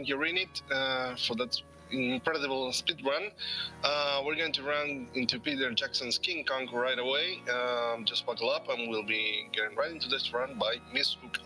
thank you, Renit, for that incredible speed run. We're going to run into Peter Jackson's King Kong right away. Just buckle up and we'll be getting right into this run by Miss Uka.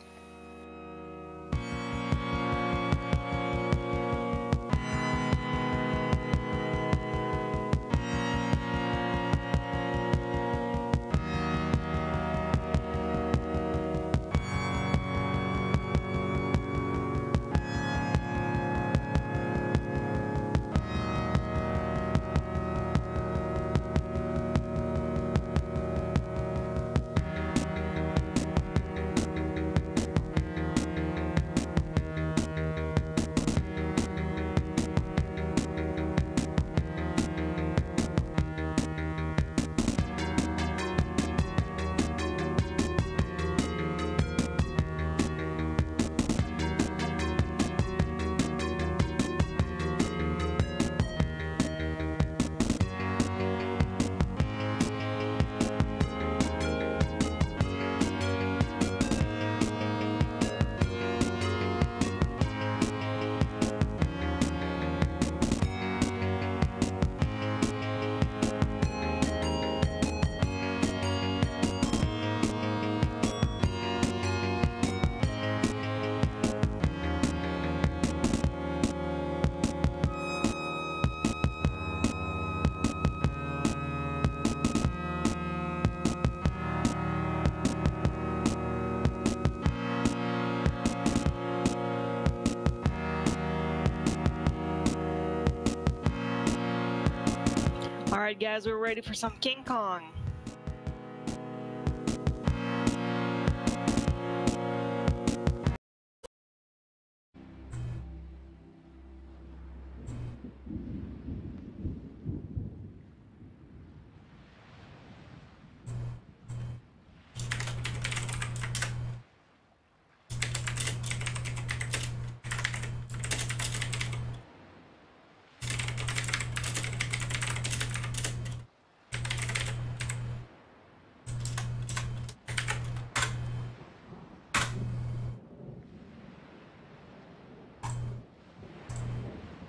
Alright guys, we're ready for some King Kong.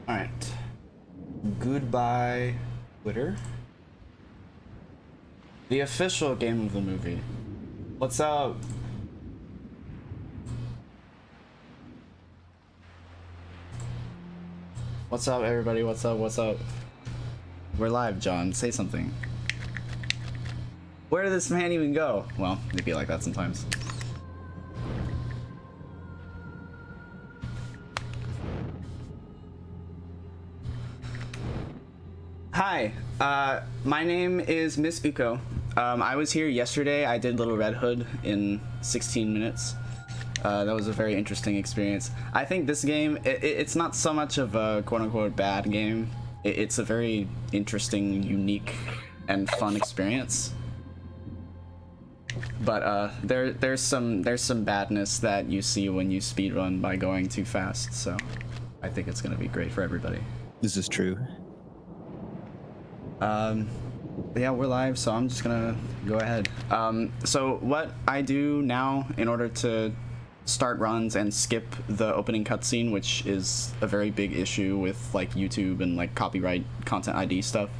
Alright. Goodbye, Twitter. The official game of the movie. What's up? What's up, everybody? What's up? What's up? We're live, John. Say something. Where did this man even go? Well, it'd be like that sometimes. Hi, my name is Miss Uko. I was here yesterday. I did Little Red Hood in 16 minutes. That was a very interesting experience. I think this game, it's not so much of a quote-unquote bad game. It's a very interesting, unique, and fun experience. But there's some badness that you see when you speedrun by going too fast. So I think it's gonna be great for everybody. This is true. Yeah, we're live, so I'm just gonna go ahead. So what I do now in order to start runs and skip the opening cutscene, which is a very big issue with like YouTube and like copyright content ID stuff,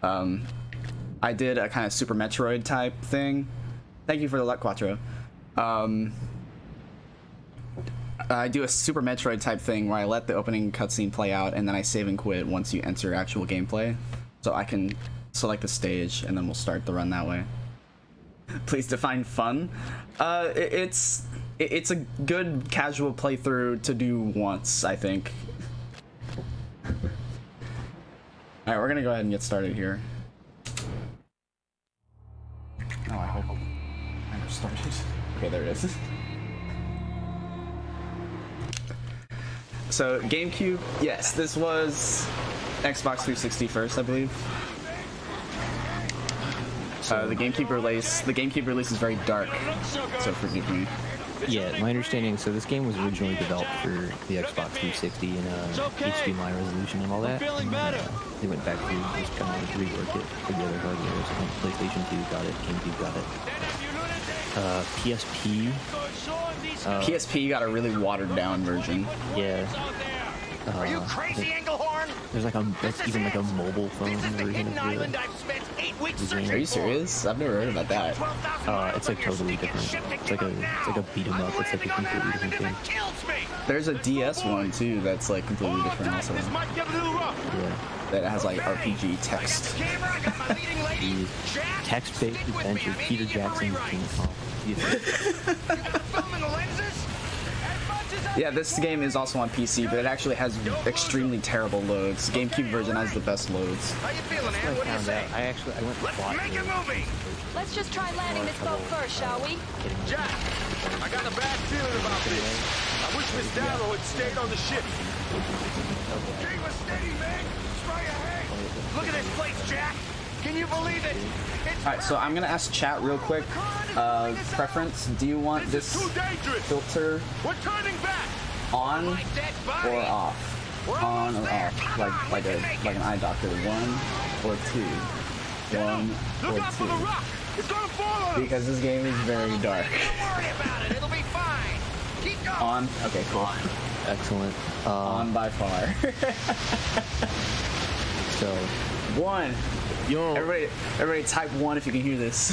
I did a kind of Super Metroid type thing. Thank you for the luck, Quattro. I do a Super Metroid type thing where I let the opening cutscene play out and then I save and quit once you enter actual gameplay. So I can select the stage and then we'll start the run that way. Please define fun. It's a good casual playthrough to do once, I think. Alright, we're gonna go ahead and get started here. Oh, I hope I never started. Okay, there it is. So, GameCube, yes, this was Xbox 360 first, I believe. The GameCube release is very dark, so forgive me. Yeah, my understanding, so this game was originally developed for the Xbox 360 and HDMI resolution and all that. And, they went back to just kind of rework it for the other hardware. So PlayStation 2 got it, GameCube got it. PSP. PSP got a really watered down version. Yeah. Are you crazy, Engelhorn? There's like even like a mobile phone version of the game. Are you serious? I've never heard about that. It's like totally different. It's like a beat 'em up. It's like a completely different game. There's a DS one too that's like completely different also. Yeah. That has like RPG text. The text-based adventure, Peter Jackson's Game-a-thon. Yeah, this game is also on PC, but it actually has extremely terrible loads. GameCube version has the best loads. How you feeling, man? What do you say? I went to plot. Make a movie. Let's just try landing this boat first, shall we? Jack, I got a bad feeling about this. I wish Miss Darrow had stayed on the ship. Keep us steady, man. Try ahead. Look at this place, Jack. Can you believe it? Alright, so I'm gonna ask chat real quick. Preference, do you want this filter We're turning back. on or off? On or off? Like an eye doctor. 1 or 2. 1 Look or out for the 2. rock. It's gonna fall on us. Because this game is very dark. Don't worry about it. It'll be fine. Keep going. On? Okay, cool. Excellent. On by far. So 1. yo, Everybody type 1 if you can hear this.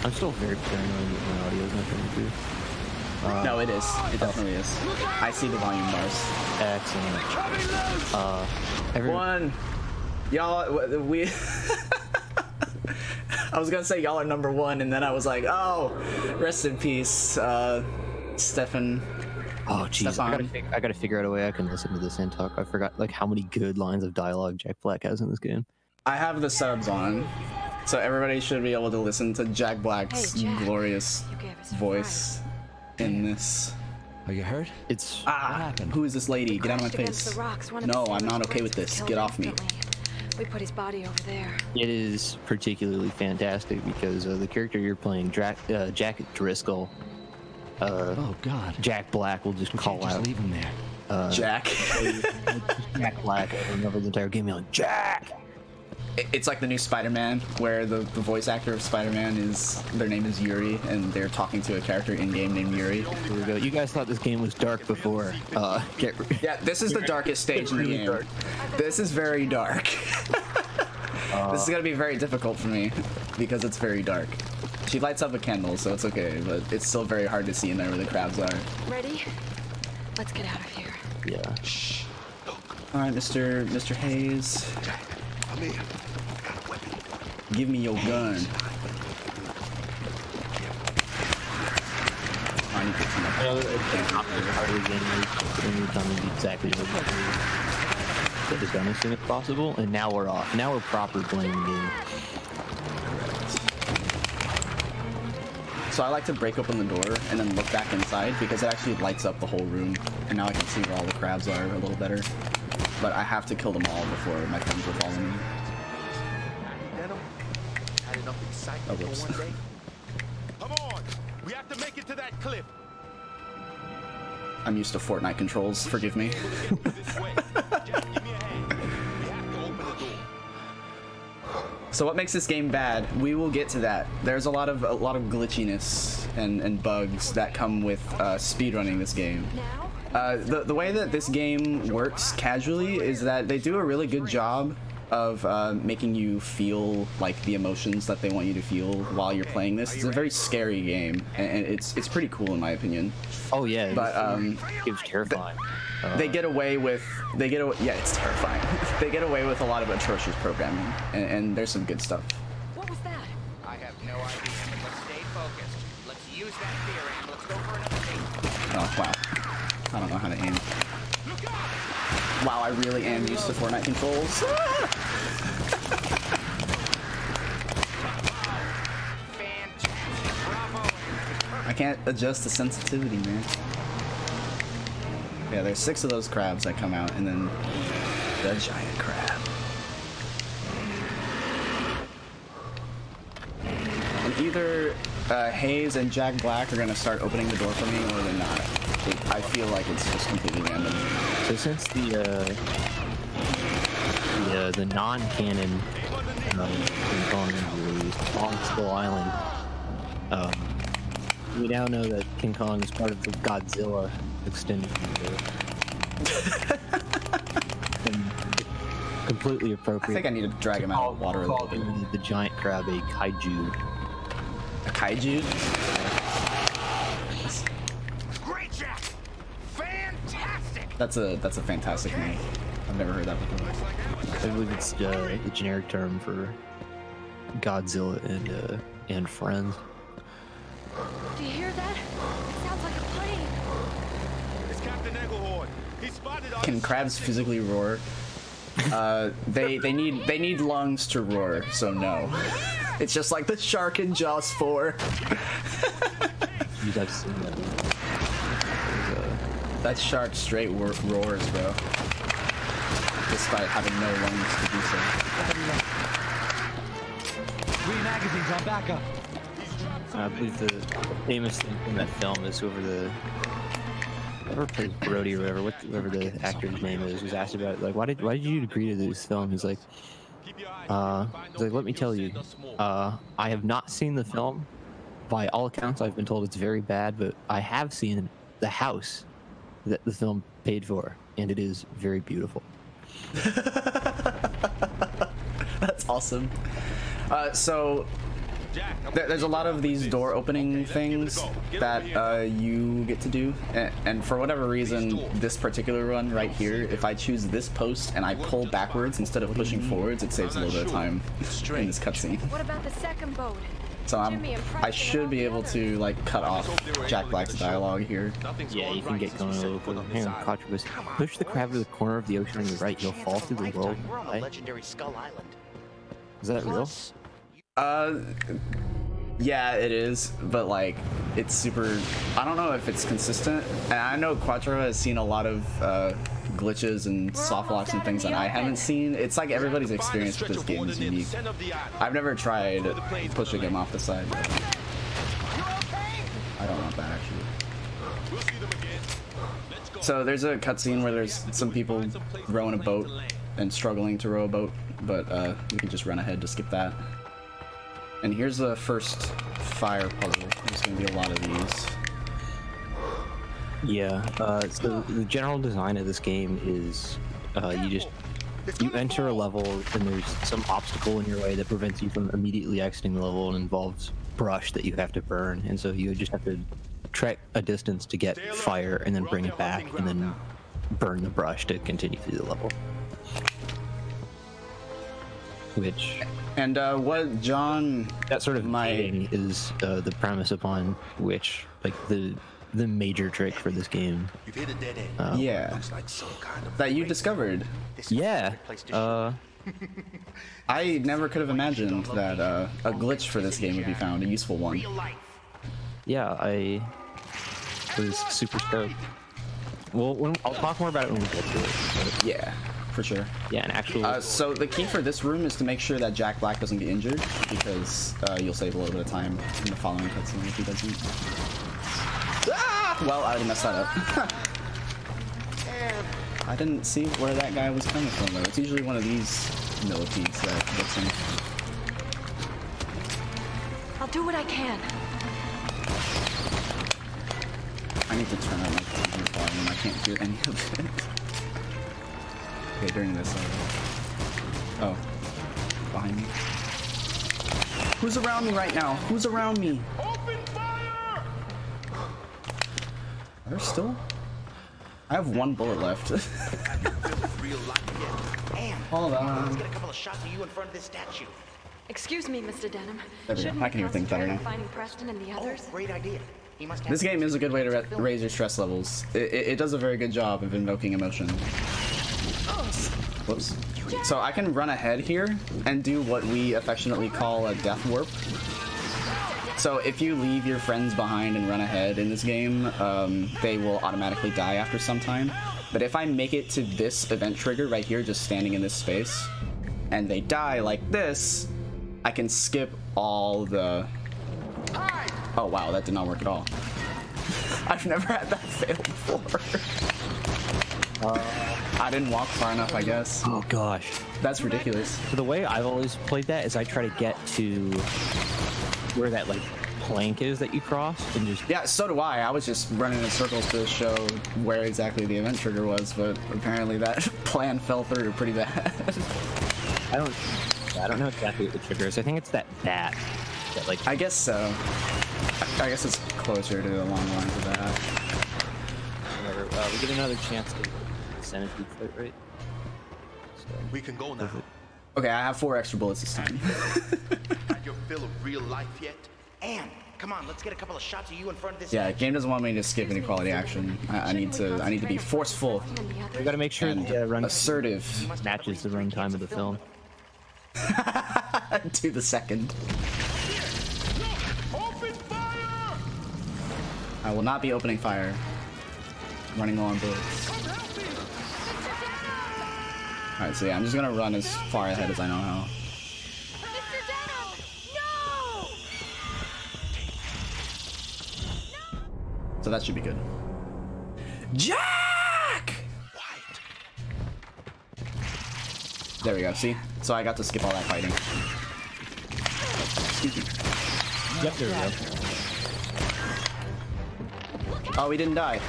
I'm still very paranoid that my audio is not coming through. No, it is. It definitely is. I see the volume bars. Excellent. Everyone. 1. Y'all, we... I was gonna say y'all are number 1, and then I was like, oh, rest in peace, Stefan. Oh jeez, I gotta figure out a way I can listen to this and talk. I forgot like how many good lines of dialogue Jack Black has in this game. I have the subs on, so everybody should be able to listen to Jack Black's glorious voice in this. Are you hurt? It's who is this lady? Get out of my face. No, I'm not okay with this. Get off me. We put his body over there. It is particularly fantastic because the character you're playing, Jack Driscoll. Oh God! Jack Black will just call out. Leave him there. Jack. Jack Black over the entire game, yelling Jack. It's like the new Spider-Man, where the voice actor of Spider-Man their name is Yuri, and they're talking to a character in-game named Yuri. Here we go. You guys thought this game was dark before. Yeah, this is the darkest stage in the game. Dark. This is very dark. This is gonna be very difficult for me, because it's very dark. She lights up a candle, so it's okay, but it's still very hard to see in there where the crabs are. Ready? Let's get out of here. Yeah. Shh. Alright, Mr. Hayes. Come here. I got a weapon. Give me your gun. I need to turn up. I know it's not the part of the game when you're telling me exactly what to do. Get this done as soon as possible, and now we're off. Now we're proper playing the game. So I like to break open the door and then look back inside because it actually lights up the whole room. And now I can see where all the crabs are a little better. But I have to kill them all before my friends will follow me. Oh, whoops. Come on. We have to make it to that cliff. I'm used to Fortnite controls, forgive me. So what makes this game bad? We will get to that. There's a lot of glitchiness and bugs that come with speedrunning this game. The way that this game works casually is that they do a really good job of making you feel like the emotions that they want you to feel while you're playing this. It's a very scary game, and it's pretty cool in my opinion. Oh yeah, but it's terrifying. They get away with yeah, it's terrifying. They get away with a lot of atrocious programming, and there's some good stuff. What was that? I have no idea, but let's stay focused. Let's use that fear and let's go for another date. Oh wow, I don't know how to aim. Wow, I really am used to Fortnite controls. I can't adjust the sensitivity, man. Yeah, there's 6 of those crabs that come out, and then the giant crab. And either Hayes and Jack Black are gonna start opening the door for me, or they're not. I feel like it's just completely random. So since the non-canon on Skull Island, We now know that King Kong is part of the Godzilla extended universe. Completely appropriate. I think I need to drag him out of the water a little bit. The giant crab, a kaiju. A kaiju? Great, Jack! Fantastic! That's a fantastic name. I've never heard that before. I believe it's the generic term for Godzilla and friends. Do you hear that? It sounds like a plane. It's Captain Engelhorn. He spotted us. Can crabs physically roar? They need lungs to roar, so no. It's just like the shark in Jaws 4. You guys seen that? That shark straight roars, bro. Despite having no lungs to do so. Three magazines on backup. I believe the famous thing from that film is whoever plays Brody or whatever the actor's name is, was asked about, like, why did you agree to this film? He's like, let me tell you, I have not seen the film. By all accounts, I've been told it's very bad, but I have seen the house that the film paid for, and it is very beautiful. That's awesome. So there's a lot of these door opening things that you get to do, and for whatever reason, this particular run right here, if I choose this post and I pull backwards instead of pushing forwards, it saves a little bit of time in this cutscene. What about the second boat? So I should be able to like cut off Jack Black's dialogue here. Yeah, you can get going a little bit. Hang on, Contrabus. Push the crab to the corner of the ocean on your right. You'll fall through the world. Right? Legendary Skull Island. Is that real? Yeah, it is, but like, it's super, I don't know if it's consistent, and I know Quattro has seen a lot of glitches and soft locks and things that I haven't seen. It's like everybody's experience with this game is unique. I've never tried pushing him off the side, but I don't want that actually. So there's a cutscene where there's some people rowing a boat and struggling to row a boat, but we can just run ahead to skip that. And here's the first fire puzzle. There's going to be a lot of these. Yeah, so the general design of this game is you enter a level and there's some obstacle in your way that prevents you from immediately exiting the level and involves brush that you have to burn. And so you just have to trek a distance to get fire and then bring it back and then burn the brush to continue through the level. Which... And what John... That sort of is the premise upon which, like, the major trick for this game. You've hit a dead end. Yeah. Looks like some kind of that you discovered. Yeah. I never could have imagined that a glitch for this game would be found, a useful one. Yeah, I was super stoked. Well, I'll talk more about it when we get to it. But... Yeah. For sure. Yeah, an actual... so the key for this room is to make sure that Jack Black doesn't get injured, because you'll save a little bit of time in the following cutscene if he doesn't. Ah! Well, I already messed that up. I didn't see where that guy was coming from, though. It's usually one of these millipedes that gets him. I'll do what I can. I need to turn on my TV volume. I can't hear any of it. Okay, during this, oh, behind me. Who's around me right now? Who's around me? Open fire! Are there still? I have one bullet left. Hold on. Let's get a couple of shots of you in front of this statue. Excuse me, Mr. Denham. There we go. I can hear things better now. Finding Preston and the others. Oh, great idea. He must have This game is a good way to raise your stress levels. It does a very good job of invoking emotion. Whoops. So I can run ahead here and do what we affectionately call a death warp. So if you leave your friends behind and run ahead in this game, they will automatically die after some time. But if I make it to this event trigger right here, just standing in this space, and they die like this, I can skip all the... Oh wow, that did not work at all. I've never had that fail before. I didn't walk far enough, I guess. Oh gosh. That's ridiculous. So the way I've always played that is I try to get to where that like plank is that you cross, and just Yeah, so do I. I was just running in circles to show where exactly the event trigger was, but apparently that plan fell through pretty bad. I don't know exactly what the trigger is. I think it's that bat. That like I guess so. I guess it's closer to along the lines of that. whatever. We get another chance to centipede fight, right? So, We can go now. Okay, I have 4 extra bullets this time. Had your fill of real life yet? Anne, come on, let's get a couple of shots of you in front of this. Yeah, ledge. game doesn't want me to skip any quality action. I need to be forceful we gotta make sure and the run assertive matches the runtime of the film. to the second. Open fire! I will not be opening fire. I'm running low on bullets. Alright, so yeah, I'm just gonna run as far ahead as I know how. So that should be good. Jack! There we go, see? So I got to skip all that fighting. Excuse me. Yep, there we go. Oh, we didn't die.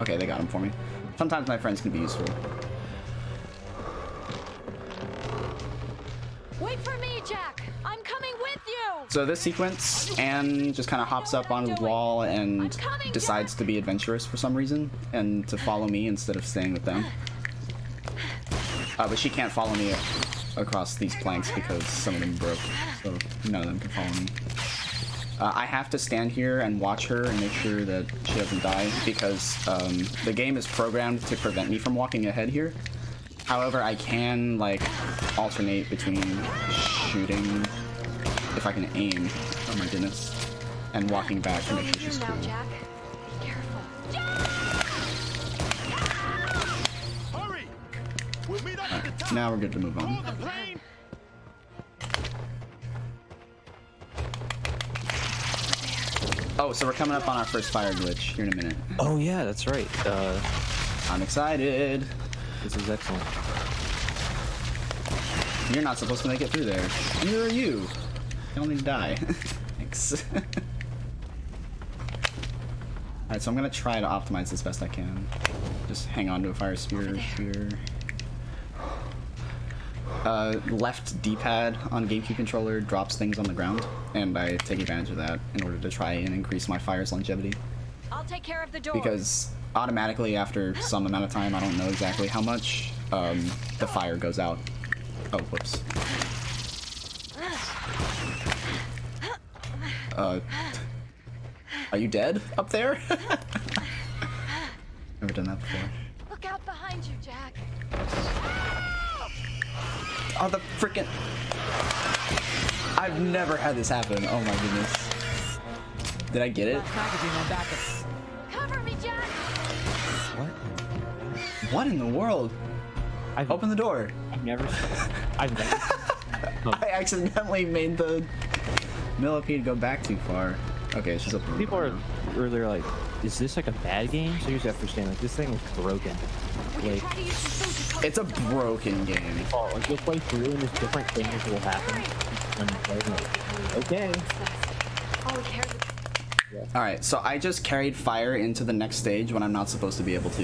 Okay, they got him for me. Sometimes my friends can be useful. Wait for me, Jack. I'm coming with you. So this sequence, Anne just kind of hops up on the wall and decides to be adventurous for some reason and to follow me instead of staying with them. But she can't follow me across these planks because some of them broke, so none of them can follow me. I have to stand here and watch her and make sure that she doesn't die because the game is programmed to prevent me from walking ahead here. However, I can like alternate between shooting, if I can aim, oh my goodness, and walking back to make sure she's cool. Jack. Be careful. Hurry! We'll meet up at the top. Now we're good to move on. Hold the plane. Oh, so we're coming up on our first fire glitch here in a minute. Oh yeah, that's right. I'm excited. This is excellent. You're not supposed to make it through there. Neither are you. You don't need to die. Thanks. Alright, so I'm gonna try to optimize this best I can. Just hang on to a fire spear here. Left D-pad on GameCube controller drops things on the ground, and I take advantage of that in order to try and increase my fire's longevity. I'll take care of the door. Because automatically after some amount of time, I don't know exactly how much, the fire goes out. Oh, whoops. Are you dead up there? Never done that before. Look out behind you, Jack. Oh, the frickin'... I've never had this happen. Oh my goodness. Did I get it? Cover me, Jack. What? What in the world? Open the door. I've never. I accidentally made the millipede go back too far. Okay, she's open. People are earlier like, is this like a bad game? So you just have to understand, like, this thing is broken. Like, it's a broken game. oh, like you'll play through and there's different things will happen. And like, okay. All we care is Alright, so I just carried fire into the next stage when I'm not supposed to be able to.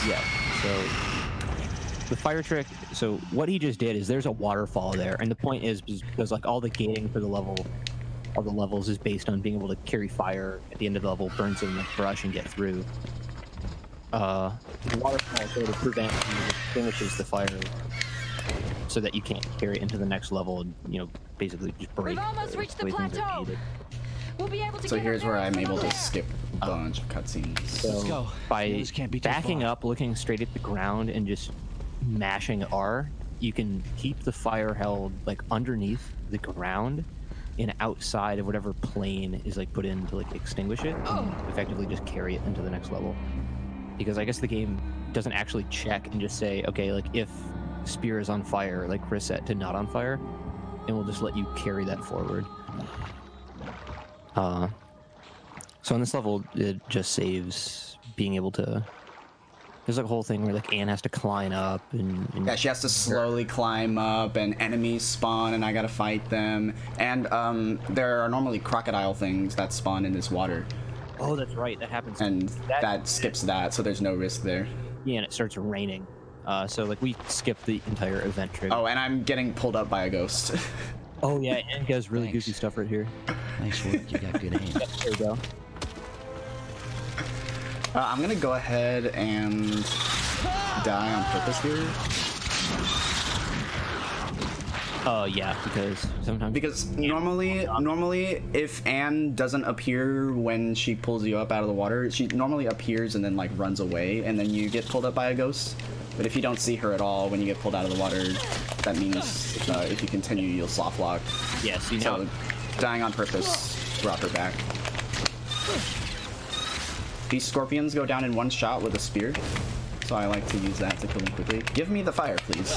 Yeah. So the fire trick. So what he just did is there's a waterfall there, and the point is because like all the gating for the level, all the levels is based on being able to carry fire at the end of the level, burn some like brush, and get through. The waterfall sort of prevents and extinguishes the fire, so that you can't carry it into the next level and basically just break. We've almost reached the way things are plateau. gated. We'll be able to So get here's her where there I'm from able over to there. skip a bunch of cutscenes. So Let's go. by This can't be too backing far. up, looking straight at the ground, and just mashing R, you can keep the fire held like underneath the ground and outside of whatever plane is like put in to like extinguish it, and effectively just carry it into the next level. Because I guess the game doesn't actually check and just say, okay, like if spear is on fire, like reset to not on fire, and we'll just let you carry that forward. So on this level, it just saves being able to There's like a whole thing where like Anne has to climb up and yeah, she has to slowly climb up, and enemies spawn, and I gotta fight them. And there are normally crocodile things that spawn in this water. Oh, that's right. That happens. And that skips that, so there's no risk there. Yeah, and it starts raining. So like we skipped the entire event trigger. Oh, and I'm getting pulled up by a ghost. Oh yeah, Anne does really goofy stuff right here. Nice work. You got good aim. There we go. I'm gonna go ahead and die on purpose here. Oh yeah, because normally if Anne doesn't appear when she pulls you up out of the water, she normally appears and then like runs away, and then you get pulled up by a ghost. But if you don't see her at all when you get pulled out of the water, that means if you continue, you'll soft lock. Yeah, see now. So dying on purpose brought her back. These scorpions go down in one shot with a spear, so I like to use that to kill them quickly. Give me the fire, please.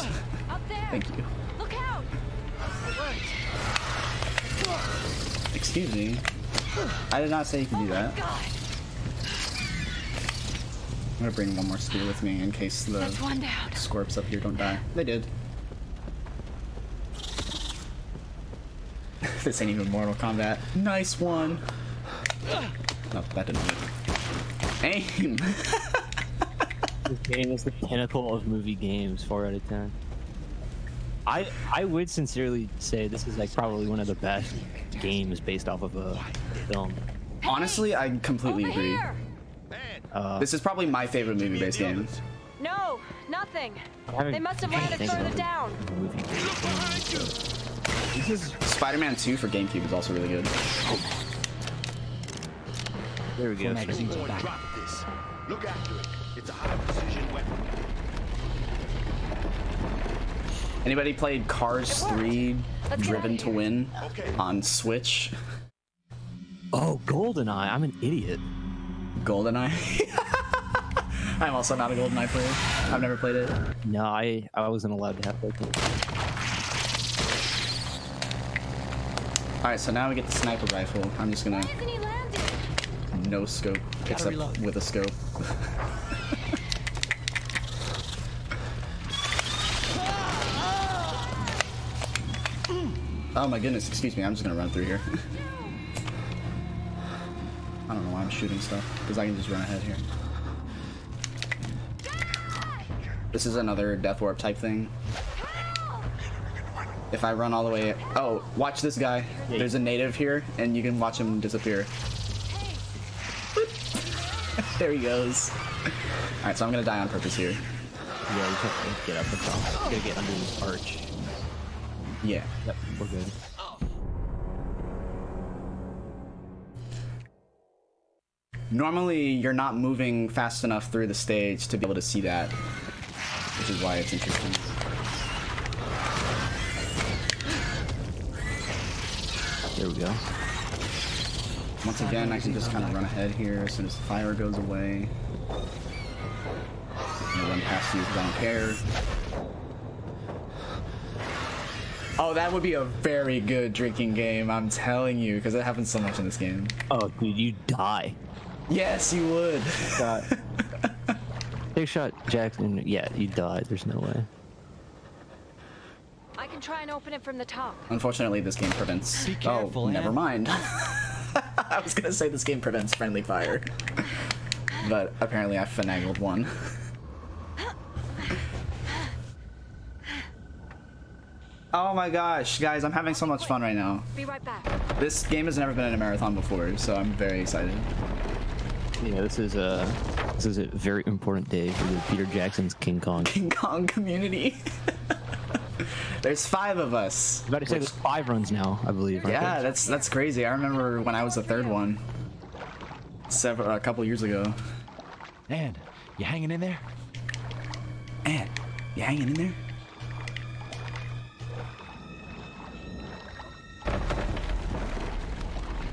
Up there. Thank you. Look out. Excuse me. I did not say you could do that. God. I'm gonna bring one more spear with me in case the That's one down. scorps up here don't die. They did. This ain't even Mortal Kombat. Nice one. No, that didn't work. Aim! This game is the pinnacle of movie games. 4 out of 10. I would sincerely say this is like probably one of the best games based off of a film. Honestly, I completely Over agree. here. This is probably my favorite movie-based game. No, nothing. They must have landed further down. Spider-Man 2 for GameCube is also really good. There we go. Magazines are back. Drop this. Look after it. It's a high precision weapon. Anybody played Cars 3 Driven to Win on Switch? Oh, GoldenEye. I'm an idiot. GoldenEye? I'm also not a GoldenEye player. I've never played it. No, I wasn't allowed to have that game. Alright, so now we get the sniper rifle. I'm just gonna Isn't he landing? no scope, except with a scope. Oh my goodness, excuse me, I'm just gonna run through here. I don't know why I'm shooting stuff, because I can just run ahead here. This is another death warp type thing. If I run all the way... Oh, watch this guy. There's a native here, and you can watch him disappear. There he goes. Alright, so I'm gonna die on purpose here. Yeah, we just have to get up the top. Gotta get under this arch. Yeah. Yep, we're good. Normally, you're not moving fast enough through the stage to be able to see that, which is why it's interesting. There we go. Once again, I can just kind of run ahead here as soon as the fire goes away. I'm gonna run past you because I don't care. Oh, that would be a very good drinking game, I'm telling you, because it happens so much in this game. Oh, dude, you die. Yes, you would. Take a shot, Jackson. Yeah, you died. There's no way. I can try and open it from the top. Unfortunately, this game prevents... Be careful, oh, never Ann. mind. I was gonna say this game prevents friendly fire. But apparently I finagled one. Oh my gosh, guys, I'm having so much fun right now. Be right back. This game has never been in a marathon before, so I'm very excited. Yeah, this is a very important day for the Peter Jackson's King Kong. King Kong community. There's 5 of us. I was about to say there's 5 runs now, I believe. Right? Yeah, that's crazy. I remember when I was the 3rd one. A couple years ago. And you hanging in there? And you hanging in there?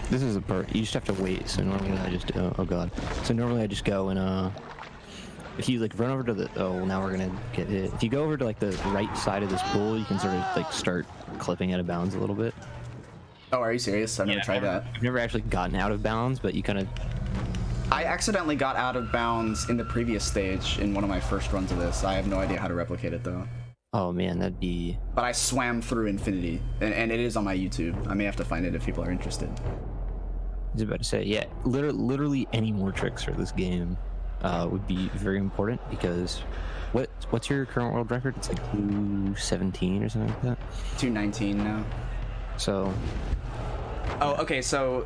This is a part you just have to wait. So normally I just oh god. So normally I just go and if you like run over to the now we're gonna get hit. If you go over to like the right side of this pool, you can sort of like start clipping out of bounds a little bit. Oh, are you serious? I've never tried that. I've never actually gotten out of bounds, but you kind of I accidentally got out of bounds in the previous stage in one of my first runs of this. I have no idea how to replicate it though. Oh man, that'd be... But I swam through infinity, and it is on my YouTube. I may have to find it if people are interested. I was about to say, yeah, literally any more tricks for this game would be very important, because what's your current world record? It's like 217 or something like that? 219 now. So... Oh, okay, so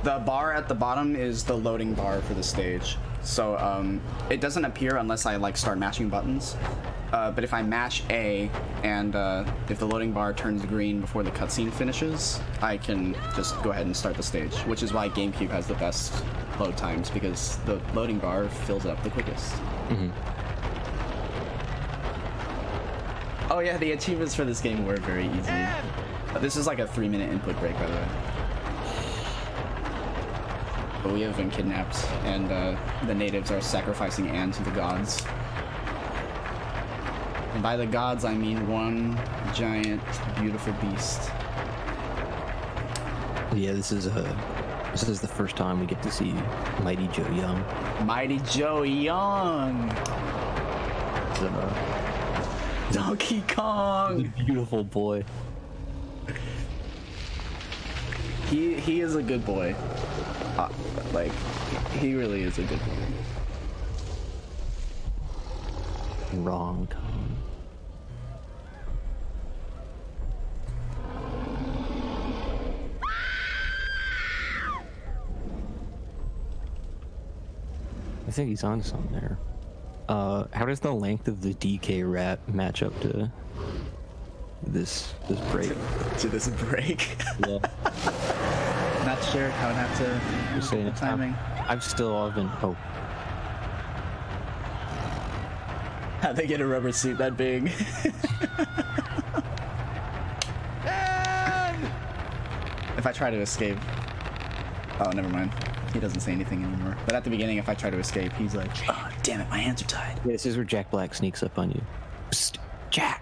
the bar at the bottom is the loading bar for the stage. So it doesn't appear unless I like start mashing buttons. But if I mash A and if the loading bar turns green before the cutscene finishes, I can just go ahead and start the stage, which is why GameCube has the best load times, because the loading bar fills up the quickest. Mm-hmm. Oh yeah, the achievements for this game were very easy. This is like a 3-minute input break, by the way. But we have been kidnapped, and the natives are sacrificing Anne to the gods. And by the gods, I mean one giant, beautiful beast. Yeah, this is the first time we get to see Mighty Joe Young. Mighty Joe Young! Donkey Kong! Beautiful boy. He is a good boy. Like, he really is a good boy. Wrong Kong. I think he's on something there. How does the length of the DK rat match up to this break? To this break? Yeah. Not sure. I would have to Just saying, the timing. I've been... Oh. How'd they get a rubber suit that big? If I try to escape... Oh, never mind. He doesn't say anything anymore. But at the beginning, if I try to escape, he's like, oh, damn it, my hands are tied. Yeah, this is where Jack Black sneaks up on you. Psst, Jack!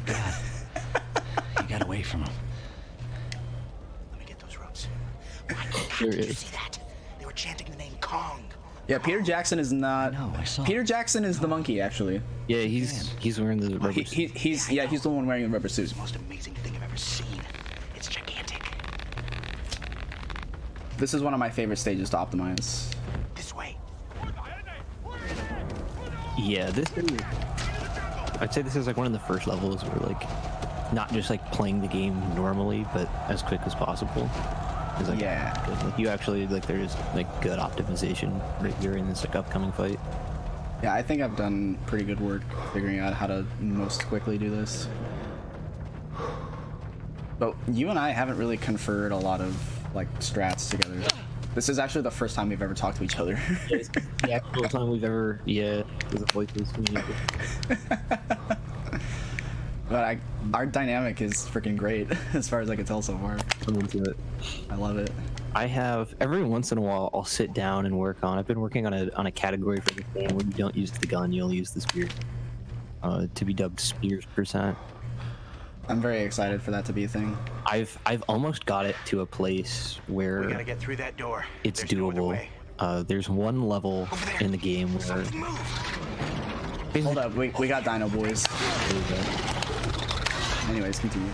God. You got away from him. Let me get those ropes. How did you see that? They were chanting the name Kong. Yeah, Peter Jackson is not... No, I saw. Peter Jackson is the monkey, actually. Yeah, he's wearing the rubber suit. He's the one wearing the rubber suit. It's the most amazing thing I've ever seen. It's gigantic. This is one of my favorite stages to optimize. This way. Yeah, I'd say this is like one of the first levels where like, not just like playing the game normally, but as quick as possible. Like, yeah. Good. Like you actually like there's like good optimization right here in this like upcoming fight. Yeah, I think I've done pretty good work figuring out how to most quickly do this. But you and I haven't really conferred a lot of like strats together. This is actually the first time we've ever talked to each other. It's the actual time we've ever, with the voices communicated. But our dynamic is freaking great, as far as I can tell so far. I'm into it. I love it. I have every once in a while I'll sit down and work on. I've been working on a category for the game where you don't use the gun, you'll use the spear. To be dubbed Spears %. I'm very excited for that to be a thing. I've almost got it to a place where We gotta get through that door. it's There's no other doable. way. There's one level in the game where Something move. Hold up, we got Dino Boys. Anyways, continue.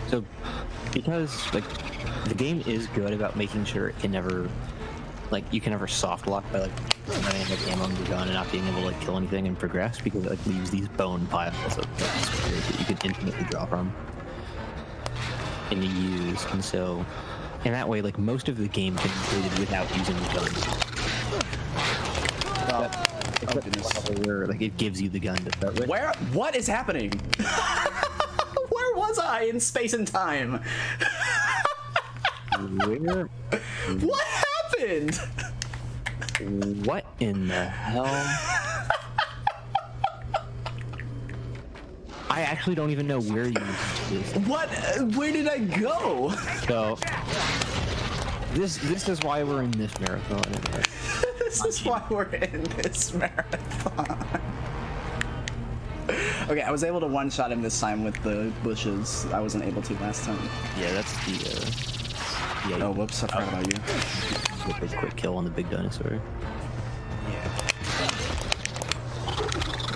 So because like the game is good about making sure it can never you can never soft lock by like running like ammo on your gun and not being able to like kill anything and progress, because it like leaves these bone piles of spears that you can infinitely draw from and use, and so in that way like most of the game can be completed without using the gun. Oh goodness. Where like it gives you the gun to start with. What is happening? Where was I in space and time? Where? What happened? What in the hell? I actually don't even know where you is. What? Where did I go? So this is why we're in this marathon. Anyway. This is why we're in this marathon. Okay, I was able to one-shot him this time with the bushes. I wasn't able to last time. Yeah, that's the Yeah. Oh, whoops! I forgot about you. With a quick kill on the big dinosaur.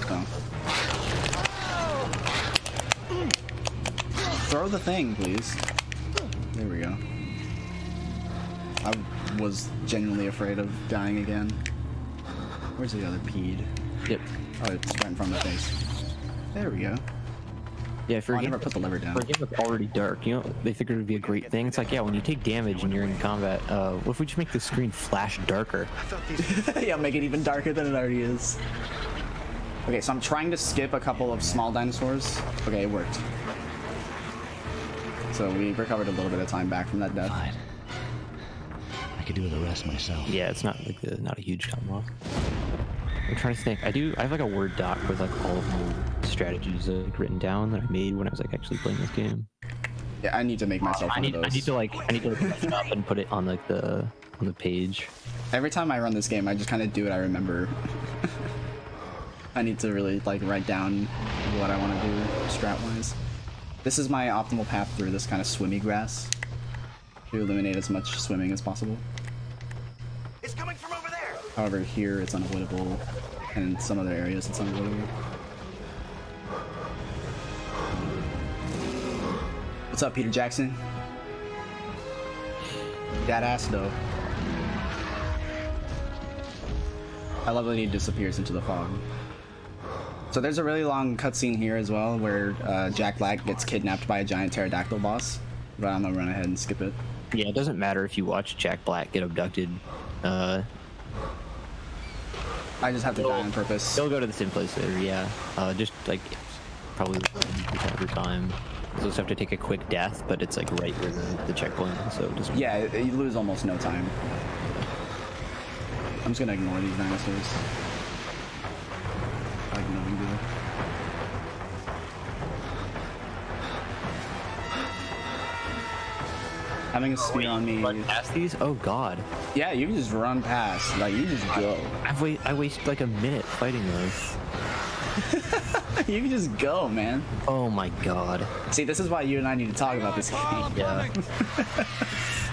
Oh. Throw the thing, please. There we go. I was genuinely afraid of dying again. Where's the other peed? Yep. Oh, it's right in front of my face. There we go. Yeah, for a I game, never put the lever down. for a game that's already dark, you know, they figured it would be a great thing. It's like, yeah, when you take damage and you're in combat, what if we just make the screen flash darker? Yeah, make it even darker than it already is. Okay, so I'm trying to skip a couple of small dinosaurs. Okay, it worked. So we recovered a little bit of time back from that death. Fine. I could do the rest myself. Yeah, it's not like not a huge time loss. I'm trying to think. I have like a Word doc with like all of my strategies written down that I made when I was like actually playing this game. Yeah, I need to make myself one of those. I need to like press it up and put it on like on the page. Every time I run this game, I just kind of do what I remember. I need to really like write down what I want to do strat-wise. This is my optimal path through this kind of swimmy grass to eliminate as much swimming as possible. It's coming from over there. However, here it's unavoidable, and in some other areas it's unavoidable. What's up, Peter Jackson? That ass though. I love that he disappears into the fog. So there's a really long cutscene here as well where Jack Black gets kidnapped by a giant pterodactyl boss, but I'm gonna run ahead and skip it. Yeah, it doesn't matter if you watch Jack Black get abducted. I just have to die on purpose. He'll go to the same place later, yeah. Just like probably 100% of the time. You'll just have to take a quick death, but it's like right where the checkpoint is, so it doesn't. Yeah, you lose almost no time. I'm just gonna ignore these dinosaurs. Like no big deal. Having a spear on me. Run past these? Oh god. Yeah, you can just run past. Like you just go. I wasted like a minute fighting those. You can just go, man. Oh my god. See, this is why you and I need to talk about this game. Yeah.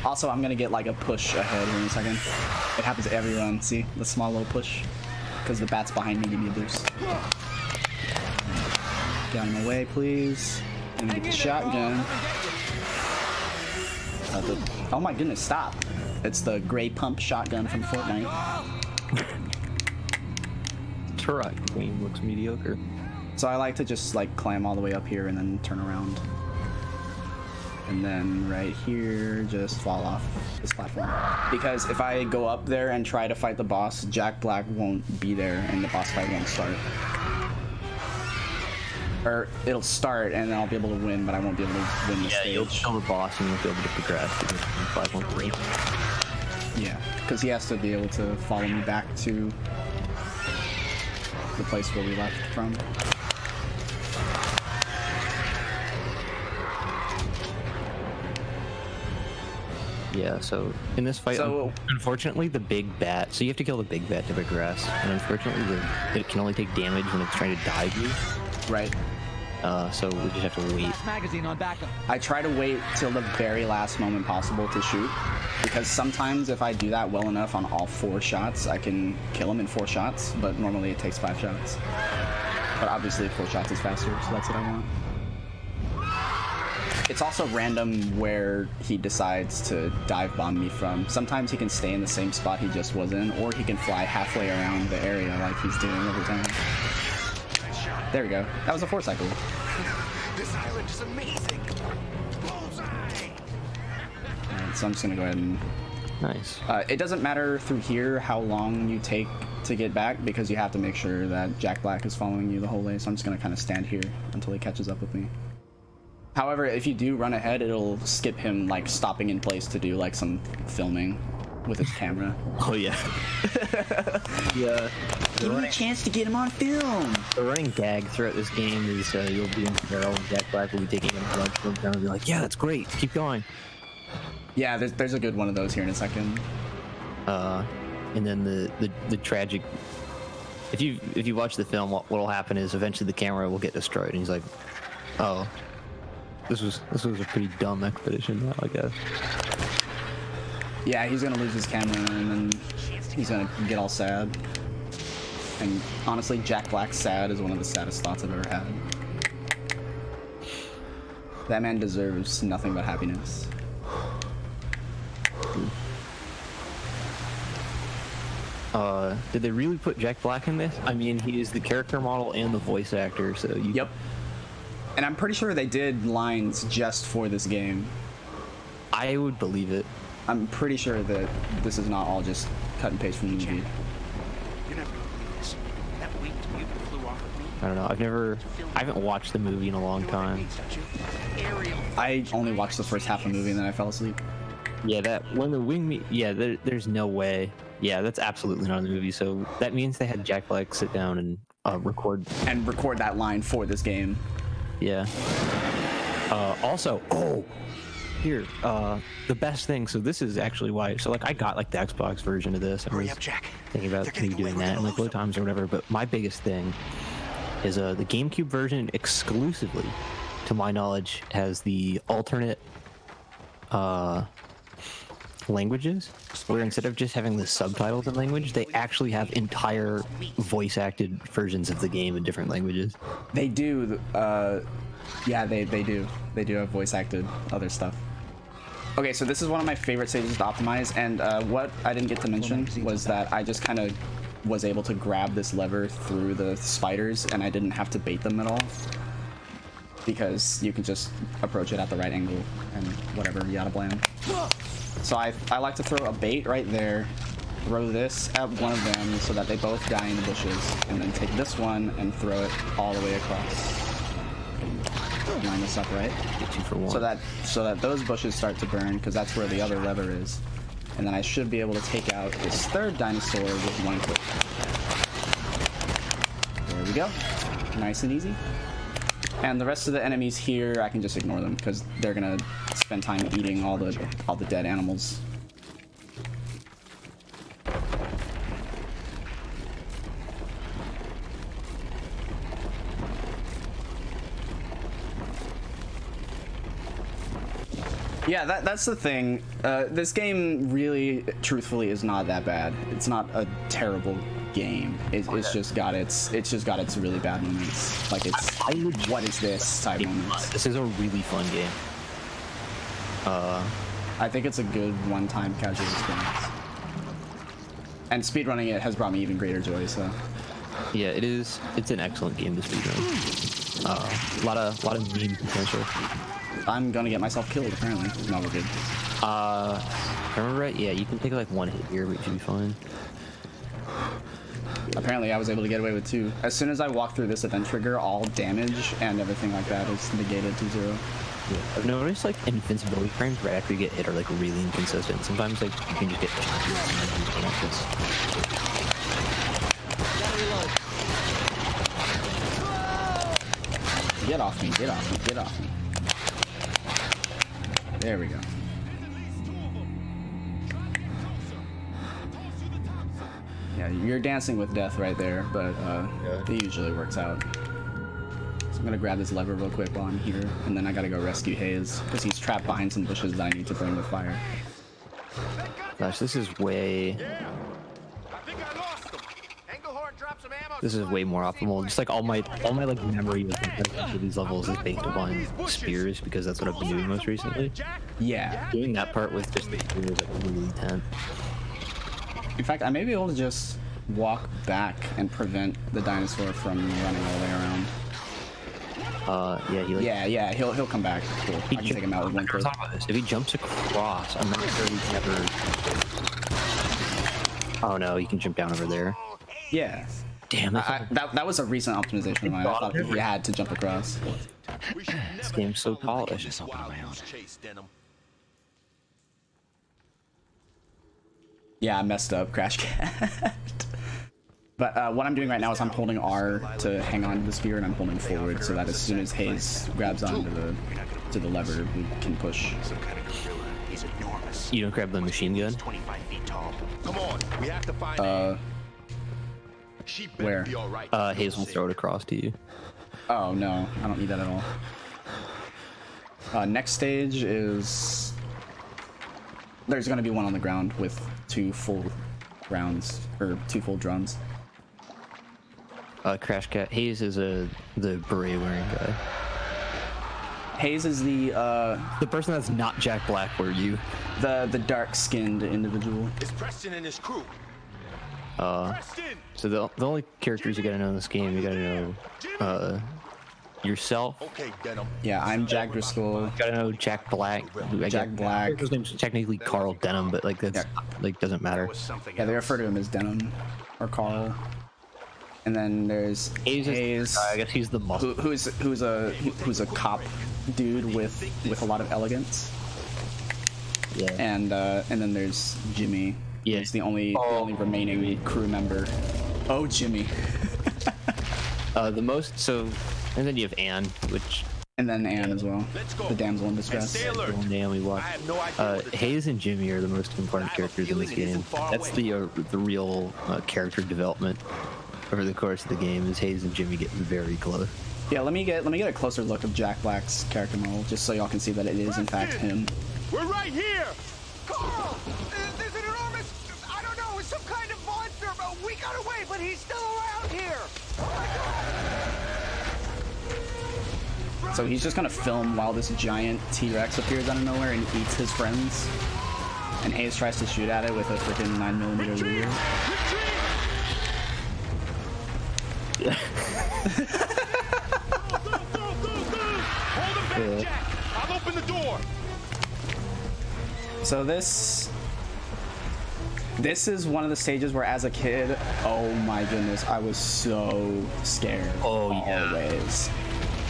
Also, I'm gonna get like a push ahead here in a second. It happens every run. See, the small little push, because the bats behind me give me a boost. Get out of my way, please. And get the shotgun. Oh my goodness, stop! It's the gray pump shotgun from Fortnite. Turret game looks mediocre. So I like to just like climb all the way up here and then turn around. And then right here, just fall off this platform. Because if I go up there and try to fight the boss, Jack Black won't be there and the boss fight won't start. Or it'll start and then I'll be able to win, but I won't be able to win the stage. You'll kill the boss and you'll be able to progress. 513. Yeah, because he has to be able to follow me back to the place where we left from. Yeah, so in this fight, unfortunately, the big bat. So you have to kill the big bat to progress, and unfortunately, it can only take damage when it's trying to dive you. Right. So we just have to wait. Magazine on backup. I try to wait till the very last moment possible to shoot, because sometimes if I do that well enough on all 4 shots, I can kill him in 4 shots, but normally it takes 5 shots. But obviously 4 shots is faster, so that's what I want. It's also random where he decides to dive bomb me from. Sometimes he can stay in the same spot he just was in, or he can fly halfway around the area like he's doing every time. There we go. That was a 4 cycle. This island is amazing. Bullseye. Alright, so I'm just gonna go ahead and... Nice. It doesn't matter through here how long you take to get back, because you have to make sure that Jack Black is following you the whole way, so I'm just gonna kind of stand here until he catches up with me. However, if you do run ahead, it'll skip him like stopping in place to do like some filming with his camera. Oh yeah. Yeah. Give me a chance to get him on film. The running gag throughout this game is you'll be in the barrel and Jack Black will be taking a bunch of them down and be like, yeah, that's great, keep going. Yeah, there's a good one of those here in a second. And then the tragic. If you watch the film, what'll happen is eventually the camera will get destroyed, and he's like, oh. This was a pretty dumb expedition, I guess. Yeah, he's gonna lose his camera and then he's gonna get all sad. And honestly, Jack Black's sad is one of the saddest thoughts I've ever had. That man deserves nothing but happiness. Did they really put Jack Black in this? I mean, he is the character model and the voice actor, so you... Yep. And I'm pretty sure they did lines just for this game. I would believe it. I'm pretty sure that this is not all just cut and paste from the movie. You're never gonna believe this. That winged mutant flew off of me. I don't know. I haven't watched the movie in a long time. I only watched the first half of the movie and then I fell asleep. Yeah, when the wing meet, yeah, there's no way. Yeah, that's absolutely not in the movie. So that means they had Jack Black sit down and record that line for this game. Yeah. Also, here, the best thing. So this is actually why. So like, I got like the Xbox version of this. I was thinking about maybe doing that in like load times or whatever. But my biggest thing is the GameCube version exclusively, to my knowledge, has the alternate languages, where instead of just having the subtitles in language, they actually have entire voice acted versions of the game in different languages. They do. Yeah, they do. They do have voice acted other stuff. Okay, so this is one of my favorite stages to optimize, and what I didn't get to mention was that I just kind of was able to grab this lever through the spiders, and I didn't have to bait them at all, because you can just approach it at the right angle and whatever, yada blam. So I like to throw a bait right there, throw this at one of them so that they both die in the bushes, and then take this one and throw it all the way across. Line this up right. Get 2 for 1. So that those bushes start to burn, because that's where the other lever is. And then I should be able to take out this third dinosaur with 1 click. There we go. Nice and easy. And the rest of the enemies here, I can just ignore them because they're gonna spend time eating all the dead animals. Yeah, that's the thing. This game really, truthfully, is not that bad. It's not a terrible game. It's just got its really bad moments. Like it's what is this type moments. This is a really fun game. I think it's a good one-time casual experience. And speedrunning it has brought me even greater joy. So yeah, it is. It's an excellent game to speedrun. A lot of meme potential. I'm gonna get myself killed apparently. No, we're good. If I remember right, yeah, you can take like 1 hit here, but you should be fine. Apparently I was able to get away with 2. As soon as I walk through this event trigger, all damage and everything like that is negated to 0. Yeah. I've noticed like invincibility frames right after you get hit are like really inconsistent. Sometimes like you can just get Get off me, get off me, get off me. There we go. Yeah, you're dancing with death right there, but it usually works out. So I'm gonna grab this lever real quick while I'm here, and then I gotta go rescue Hayes, because he's trapped behind some bushes that I need to burn with fire. Gosh, this is way... This is way more optimal. Just like all my like memory of these levels is based upon spears, because that's what I've been doing most recently. Yeah. Doing that part with just the spears is like really intense. In fact, I may be able to just walk back and prevent the dinosaur from running all the way around. Yeah, he like... Yeah, he'll come back. Cool. I can take him out with 1 click. If he jumps across, I'm not sure he can ever... Oh no, you can jump down over there. Yeah. Damn, that was a recent optimization of mine. I thought you had to jump across. This game's so polished. Yeah, I messed up, Crash Cat. But what I'm doing right now is I'm holding R to hang on to the spear, and I'm holding forward so that as soon as Hayes grabs onto the lever, we can push. You don't grab the machine gun? Come on, we have to find where? Hayes will throw it across to you. Oh no, I don't need that at all. Next stage is there's gonna be one on the ground with 2 full rounds or 2 full drums. Crash Cat Hayes is the beret wearing guy. Hayes is the person that's not Jack Black, were you? The dark-skinned individual. It's Preston and his crew. So the only characters you gotta know in this game, you gotta know yourself. Okay, Denim. Yeah, I'm Jack Driscoll. You gotta know Jack Black. Jack Black. His name's technically Carl Denham, but like that's like doesn't matter. Yeah, they refer to him as Denham or Carl. And then there's Hayes. I guess he's the muscle. Who's a cop dude with a lot of elegance. Yeah. And then there's Jimmy. Yeah. He's the only remaining crew member. Oh, Jimmy. And then you have Anne, and then Anne as well. The damsel in distress. Naomi Watts. Hayes and Jimmy are the most important characters in this game. That's the real character development over the course of the game. Is Hayes and Jimmy get very close. Yeah, let me get a closer look of Jack Black's character model, just so y'all can see that it is in fact him. We're right here! Carl! There's an enormous, I don't know, some kind of monster, but we got away, but he's still around here! Oh my God! So he's just gonna film while this giant T-Rex appears out of nowhere and eats his friends. And Hayes tries to shoot at it with a freaking 9mm Luger. Yeah. Hold him back, Jack! I'll open the door! So this is one of the stages where, as a kid, oh my goodness, I was so scared. Always.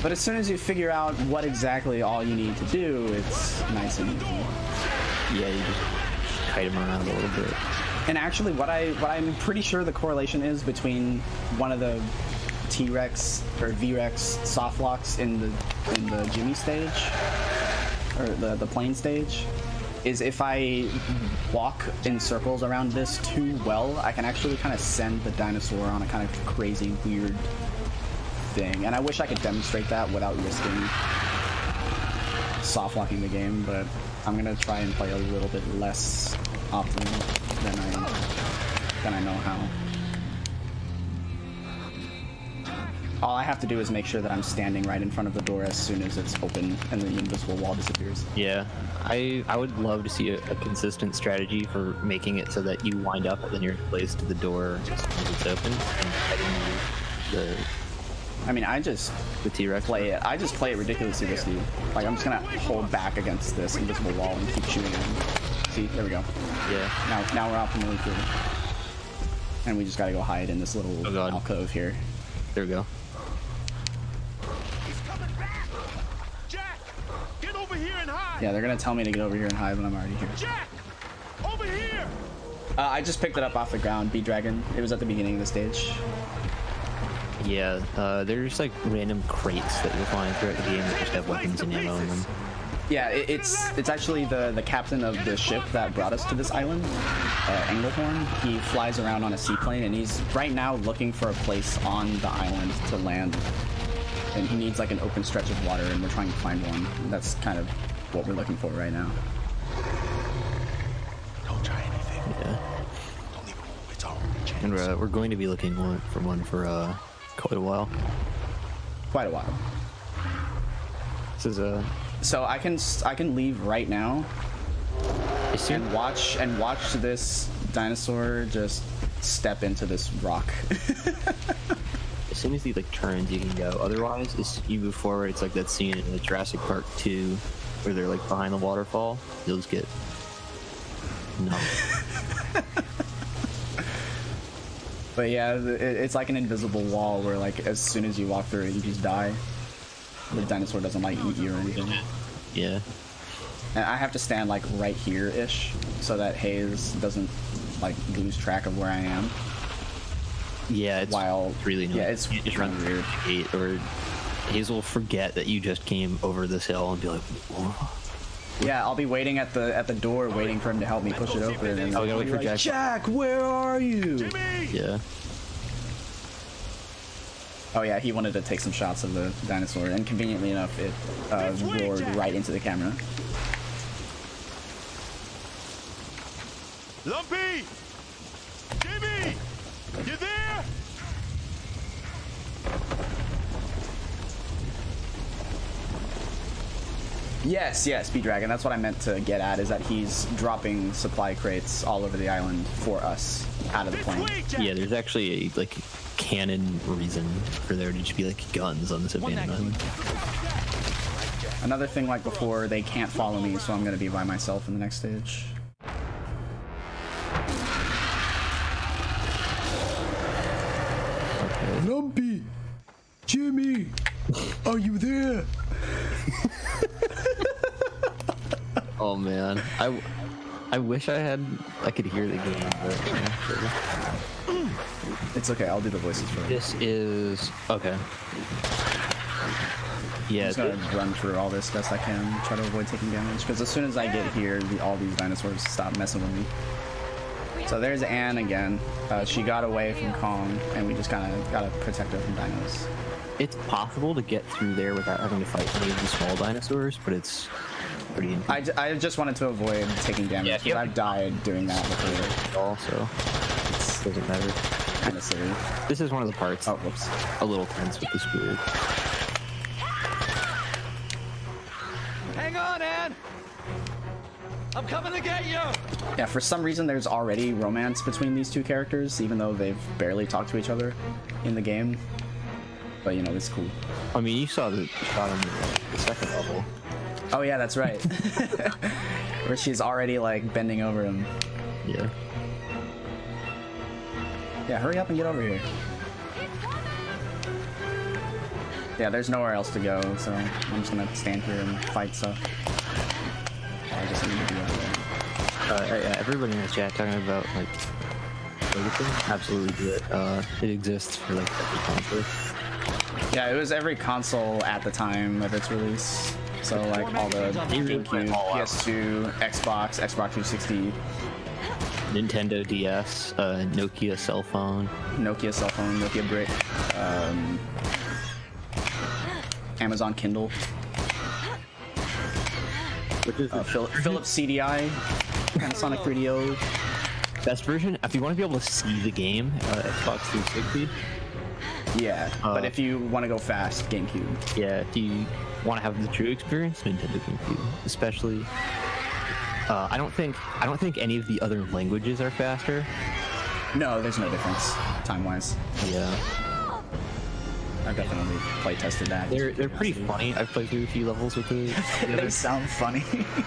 But as soon as you figure out what exactly all you need to do, it's nice and easy. Yeah, you just kite him around a little bit. And actually, what I'm pretty sure the correlation is between one of the T-Rex or V-Rex soft locks in the Jimmy stage, or the plane stage, is if I walk in circles around this too well, I can actually kind of send the dinosaur on a kind of crazy, weird thing. And I wish I could demonstrate that without risking soft locking the game, but I'm gonna try and play a little bit less often than I know how. All I have to do is make sure that I'm standing right in front of the door as soon as it's open and the invisible wall disappears. Yeah, I would love to see a consistent strategy for making it so that you wind up at the nearest place to the door as soon as it's open. And I just T-Rex play it. I just play it ridiculously risky. Like, I'm just gonna hold back against this invisible wall and keep shooting at him. See, there we go. Yeah. Now we're optimally free. And we just gotta go hide in this little alcove here. There we go. He's coming back! Jack! Get over here and hide! Yeah, they're gonna tell me to get over here and hide when I'm already here. Jack! Over here! I just picked it up off the ground, B-Dragon. It was at the beginning of the stage. Yeah, there's like random crates that you'll find throughout the game that just have weapons and ammo in them. Yeah, it's actually the captain of the ship that brought us to this island, Englehorn. He flies around on a seaplane, and he's right now looking for a place on the island to land. And he needs like an open stretch of water, and we're trying to find one. That's kind of what we're looking for right now. Don't try anything. Yeah. Don't leave a move. It's our chance. And we're going to be looking for one for quite a while. Quite a while. This is a. So I can leave right now and watch this dinosaur just step into this rock. As soon as he like turns, you can go. Otherwise, as you move forward, it's like that scene in the Jurassic Park 2 where they're like behind the waterfall. You'll just get no. But yeah, it's like an invisible wall where like as soon as you walk through it, you just die. The dinosaur doesn't like eat you or anything. Yeah. And I have to stand like right here-ish so that Hayes doesn't like lose track of where I am. Yeah, it's really annoying. Yeah, it's just run through the gate, or Hayes will forget that you just came over this hill and be like, whoa. Yeah, I'll be waiting at the door, waiting for him to help me push it open. And we gotta wait for like, Jack. Jack, where are you? Jimmy! Yeah. Oh yeah, he wanted to take some shots of the dinosaur, and conveniently enough, it roared right into the camera. Lumpy! Jimmy! You there? Yes, Speed Dragon. That's what I meant to get at, is that he's dropping supply crates all over the island for us out of the plane. Yeah, there's actually a like canon reason for there to just be like guns on this abandoned island. Another thing like before, they can't follow me, so I'm gonna be by myself in the next stage. Okay. Lumpy! Jimmy! Are you there? Oh man, I wish I could hear the game. But, it's okay, I'll do the voices for you. This is okay. Yeah, I'm just gonna run through all this best I can, try to avoid taking damage, because as soon as I get here, all these dinosaurs stop messing with me. So there's Anne again. She got away from Kong, and we just kind of gotta protect her from dinos. It's possible to get through there without having to fight any of the small dinosaurs, but it's pretty intense. I just wanted to avoid taking damage, because I've died doing that before. Also, it doesn't matter. Kind of silly. This is one of the parts. Oh, whoops. A little tense with the spirit. Hang on, Ann! I'm coming to get you! Yeah, for some reason there's already romance between these two characters, even though they've barely talked to each other in the game. But you know, it's cool. I mean, you saw the shot on the second level. Oh yeah, that's right. Where she's already like bending over him. Yeah. Yeah, hurry up and get over here. Yeah, there's nowhere else to go, so I'm just gonna stand here and fight stuff. I just need to be over there. Yeah, everybody in the chat talking about like everything. Absolutely do it. It exists for like every console. Yeah, it was every console at the time of its release. So like all the GameCube, PS2, Xbox, Xbox 360, Nintendo DS, Nokia cell phone, Nokia Brick, Amazon Kindle, Philips CDI, Panasonic 3DO. Best version, if you want to be able to see the game, Xbox 360. Yeah, but if you want to go fast, GameCube. Yeah, if you want to have the true experience, Nintendo GameCube. Especially, I don't think any of the other languages are faster. No, there's no difference time-wise. Yeah. I've definitely play tested that. They're pretty funny. I've played through a few levels with the they sound funny.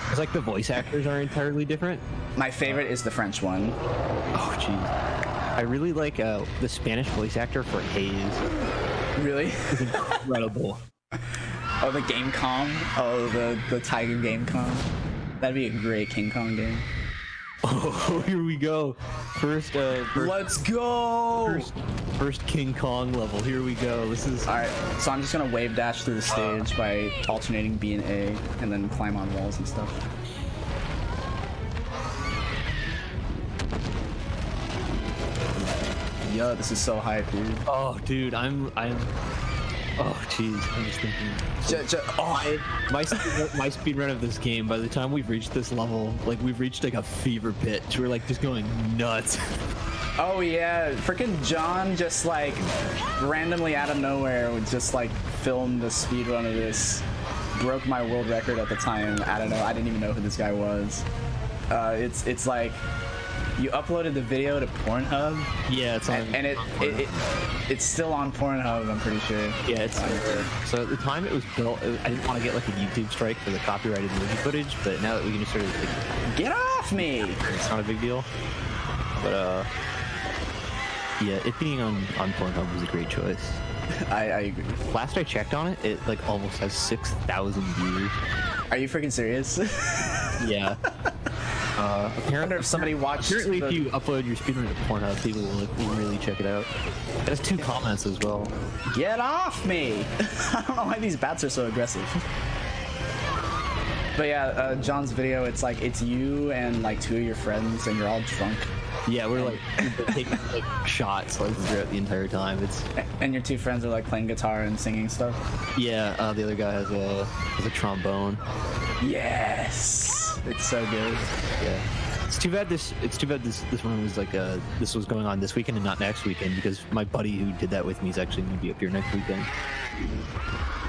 It's like the voice actors are entirely different. My favorite is the French one. Oh jeez. I really like the Spanish voice actor for Hayes. Really? It's incredible. Oh, the Game-Con? Oh, the Tiger Game-Con? That'd be a great King Kong game. Oh, here we go. First let's go! First King Kong level. Here we go. This is... Alright, so I'm just gonna wave dash through the stage by alternating B and A, and then climb on walls and stuff. Yo, this is so hype, dude. Oh, dude, I'm. Oh, jeez, I'm just thinking. My speed run of this game. By the time we've reached this level, like we've reached like a fever pitch. We're like just going nuts. Oh yeah, freaking John just like randomly out of nowhere would just like film the speed run of this. Broke my world record at the time. I don't know. I didn't even know who this guy was. It's like. You uploaded the video to Pornhub? Yeah, it's on. And it's still on Pornhub, I'm pretty sure. Yeah, it's so at the time it was built. I didn't want to get like a YouTube strike for the copyrighted movie footage, but now that we can just sort of like, get off me! It's not a big deal. But yeah, it being on Pornhub was a great choice. I agree. Last I checked on it, it like almost has 6,000 views. Are you freaking serious? Yeah. Apparently, if somebody watched. Apparently, if you upload your speedrun to Pornhub, people will really check it out. It has 2 comments as well. Get off me! I don't know why these bats are so aggressive. But yeah, John's video, it's like it's you and like 2 of your friends, and you're all drunk. Yeah, we're like taking like shots like throughout the entire time. And your 2 friends are like playing guitar and singing stuff. Yeah, the other guy has a trombone. Yes, it's so good. Yeah, It's too bad this one was like this was going on this weekend and not next weekend, because my buddy who did that with me is actually going to be up here next weekend.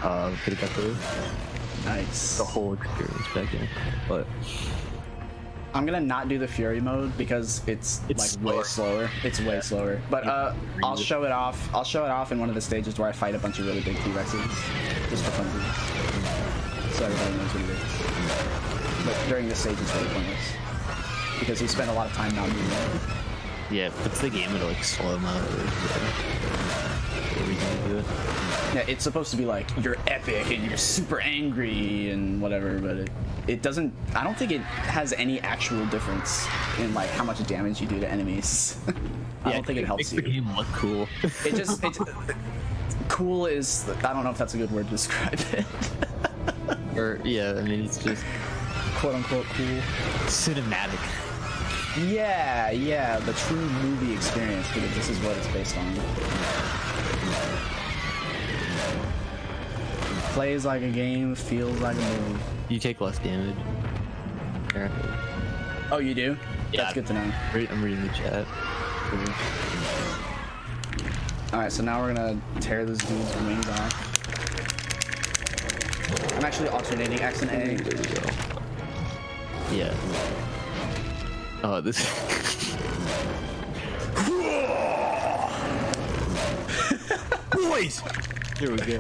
Could have got the whole experience back in, but I'm gonna not do the Fury mode because it's like way slower. It's way slower. But I'll show it off. I'll show it off in one of the stages where I fight a bunch of really big T-Rexes, just for fun, so everybody knows what it is. But during this stage, it's really pointless because you spend a lot of time not doing that. Yeah, puts the game into like slow mode. Yeah, it's supposed to be like you're epic and you're super angry and whatever, but it doesn't. I don't think it has any actual difference in like how much damage you do to enemies. I don't think it helps you. Makes the game look cool. It's cool is, I don't know if that's a good word to describe it. Or yeah, I mean it's just quote unquote cool, cinematic. Yeah, the true movie experience, because this is what it's based on. Plays like a game, feels like a movie. You take less damage. Here. Oh, you do? Yeah, that's good to know. I'm reading the chat. Alright, so now we're gonna tear this dude's wings off. I'm actually alternating X and A. There we go. Yeah. Oh, this. Boys! Here we go.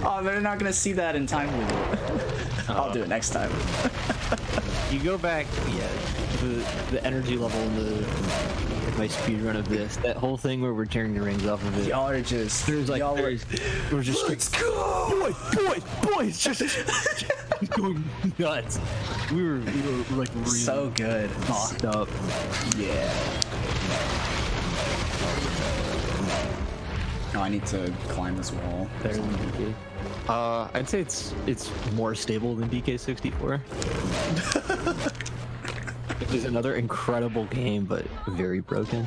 Oh, they're not gonna see that in time with it. I'll do it next time. You go back, yeah. The energy level in my speed run of this, that whole thing where we're tearing the rings off of it. Y'all are just. There's like, we're just. Let's go! Boys, just going nuts. We were like really so good, knocked up. Yeah. Oh, I need to climb this wall. Better than DK. I'd say it's more stable than DK64. It is another incredible game, but very broken.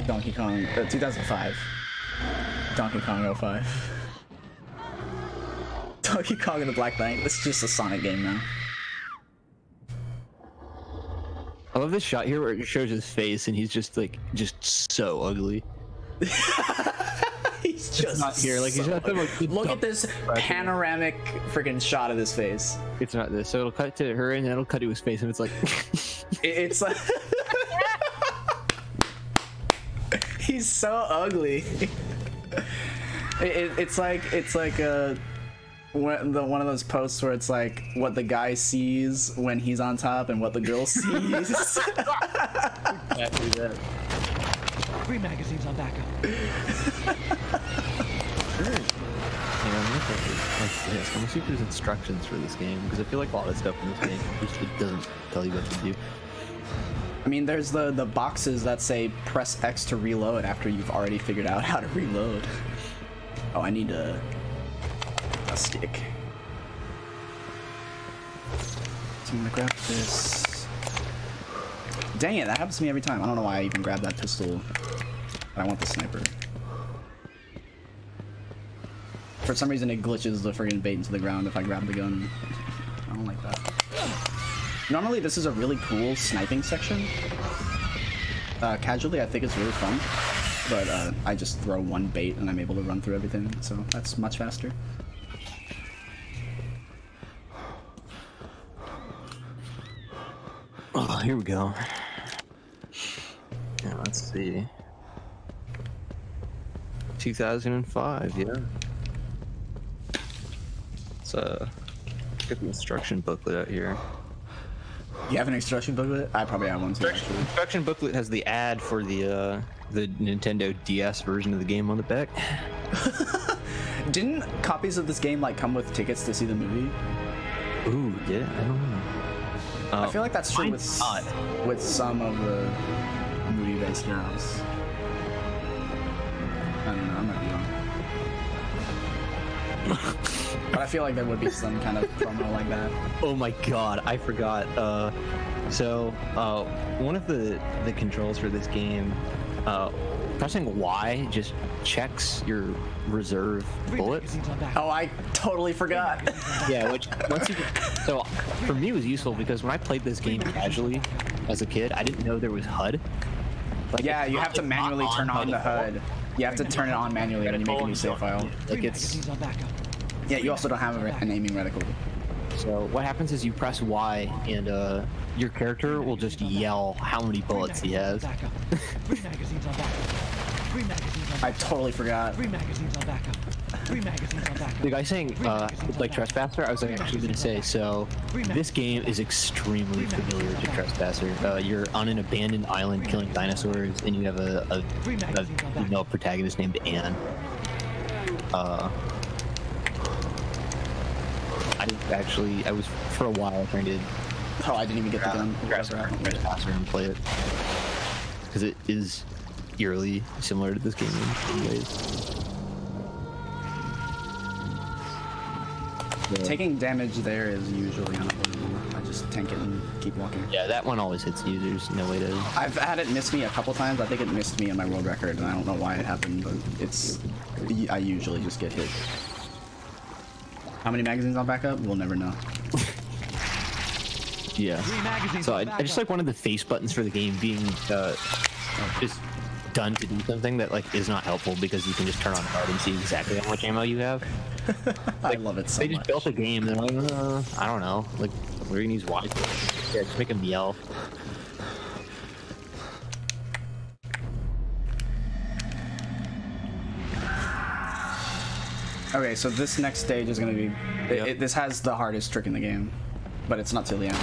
Donkey Kong, 2005. Donkey Kong 05. Donkey Kong and the Black Knight. It's just a Sonic game now. I love this shot here where it shows his face and he's just so ugly. He's just not here. Like he's not look at this panoramic freaking shot of his face. It's not this. So it'll cut to her and then it'll cut to his face and it's like it's like he's so ugly. It's like one of those posts where it's like what the guy sees when he's on top and what the girl sees. Exactly that. 3 magazines on backup. Yes, I'm see if there's instructions for this game, because I feel like a lot of stuff in this game just it doesn't tell you what to do. I mean, there's the boxes that say press X to reload after you've already figured out how to reload. Oh, I need a stick. So I'm gonna grab this. Dang it, that happens to me every time. I don't know why I even grabbed that pistol. But I want the sniper. For some reason it glitches the friggin' bait into the ground if I grab the gun. I don't like that. Normally this is a really cool sniping section. Casually I think it's really fun. But I just throw one bait and I'm able to run through everything, so that's much faster. Oh, here we go. Yeah, let's see. 2005, yeah. Let's get the instruction booklet out here. You have an instruction booklet? I probably have one too. The instruction booklet has the ad for the Nintendo DS version of the game on the back. Didn't copies of this game like come with tickets to see the movie? Ooh, yeah, I don't know. I feel like that's true with some of the movie-based games. I don't know, I might be wrong. But I feel like there would be some kind of promo like that. Oh my god, I forgot. So one of the controls for this game Pressing Y just checks your reserve bullets. Oh, I totally forgot. Yeah, which once you so for me it was useful because when I played this game casually as a kid, I didn't know there was HUD. Like, yeah, you have to manually turn on the HUD. You have to turn it on manually when you make a new save file. Like it's yeah, you also don't have an aiming reticle. So what happens is you press Y and your character will just yell how many bullets he has. I totally forgot. The guy saying like Trespasser, I was actually going to say, so this game is extremely familiar to Trespasser. You're on an abandoned island killing dinosaurs and you have a female protagonist named Anne. I was for a while trying to I didn't even get the gun. Trespasser and play it. Because it is eerily similar to this game in ways. Taking damage there is usually unavoidable. I just tank it and keep walking. Yeah, that one always hits you. There's no way to... I've had it miss me a couple times. I think it missed me in my world record, and I don't know why it happened, but I usually just get hit. How many magazines on backup? We'll never know. Yeah. So I just like one of the face buttons for the game being just done to do something that like is not helpful because you can just turn on HUD and see exactly how much ammo you have. Like, I love it so much. They just built a game. They're like, I don't know. Like we're gonna use Y. Yeah, just make them yell. Okay, so this next stage is gonna be. This has the hardest trick in the game, but it's not till the end.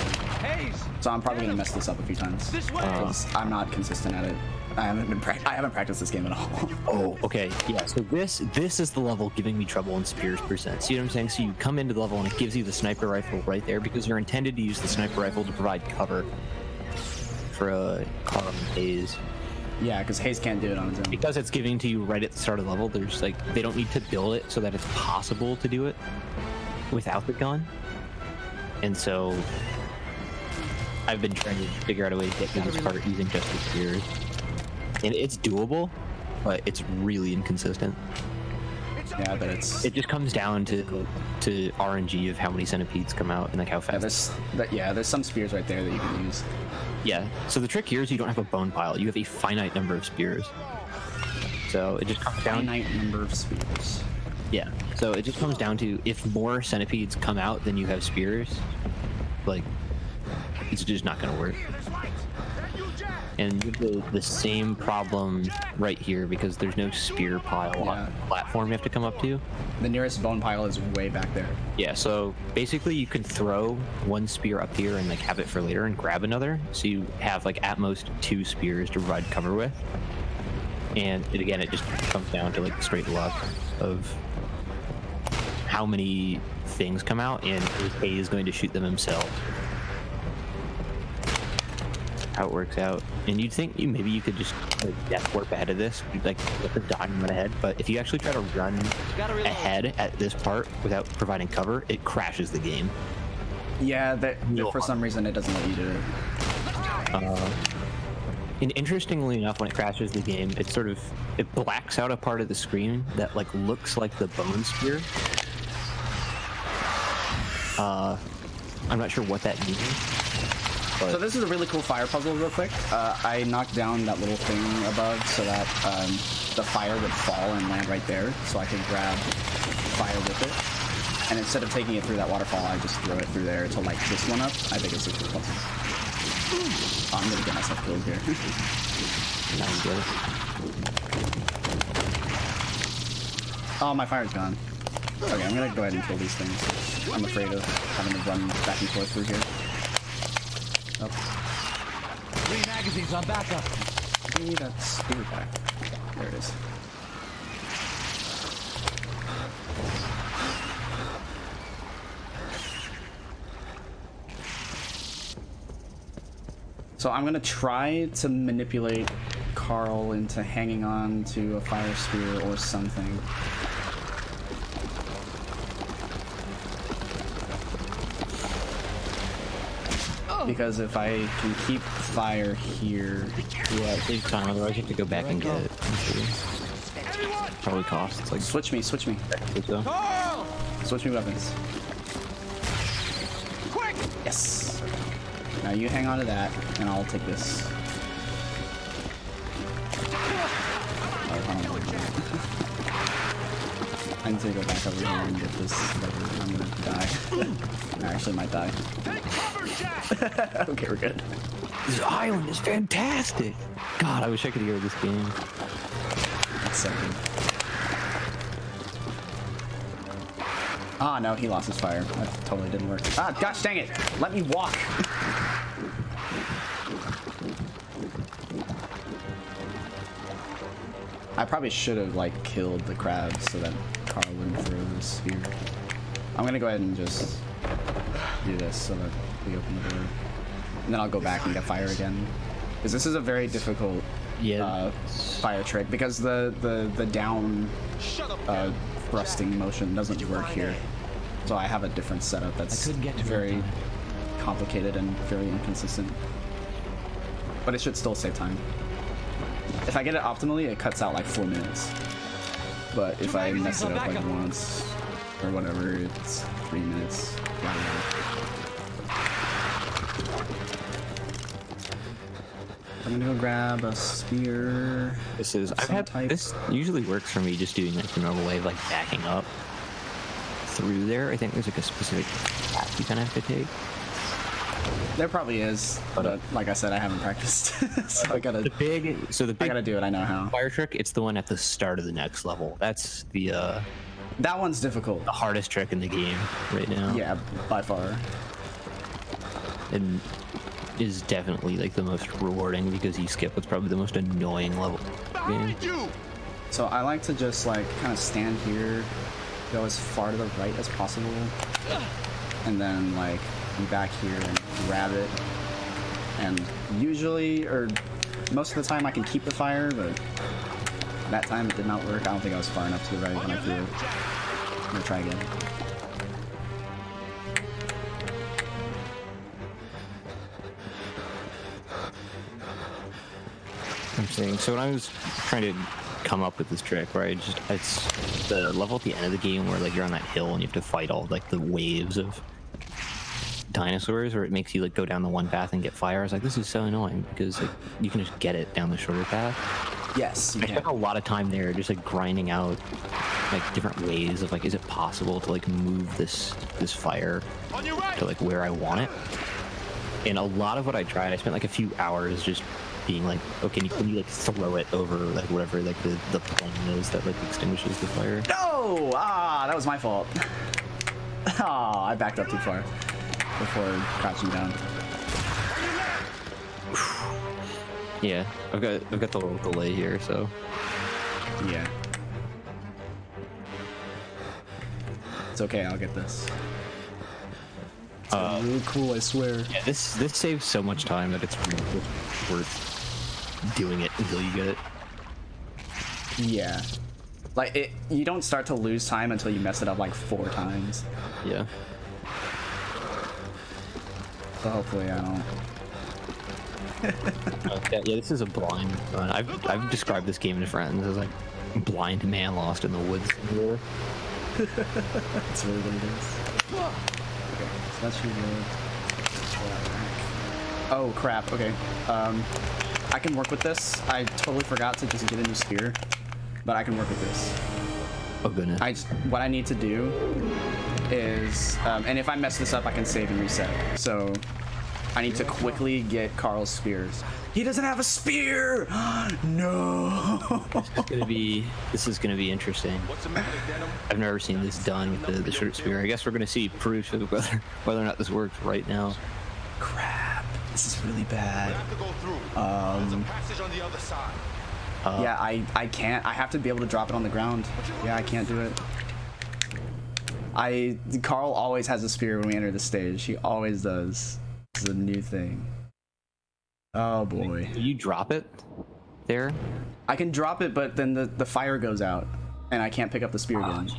So I'm probably gonna mess this up a few times because I'm not consistent at it. I haven't practiced this game at all. Oh, okay. Yeah, so this is the level giving me trouble in spears percent. See what I'm saying? So you come into the level and it gives you the sniper rifle right there because you're intended to use the sniper rifle to provide cover for a car and Haze. Yeah, because Haze can't do it on his own. Because it's giving to you right at the start of the level, there's like, they don't need to build it so that it's possible to do it without the gun. And so I've been trying to figure out a way to get through this part using just the spears. And it's doable, but it's really inconsistent. Yeah, but it just comes down to RNG of how many centipedes come out and like how fast. There's some spears right there that you can use. Yeah. So the trick here is you don't have a bone pile. You have a finite number of spears. So it just comes down. Finite number of spears. Yeah. So it just comes down to if more centipedes come out than you have spears, like it's just not going to work. And you have the same problem right here because there's no spear pile on the platform you have to come up to. The nearest bone pile is way back there. Yeah, so basically you can throw one spear up here and like have it for later and grab another. So you have like at most 2 spears to provide cover with. And again, it just comes down to like straight luck of how many things come out and A is going to shoot them himself. How it works out. And you'd think maybe you could just like death warp ahead of this, like let the dime run ahead, but if you actually try to run ahead at this part without providing cover, it crashes the game. Yeah, for some reason it doesn't let you do it. And interestingly enough, when it crashes the game, it blacks out a part of the screen that like looks like the bone spear. I'm not sure what that means. So this is a really cool fire puzzle real quick. I knocked down that little thing above so that the fire would fall and land right there, so I could grab fire with it. And instead of taking it through that waterfall, I just throw it through there to light this one up. I think it's a cool puzzle. Oh, I'm gonna get myself killed here. Oh, my fire's gone. Okay, I'm gonna go ahead and kill these things. I'm afraid of having to run back and forth through here. Oh. 3 magazines on backup. Give me that spear back. There it is. So I'm gonna try to manipulate Carl into hanging on to a fire spear or something. because if I can keep fire here, yeah, it saves time. Otherwise, you have to go back and get it. Probably costs like. Switch me. Switch me weapons. Quick! Yes. Now you hang on to that, and I'll take this. I need to go back over here and get this. I'm gonna die. I actually might die. Okay, we're good. This island is fantastic. God, I wish I could hear this game. That's so good. Ah, no, he lost his fire. That totally didn't work. Ah, gosh dang it! Let me walk! I probably should have, like, killed the crabs so that Carl wouldn't throw the spear. I'm gonna go ahead and just do this so that we open the door. And then I'll go back and get fire again. Because this is a very difficult fire trick, because the down thrusting motion doesn't work here. So I have a different setup that's very complicated and very inconsistent. But it should still save time. If I get it optimally, it cuts out like 4 minutes. But if I mess it up like once or whatever, it's 3 minutes. I'm gonna go grab a spear. This usually works for me just doing like the normal way of like backing up through there. I think there's like a specific path you kind of have to take. There probably is, but like I said, I haven't practiced, so I gotta. I gotta do it. I know how. Fire trick. It's the one at the start of the next level. That's the. That one's difficult. The hardest trick in the game right now. Yeah, by far. And is definitely like the most rewarding because you skip what's probably the most annoying level game. So I like to just like kind of stand here, go as far to the right as possible, and then like be back here and grab it. And usually, or most of the time, I can keep the fire, but that time it did not work. I don't think I was far enough to the right when I threw it. I'm gonna try again. I'm saying, so when I was trying to come up with this trick, right, it's the level at the end of the game where like you're on that hill and you have to fight all like the waves of dinosaurs, where it makes you like go down the one path and get fire. I was like, this is so annoying because like you can just get it down the shorter path. Yes, I spent a lot of time there just like grinding out like different ways of like, is it possible to like move this fire to like where I want it? And a lot of what I tried, I spent like a few hours just being like, okay, can you like throw it over like whatever like the plane is that like extinguishes the fire? No! Ah, that was my fault. Ah, I backed up too far before crouching down. Yeah, I've got the little delay here, so yeah, it's okay. I'll get this. It's really cool, I swear. Yeah, this saves so much time that it's really worth doing it until you get it. Yeah, like you don't start to lose time until you mess it up like 4 times. Yeah. So hopefully I don't. Yeah, this is a blind run. I've described this game to friends as like blind man lost in the woods. That's really what it is. Okay, so that should be. Oh crap. Okay. I can work with this. I totally forgot to just get a new spear, but I can work with this. Oh goodness. What I need to do is, and if I mess this up, I can save and reset. So I need to quickly get Carl's spears. He doesn't have a spear! No! This is gonna be interesting. I've never seen this done with the short spear. I guess we're gonna see proof of whether or not this works right now. Crap. This is really bad. Yeah, I can't. I have to be able to drop it on the ground. Yeah, I can't do it. Carl always has a spear when we enter the stage. He always does. This is a new thing. Oh boy. Can you drop it there? I can drop it, but then the fire goes out, and I can't pick up the spear again.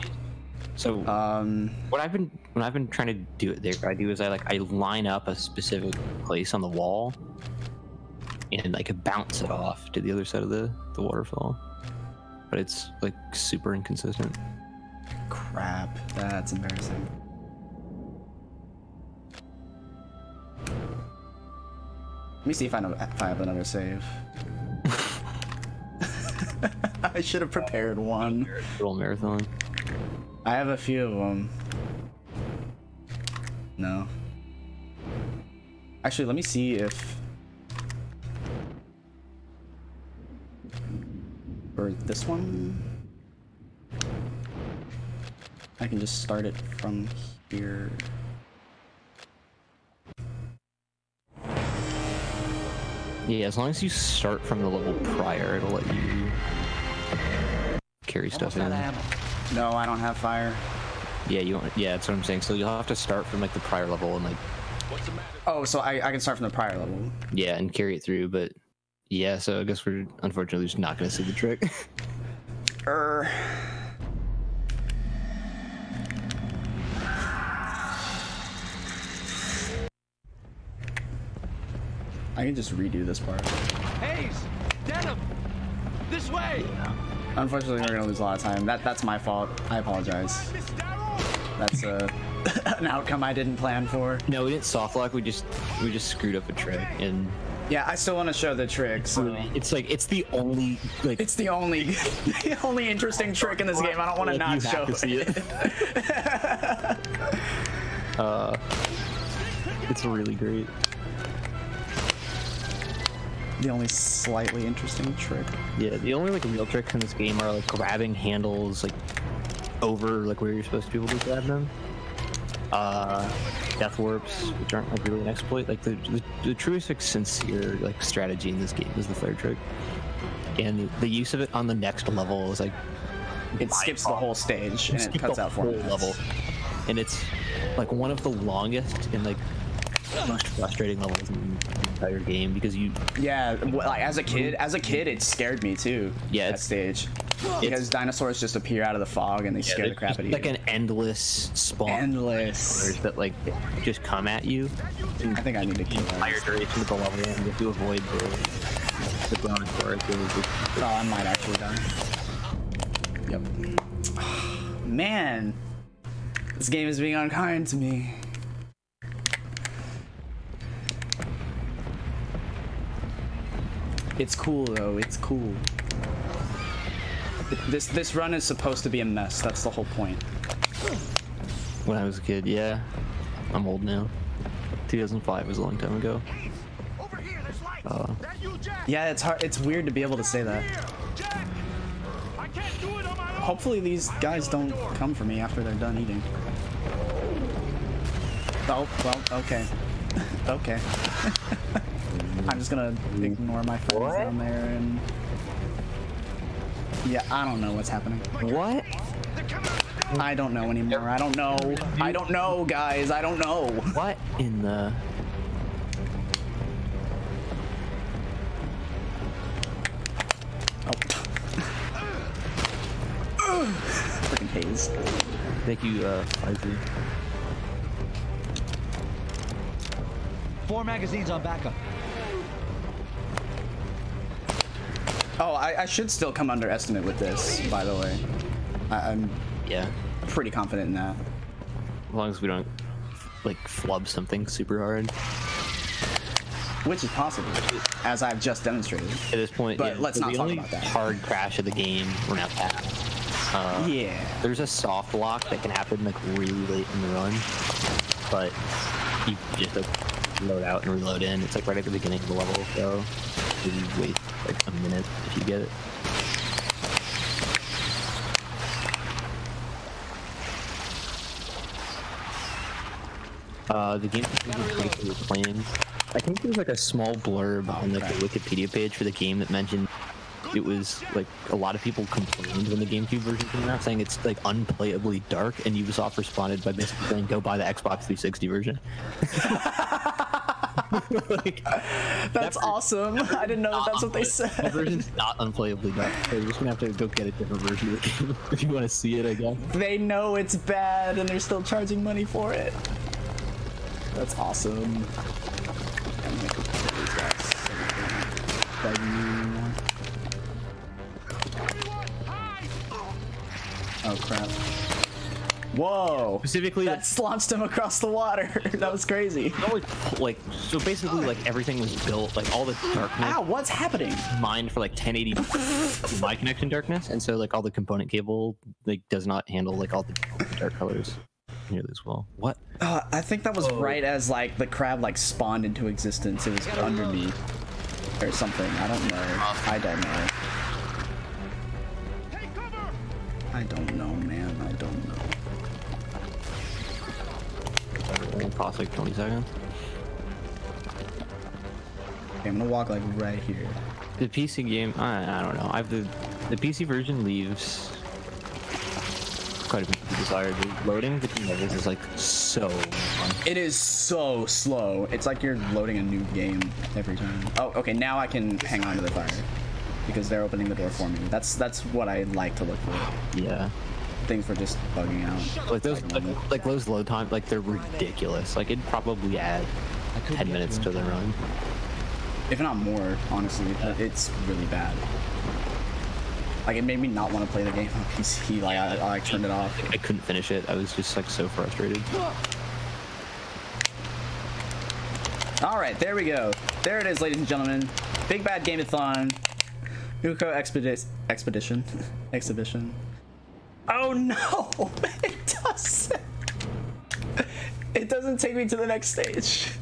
So when I've been trying to do it there, I do is I line up a specific place on the wall and like bounce it off to the other side of the waterfall. But it's like super inconsistent. Crap, that's embarrassing. Let me see if I have another save. I should have prepared one. Little marathon. I have a few of them. No. Actually, let me see if... Or this one? I can just start it from here. Yeah, as long as you start from the level prior, it'll let you carry stuff in. No, I don't have fire. Yeah, that's what I'm saying. So you'll have to start from like the prior level and like. Oh, so I can start from the prior level. Yeah, and carry it through, but yeah. So I guess we're unfortunately just not going to see the trick. I can just redo this part. Hayes, Denim, this way. Unfortunately, we're gonna lose a lot of time. That's my fault. I apologize. That's an outcome I didn't plan for. No, we didn't soft lock. We just screwed up a trick, and yeah, I still want to show the trick. So it's like it's the only the only interesting trick in this game. I don't want to not show it. It's really great. The only slightly interesting trick. Yeah, the only like real tricks in this game are like grabbing handles like over like where you're supposed to be able to grab them. Death warps, which aren't like really an exploit. Like the truest like sincere like strategy in this game is the flare trick, and the use of it on the next level is like it skips the whole stage and it cuts out 4 minutes. Level, and it's like one of the longest and like most frustrating levels in the entire game because you like as a kid it scared me too. Yeah, that stage because dinosaurs just appear out of the fog and they scare the crap out of you. Like an endless spawn that like just come at you. I think I need to kill the entire duration of the level and if you avoid the brontosaurus. Oh, I might actually die. Yep. Man, this game is being unkind to me. It's cool though, it's cool. This run is supposed to be a mess, that's the whole point. When I was a kid, yeah. I'm old now. 2005 was a long time ago. Yeah, it's weird to be able to say that. Hopefully these guys don't come for me after they're done eating. Oh, well, okay. Okay. I'm just gonna ignore my friends down there and... Yeah, I don't know what's happening. What? I don't know anymore. I don't know. I don't know, guys. I don't know. What in the... Oh. Freaking haze. Thank you, Izzy. 4 magazines on backup. Oh, I should still come under estimate with this, by the way. I'm pretty confident in that. As long as we don't, like, flub something super hard. Which is possible, as I've just demonstrated. At this point, but let's not talk about that. The hard crash of the game, we're not past. There's a soft lock that can happen, like, really late in the run. But you just, like, load out and reload in. It's, like, right at the beginning of the level, so you wait like a minute if you get it. The game was playing. I think there was like a small blurb on like the Wikipedia page for the game that mentioned it was like a lot of people complained when the GameCube version came out, saying it's like unplayably dark, and Ubisoft responded by basically saying, "Go buy the Xbox 360 version." Like, that's awesome. I didn't know that that's what they said. That version's not unplayably done. So you're just gonna have to go get a different version of the game if you want to see it, I guess. They know it's bad and they're still charging money for it. That's awesome. Oh crap. Whoa! Specifically, that launched him across the water. That was crazy. Like, so basically, like everything was built, like all the darkness. Ow! What's happening? Mined for like 1080 my connection darkness, and so like all the component cable like does not handle like all the dark colors nearly as well. What? I think that was right as like the crab like spawned into existence. It was under me or something. I don't know. I don't know. I don't know, man. I don't know. It'll cost like 20 seconds. Okay, I'm gonna walk like right here. The PC game, I don't know. The PC version leaves quite a bit to be desired. The loading between levels is like so fun. It is so slow. It's like you're loading a new game every time. Oh, okay. Now I can hang on to the fire because they're opening the door for me. That's what I like to look for. Yeah. Things were just bugging out. Like those, like those load times, like they're ridiculous. Like it'd probably add 10 minutes to the run, if not more. Honestly, it's really bad. Like it made me not want to play the game on PC. Like I turned it off. I couldn't finish it. I was just like so frustrated. All right, there we go. There it is, ladies and gentlemen. Big bad Game-a-thon. Uko Exhibition. Oh no! It doesn't take me to the next stage.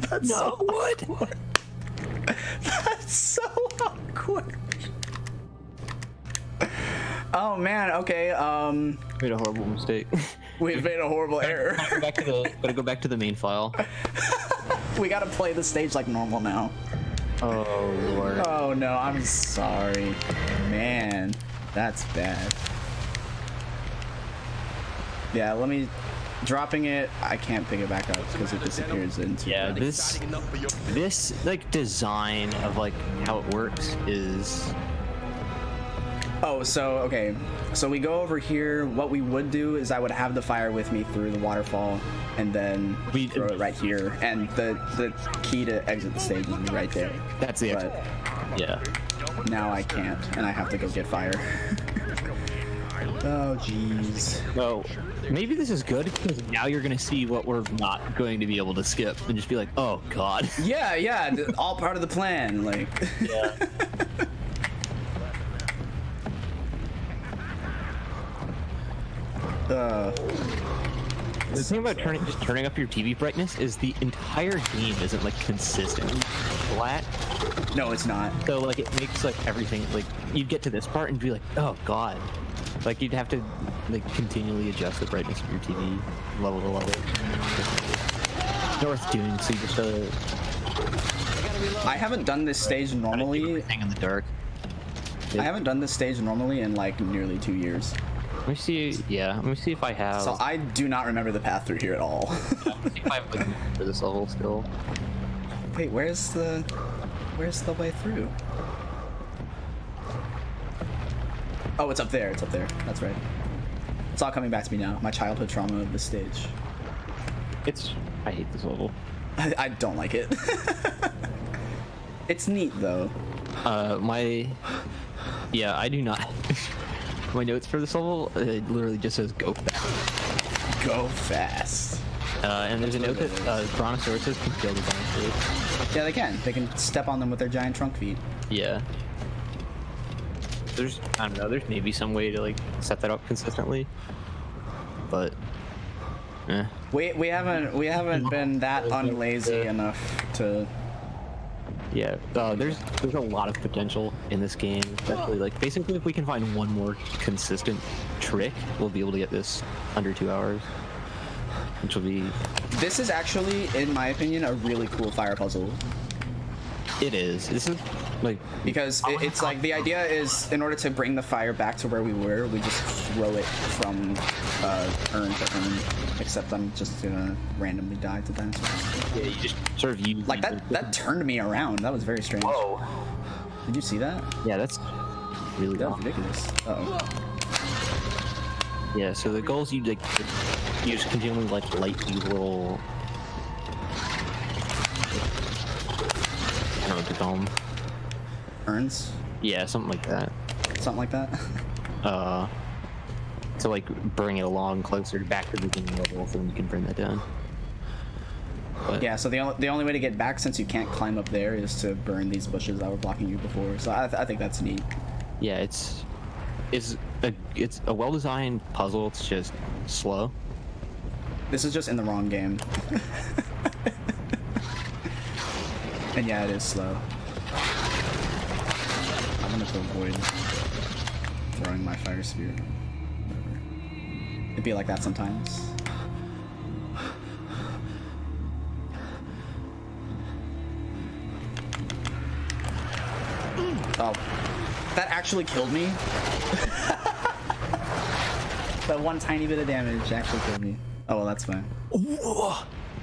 That's so awkward. That's so awkward. Oh man, okay, Made a horrible mistake. We've made a horrible error. Gotta go back to the main file. We gotta play the stage like normal now. Oh lord. Oh no, I'm sorry. Man, that's bad. Yeah, let me... Dropping it, I can't pick it back up because it disappears into... Yeah, this like design of like how it works is... Oh, so, okay. So we go over here. What we would do is I would have the fire with me through the waterfall and then we throw it right here. And the key to exit the stage would be right there. That's it. But yeah. Now I can't, and I have to go get fire. Oh, jeez. No, maybe this is good because now you're gonna see what we're not going to be able to skip and just be like, oh god. Yeah, all part of the plan. Like. Yeah. The thing about just turning up your TV brightness is the entire game isn't like consistently flat. No, it's not. So like it makes like everything like you'd get to this part and be like, oh god. Like you'd have to like continually adjust the brightness of your TV level to level. It's not worth doing, so you just I haven't done this stage normally. Hang in the dark. I haven't done this stage normally in like nearly 2 years. Let me see. Yeah, let me see if I have. So I do not remember the path through here at all. Let me see if I have like for this level still. Wait, where's the way through? Oh, it's up there. It's up there. That's right. It's all coming back to me now. My childhood trauma of this stage. I hate this level. I don't like it. It's neat though. Yeah, I do not. My notes for this level, it literally just says go fast. Go fast. And there's a note that brontosauruses can kill the dinosaurs. Yeah, they can. They can step on them with their giant trunk feet. Yeah. I don't know, there's maybe some way to like set that up consistently. But we haven't been that unlazy enough to. Yeah, there's a lot of potential in this game, especially like basically if we can find one more consistent trick, we'll be able to get this under 2 hours, which will be... This is actually, in my opinion, a really cool fire puzzle. It is. This is Like, because it's like the idea is in order to bring the fire back to where we were, we just throw it from urn to urn. Except I'm just gonna randomly die to dinosaurs. Yeah, you just sort of use like that turned me around. That was very strange. Whoa. Did you see that? Yeah, that's really ridiculous. Uh-oh. Yeah, so the goals you like, you just continually like light these little, I don't know what to call them. Urns? Yeah, something like that. Something like that? To like bring it along closer back to the beginning level, so then you can bring that down. But yeah, so the only way to get back, since you can't climb up there, is to burn these bushes that were blocking you before. So I think that's neat. Yeah, it's a well-designed puzzle. It's just slow. This is just in the wrong game. And yeah, it is slow. I'm gonna to avoid throwing my fire spear. Whatever. It'd be like that sometimes. Oh, that actually killed me. That one tiny bit of damage actually killed me. Oh, well, that's fine.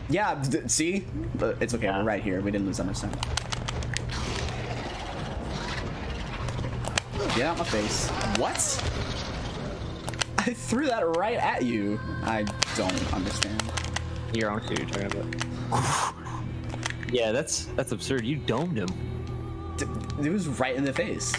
Yeah, see? But it's okay, we're right here. We didn't lose that much time. Get out my face. What? I threw that right at you. I don't understand. You're on who you're talking about. Yeah, that's absurd. You domed him. It was right in the face.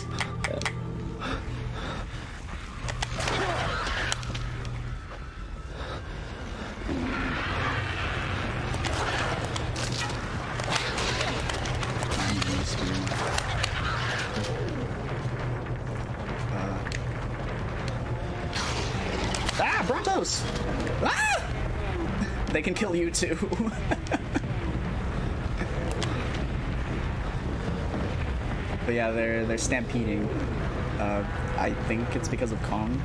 Brontos! Ah! They can kill you too. But yeah, they're stampeding. I think it's because of Kong.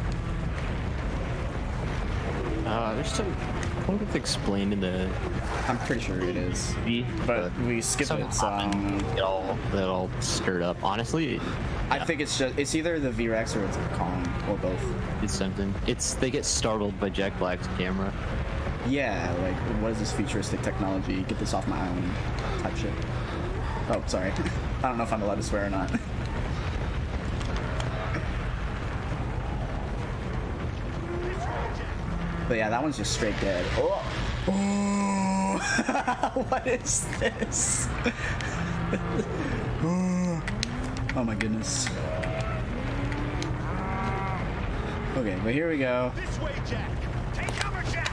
There's some. I think it's explained in the. I'm pretty sure it is. But we skipped it, so I don't know. Get all stirred up. Honestly, I think it's either the V-Rex or it's Kong, or both. It's something. They get startled by Jack Black's camera. Yeah, like, what is this futuristic technology? Get this off my island type shit. Oh, sorry. I don't know if I'm allowed to swear or not. But yeah, that one's just straight dead. Oh! Oh! What is this? Oh my goodness. Okay, but here we go. This way, Jack. Take cover, Jack.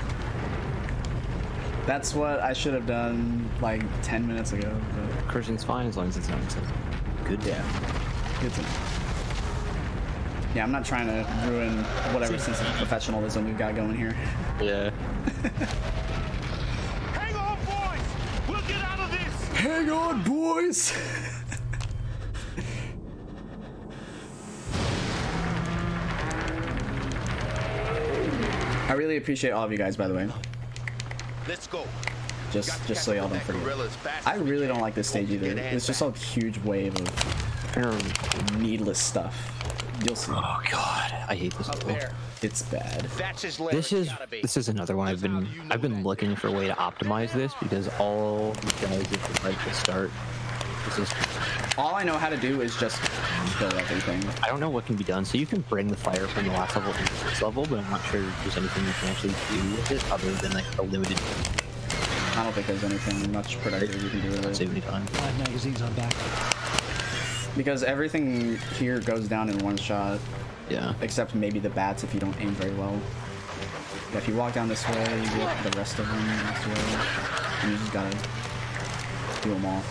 That's what I should have done like 10 minutes ago. But... Cursing's fine as long as it's not good. Yeah. Good to know. Yeah, I'm not trying to ruin whatever sense of professionalism we've got going here. Yeah. Hang on, boys. We'll get out of this. Hang on, boys. I really appreciate all of you guys, by the way. Let's go. Just so y'all don't forget. I really don't like this stage either. It's just a huge wave of needless stuff. You'll see. Oh god, I hate this level. It's bad. This is another one I've been looking for a way to optimize this because all you guys did right at the start. All I know how to do is just kill everything. I don't know what can be done. So you can bring the fire from the last level into this level, but I'm not sure if there's anything you can actually do with it other than like a limited. I don't think there's anything much productive you can do with it. Save any time. 5 magazines on back. Because everything here goes down in one shot. Yeah. Except maybe the bats if you don't aim very well. Yeah, if you walk down this way, you get the rest of them this way. And you just gotta do them all.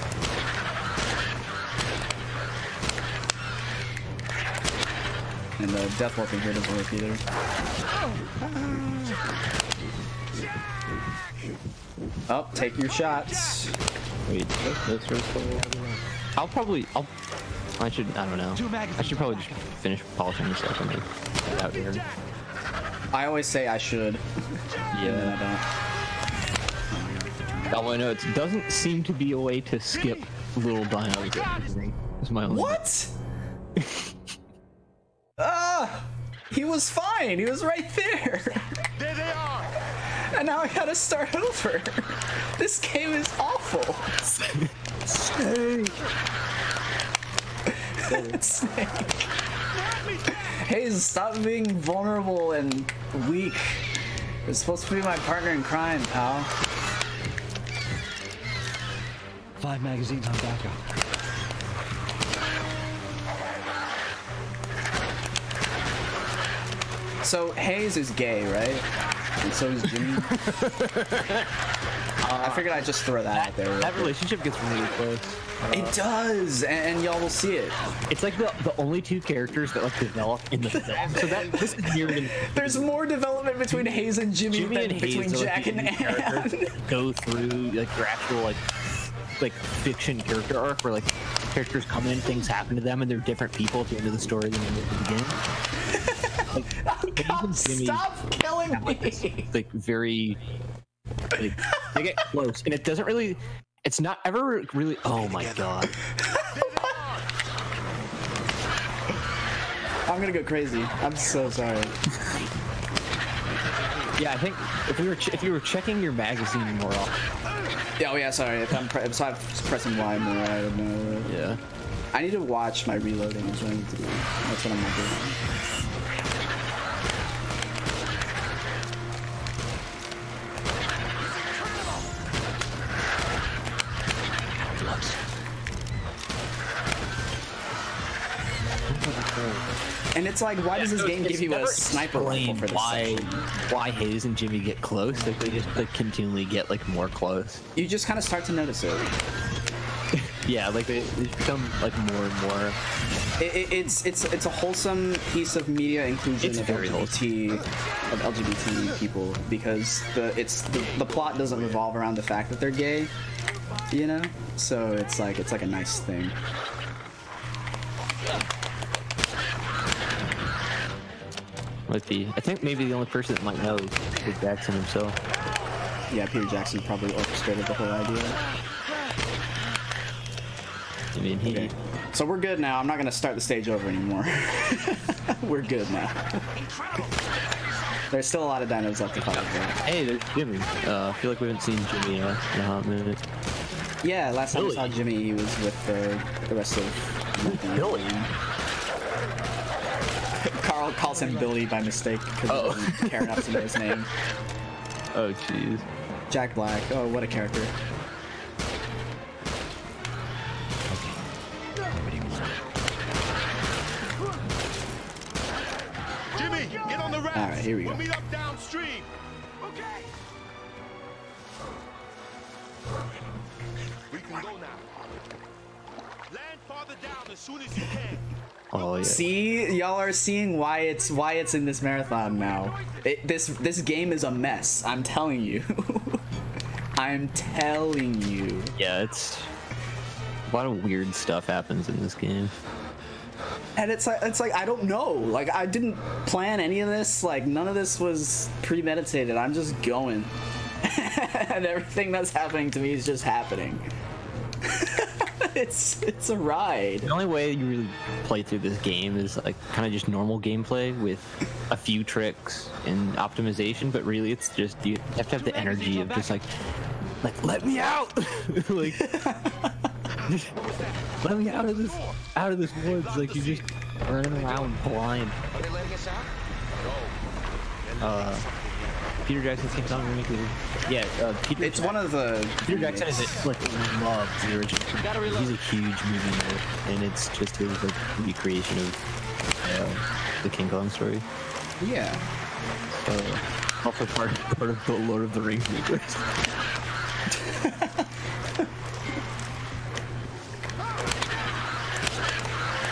And the death warping here doesn't work either. Oh, take your shots. Wait, I don't know. I should probably just finish polishing this up and then get out here. I always say I should. Yeah. And then I don't. All I know, it doesn't seem to be a way to skip little dinos. It's my only. What? He was fine. He was right there. There they are. And now I gotta start over. This game is awful. Snake. Snake. Hey, stop being vulnerable and weak. You're supposed to be my partner in crime, pal. 5 magazines on backup. So Hayes is gay, right? And so is Jimmy. I figured I'd just throw that out there. That relationship gets really close. It does, and y'all will see it. It's like the only two characters that like develop in the film. So that this is near. There's more development between Hayes and Jimmy than and between Hayes Jack and Ann. Go through like their actual like fiction character arc where like characters come in, things happen to them, and they're different people at the end of the story than they were at the beginning. God, stop killing me! Like very, like they get close, and it doesn't really. It's not ever really. Oh my god! I'm gonna go crazy. I'm so sorry. Yeah, I think if you were checking your magazine more often. Yeah, oh yeah, sorry. If I'm pressing Y more, I don't know. Yeah. I need to watch my reloading. Is what I need to do. That's what I'm not doing. And it's like, why does this game give you a sniper rifle for this why Hayes and Jimmy get close? Like they just like continually get like more close. You just kind of start to notice it. Yeah, like they become like more and more. It's a wholesome piece of media inclusion of LGBT people, because the plot doesn't revolve around the fact that they're gay, you know. So it's like a nice thing. Might be. I think maybe the only person that might know is Jackson himself. Yeah, Peter Jackson probably orchestrated the whole idea. I mean, he. Okay. So we're good now. I'm not gonna start the stage over anymore. We're good now. There's still a lot of dinos left to fight. Hey, there's Jimmy. I feel like we haven't seen Jimmy in a hot minute. Yeah, last time we saw Jimmy, he was with the rest of Billy. Carl calls him Billy by mistake because he doesn't care enough to know his name. Oh, jeez. Jack Black. Oh, what a character. Jimmy, get on the raft. All right, here we go. We'll meet up downstream. Okay. We can go now. Land farther down as soon as you can. Oh yeah. See, y'all are seeing why it's in this marathon now. This game is a mess. I'm telling you. I'm telling you. Yeah, it's a lot of weird stuff happens in this game. And it's like I don't know. Like I didn't plan any of this. Like none of this was premeditated. I'm just going, and everything that's happening to me is just happening. It's a ride. The only way you really play through this game is like kind of just normal gameplay with a few tricks and optimization, but really it's just you have to have the energy of just like let me out, like let me out of this woods. Like you just running around blind. Are they letting us out? Peter Jackson's Game-a-thon remake. Yeah, Peter. It's one of the. Peter Jackson is like loves the original. He's a huge movie nerd, and it's just his like recreation of the King Kong story. Yeah. Also part of the Lord of the Rings universe.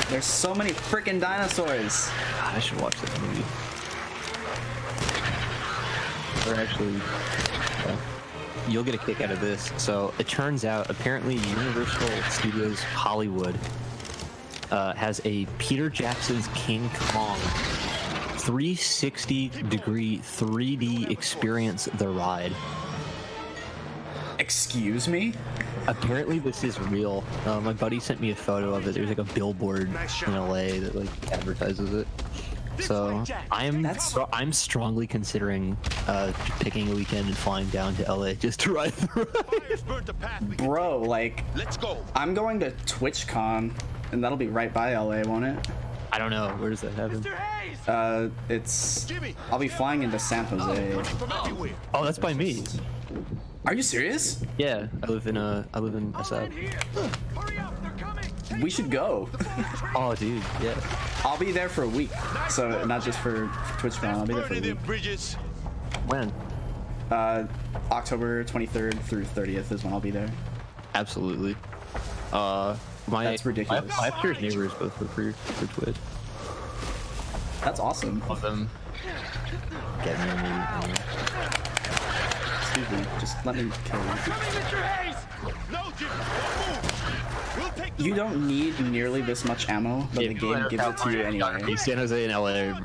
There's so many freaking dinosaurs. God, I should watch this movie. Or actually, you'll get a kick out of this. So it turns out, apparently, Universal Studios Hollywood has a Peter Jackson's King Kong 360-degree 3D experience the ride. Excuse me? Apparently this is real. My buddy sent me a photo of it. There's like a billboard in LA that like advertises it. So I'm strongly considering picking a weekend and flying down to LA just to ride through. Bro, like, let's go. I'm going to TwitchCon, and that'll be right by LA, won't it? I don't know. Where does that happen? I'll be flying into San Jose. Oh, that's by me. Are you serious? Yeah, I live in SF. We should go. Oh, dude, yeah. I'll be there for a week, so not just for TwitchCon. I'll be there for a week. When? October 23rd through 30th is when I'll be there. Absolutely. That's ridiculous. My upstairs neighbors both work for Twitch. That's awesome. Love them. Get me. Excuse me, just let me kill you. You don't need nearly this much ammo, but the game gives it to you anyway. San Jose and LA are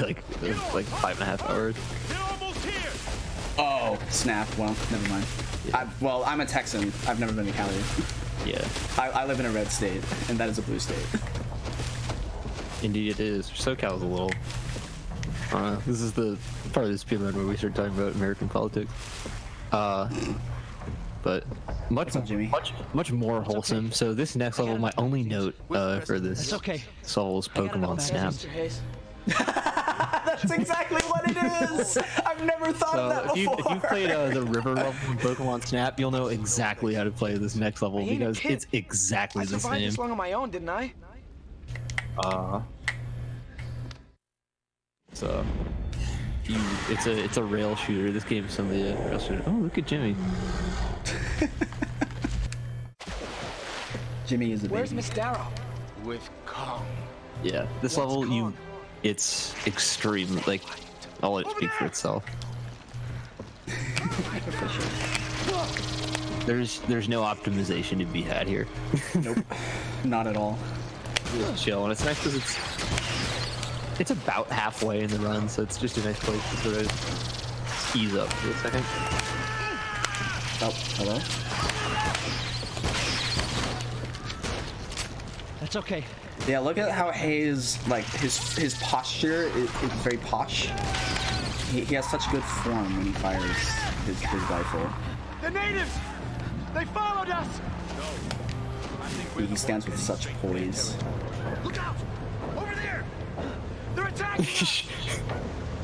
like 5.5 hours. Oh, snap. Well, never mind. Yeah. I'm a Texan. I've never been to Cali. Yeah. I live in a red state, and that is a blue state. Indeed it is. SoCal's a little... this is the part of the speedrun where we start talking about American politics. But much more wholesome. Okay. So this next level, my only note for this level is Pokemon Snap. That's exactly what it is! I've never thought of that before! If you've played the river level in Pokemon Snap, you'll know exactly how to play this next level because it's exactly the same. I survived this long on my own, didn't I? So it's a rail shooter. This game is somebody a rail shooter. Oh, look at Jimmy. Jimmy is a baby. Where's Miss Darrow? With Kong. Yeah, this level it's extreme. Like, I'll let it speak for itself. There's no optimization to be had here. Nope, not at all. Just chill, and it's nice because it's about halfway in the run, so it's just a nice place to sort of ease up for a second. Oh, hello. That's okay. Yeah, look at how Hayes, like, his posture is very posh. He has such good form when he fires his rifle. The natives! They followed us! He stands with such poise. Look out! Over there! They're attacking!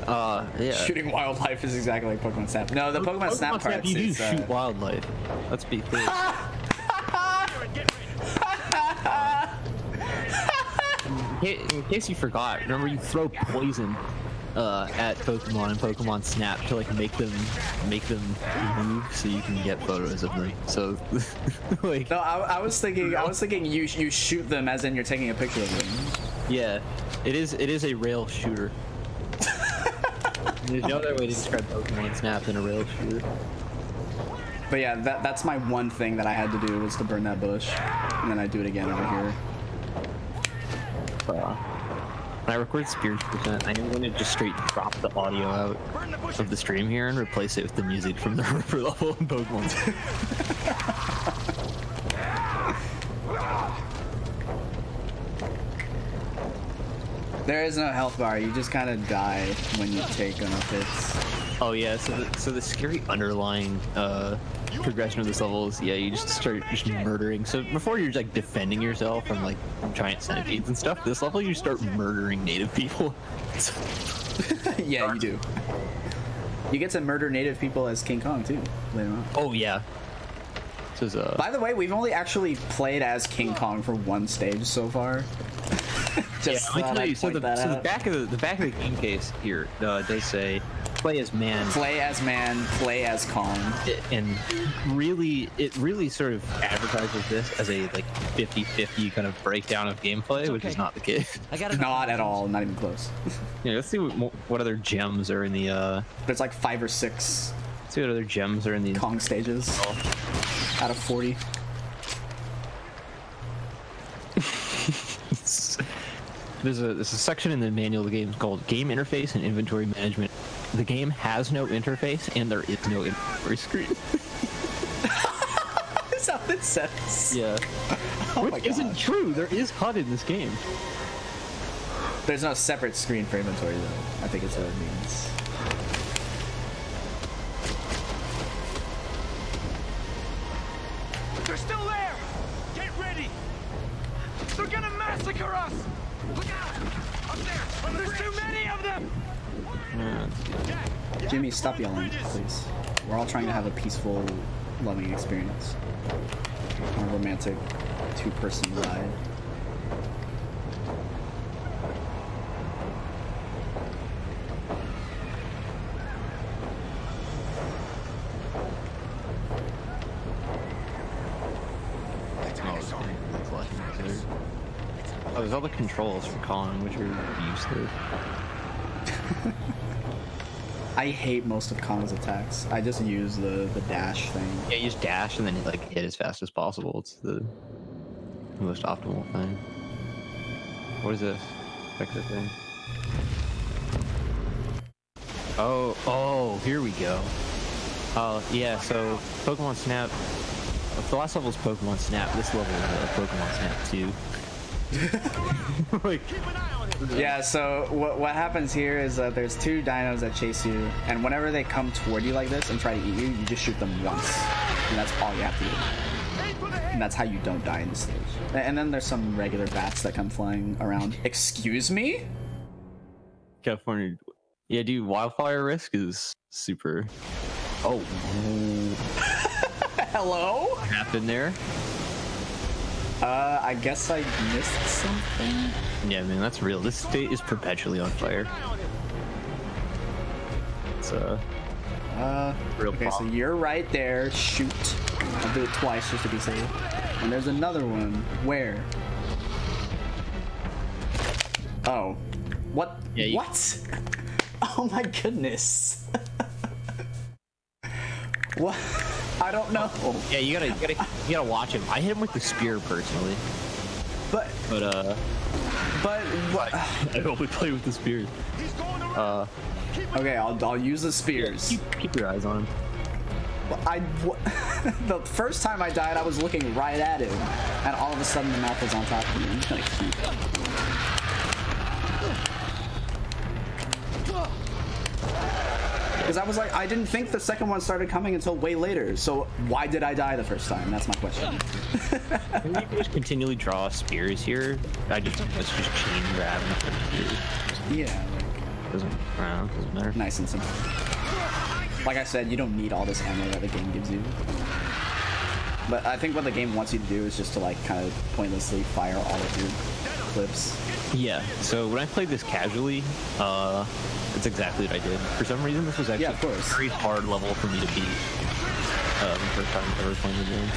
Yeah. Shooting wildlife is exactly like Pokemon Snap. No, the Pokemon Snap part you do is, shoot wildlife. Let's be clear. In case you forgot, remember you throw poison at Pokemon in Pokemon Snap to like make them move so you can get photos of them. So like no, I was thinking you shoot them as in you're taking a picture of them. Yeah, it is a rail shooter. There's no other way to describe Pokemon Snap than a rail shooter. But yeah, that's my one thing that I had to do was to burn that bush, and then I do it again over here. When I record Spears percent, I am going to just straight drop the audio out of the stream here and replace it with the music from the river level in Pokemon. There is no health bar. You just kind of die when you take enough hits. Oh yeah, so the scary underlying progression of this level is, yeah, you just start murdering. So before you're like defending yourself from like giant centipedes and stuff, this level you start murdering native people. Yeah, you do. You get to murder native people as King Kong too later on. Oh yeah. By the way, we've only actually played as King Kong for one stage so far. Just yeah, let me tell you. So the back of the game case here does say play as man. Play as man. Play as Kong. And it really sort of advertises this as a like 50-50 kind of breakdown of gameplay, which is not the case. Not at all. Not even close. Yeah, let's see what other gems are in the. There's like 5 or 6. Let's see what other gems are in the Kong stages. Out of 40. There's a section in the manual of the game called Game Interface and Inventory Management. The game has no interface, and there is no inventory screen. Is that what it says. Yeah. Oh Which isn't true. There is HUD in this game. There's no separate screen for inventory though. I think it's what it means. They're still there! Get ready! They're gonna massacre us! Look out! Up there! There's too many of them! Jimmy, stop yelling, please. We're all trying to have a peaceful, loving experience. A romantic two-person ride. Oh, there's all the controls for Kong, which are useless. I hate most of Kong's attacks. I just use the dash thing. Yeah, you just dash and then like hit as fast as possible. It's the most optimal thing. What is this? Vector thing. Oh, here we go. Yeah, so Pokemon Snap. If the last level is Pokemon Snap, this level is Pokemon Snap 2. Like, yeah, so what happens here is that there's two dinos that chase you, and whenever they come toward you like this and try to eat you, you just shoot them once. And that's all you have to do. And that's how you don't die in this stage. And then there's some regular bats that come flying around. Excuse me? California. Yeah, dude, Wildfire Risk is super... Oh. Hello? What happened there? I guess I missed something. Yeah, man, that's real. This state is perpetually on fire. It's real okay, problem. so you're right there. Shoot. I'll do it twice just to be safe. And there's another one. Where? Oh. What? Yeah, what? Oh my goodness. What? I don't know. Yeah, you gotta watch him. I hit him with the spear personally. But what? I only play with the spears. Okay, I'll use the spears. Keep your eyes on him. The first time I died, I was looking right at him, and all of a sudden the mouth was on top of me. I'm gonna keep. Because I was like, I didn't think the second one started coming until way later. So why did I die the first time? That's my question. Can you just continually draw spears here? Let's just chain grab. Yeah. Doesn't matter. Nice and simple. Like I said, you don't need all this ammo that the game gives you. But I think what the game wants you to do is just to like kind of pointlessly fire all of your clips. Yeah, so when I played this casually, that's exactly what I did. For some reason, this was actually a very hard level for me to beat. The first time ever playing the game.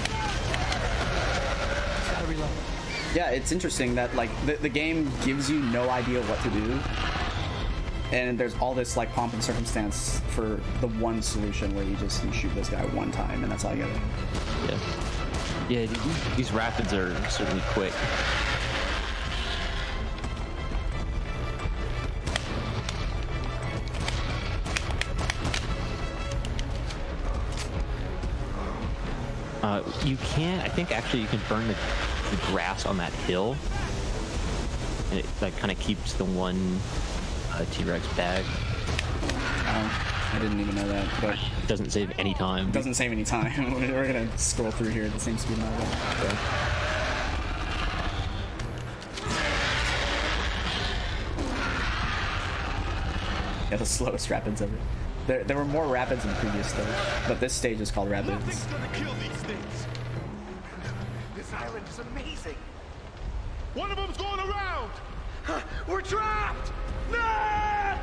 Yeah, it's interesting that like the game gives you no idea what to do. And there's all this like pomp and circumstance for the one solution where you shoot this guy one time and that's all you gotta do. Yeah, these rapids are certainly quick. You can, I think actually you can burn the grass on that hill. And it like kind of keeps the one T-Rex bag. I didn't even know that, but it doesn't save any time. It doesn't save any time. We're gonna scroll through here at the same speed and all that. Yeah, the slowest rapids ever. There were more rapids in previous stage, but this stage is called Rapids. Nothing's gonna kill these things. This island is amazing. One of them's going around. We're trapped. No!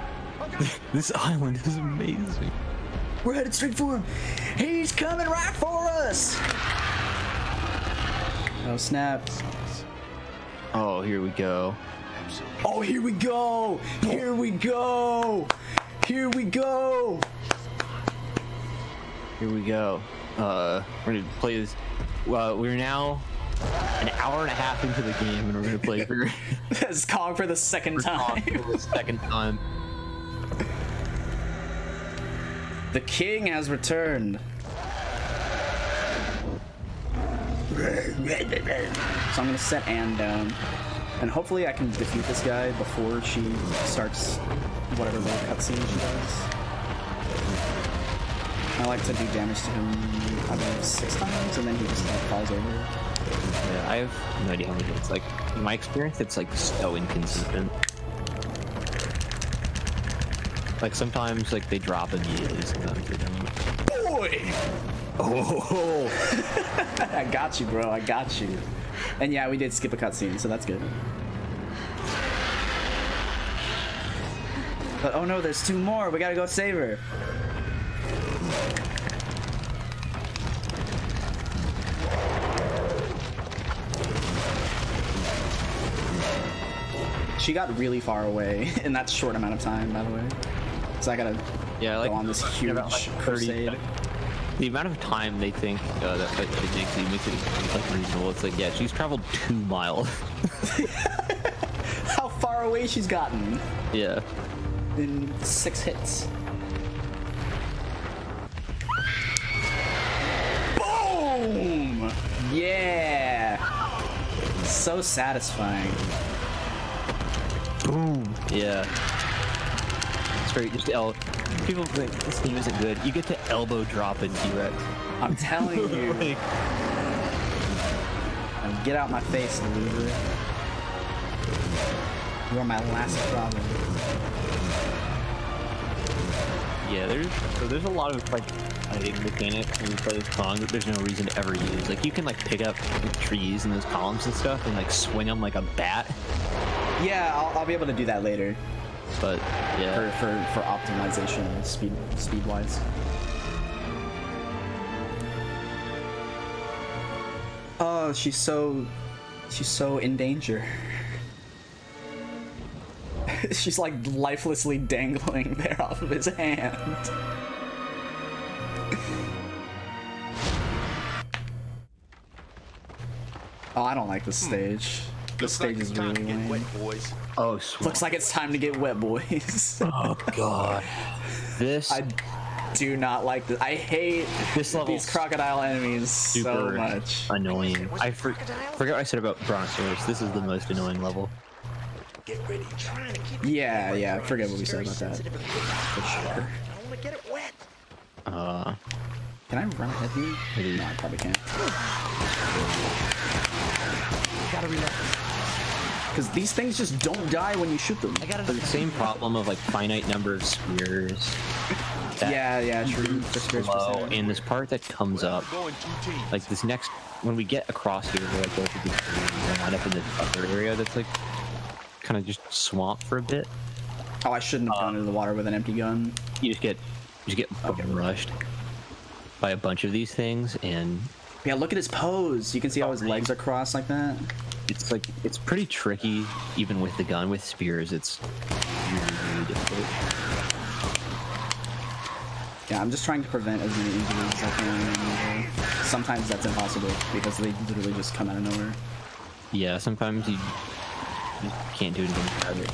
This island is amazing. We're headed straight for him. He's coming right for us. Oh snap! Oh, here we go. Oh, here we go. Here we go. Here we go. Here we go. We're gonna play this. We're now an hour and a half into the game, and we're gonna play for as Kong for the second time. For the second time. The king has returned. So I'm gonna set Anne down, and hopefully I can defeat this guy before she starts whatever little cutscene she does. I like to do damage to him, I believe, 6 times, and then he just like falls over. Yeah, I have no idea how many hits. Like, in my experience, it's like so inconsistent. Like, sometimes like they drop immediately, sometimes they don't. Boy! Oh! I got you, bro. I got you. And yeah, we did skip a cutscene, so that's good. But oh no, there's 2 more. We gotta go save her. She got really far away in that short amount of time, by the way. So I gotta go on this huge crusade. The amount of time they think that fight takes makes it like reasonable. It's like, yeah, she's traveled 2 miles. How far away she's gotten? Yeah. In 6 hits. Boom! Yeah! So satisfying. Boom! Yeah. It's very just people think this game isn't good. You get to elbow drop in T-Rex. I'm telling you. Like, get out my face, loser. You are my last problem. yeah, there's a lot of like fighting mechanics when you play this song that there's no reason to ever use. Like you can like pick up trees and those columns and stuff and like swing them like a bat. Yeah, I'll be able to do that later. But yeah, for optimization, speed wise. Oh, she's so in danger. She's like lifelessly dangling there off of his hand. Oh, I don't like this stage. This stage is really lame. Oh, sweet. Looks like it's time to get wet, boys. Oh god. I do not like this. I hate these crocodile enemies so much. Annoying. I forget what I said about Brontosaurus. This is the most annoying level. Get ready. Yeah, I forget what we said about that. For sure. I want to get it wet. Can I run ahead here? No, I probably can't. Gotta reload. Because these things just don't die when you shoot them. The same problem of like finite number of spears. Yeah, true. And this part that comes up, like this next, when we get across here, we like go through the trees and wind up in this other area that's like kind of just swamp for a bit. Oh, I shouldn't have gone into the water with an empty gun. You just get rushed by a bunch of these things, and yeah, look at his pose. You can see how his legs are crossed like that. It's like, it's pretty tricky even with the gun. With spears, it's really difficult. Yeah, I'm just trying to prevent as many injuries as I can. Sometimes that's impossible because they literally just come out of nowhere. Yeah, sometimes you can't do anything about it.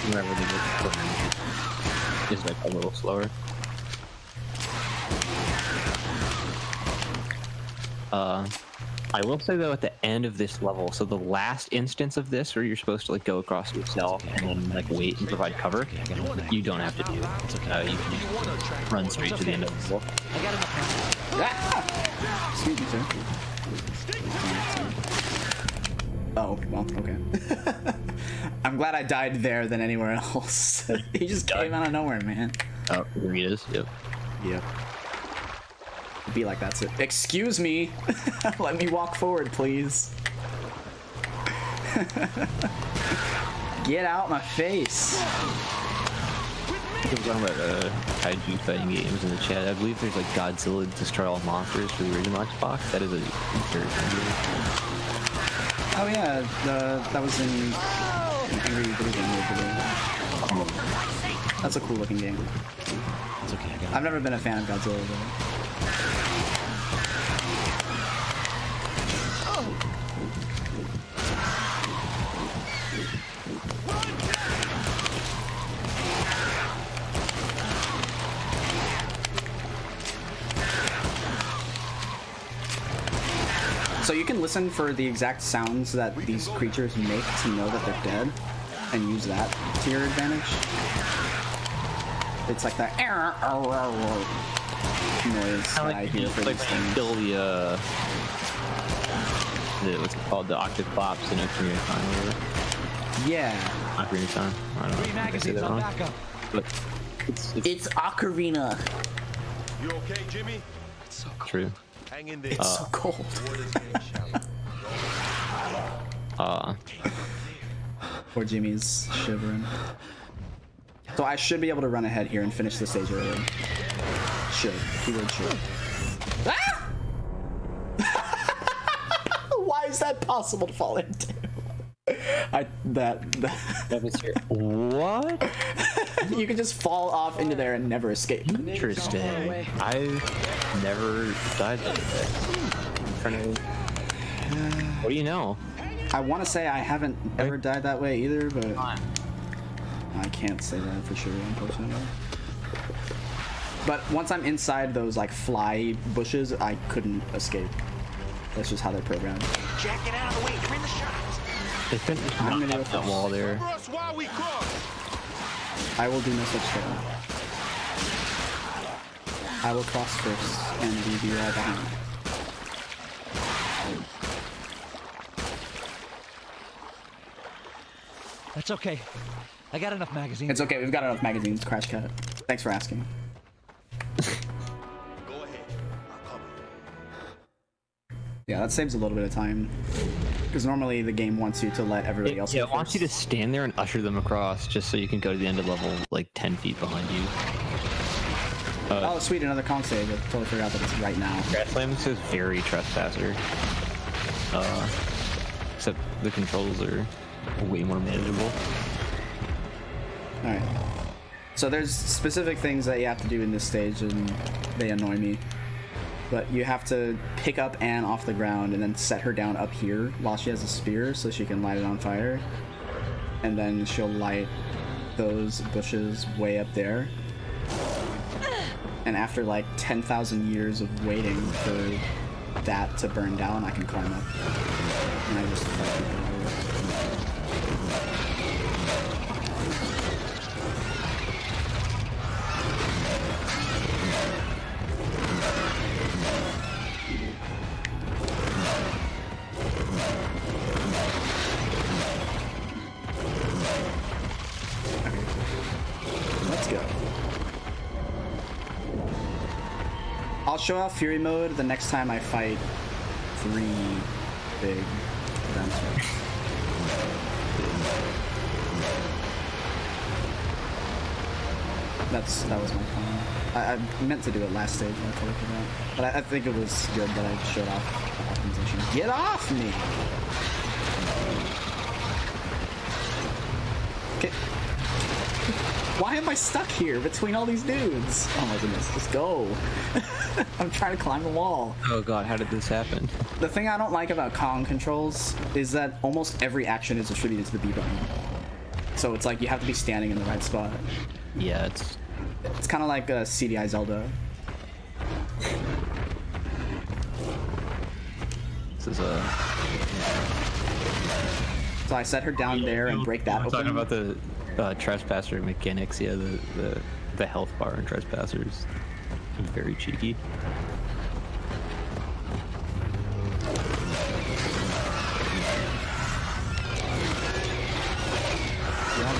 Whenever they get it's like a little slower. I will say though, at the end of this level, so the last instance of this where you're supposed to like go across yourself and then like wait and provide cover, you don't have to do it. You can run straight to the end of the level. Excuse me, sir. Oh, well, okay. I'm glad I died there than anywhere else. He just came out of nowhere, man. Oh, here he is. Yep. Be like, that's it. Excuse me. Let me walk forward, please. Get out my face. We're talking about kaiju fighting games in the chat. I believe there's like Godzilla Destroy All Monsters for the original Xbox. That is a very fun game. Oh yeah, that was in Angry Video Game Nerd. That's a cool looking game. It's okay, I've never been a fan of Godzilla though. So you can listen for the exact sounds that these creatures make to know that they're dead, and use that to your advantage. It's like that noise that I hear for these things. Kill what's it called? The Octoclops in Game-a-thon. Yeah. Ocarina-thon. I don't know. 3 magazines on backup. But it's Ocarina. You okay, Jimmy? It's so cold. True. Hang in there. It's so cold. Poor Jimmy's shivering. So I should be able to run ahead here and finish the stage early. Should. Keyword should. Ah! Why is that possible to fall into? That was here. What? You can just fall off into there and never escape. Interesting. I've never died like that. What do you know? I want to say I haven't ever died that way either, but I can't say that for sure, unfortunately. But once I'm inside those like fly bushes, I couldn't escape. That's just how they're programmed. Jack, get out of the way. You're in the shot. They couldn't just knock out that wall there. I will do no such thing. I will cross first and leave you all behind. That's okay. I got enough magazines. It's okay, we've got enough magazines, Crash Cat. Thanks for asking. Yeah, that saves a little bit of time. Because normally the game wants you to let everybody else Yeah, go it wants you to stand there and usher them across just so you can go to the end of level like 10 feet behind you. Oh, sweet, another Kong save. I totally forgot that it's right now. Grasslands is very trespasser. Except the controls are way more manageable. Alright. So there's specific things that you have to do in this stage and they annoy me. But you have to pick up Anne off the ground and then set her down up here while she has a spear so she can light it on fire. And then she'll light those bushes way up there. And after like 10,000 years of waiting for that to burn down, I can climb up. And I just fight people over. I'll show off Fury mode the next time I fight 3 big dinosaurs. That was my plan. I meant to do it last stage, I totally forgot. But I think it was good that I showed off optimization. Get off me! Okay. Why am I stuck here between all these dudes? Oh my goodness, just go. I'm trying to climb the wall. Oh god, how did this happen? The thing I don't like about Kong controls is that almost every action is attributed to the B button. So it's like you have to be standing in the right spot. Yeah, it's kind of like a CDI Zelda. This is a... So I set her down there and break that open. Talking about the trespasser mechanics, yeah, the health bar in Trespassers. Very cheeky.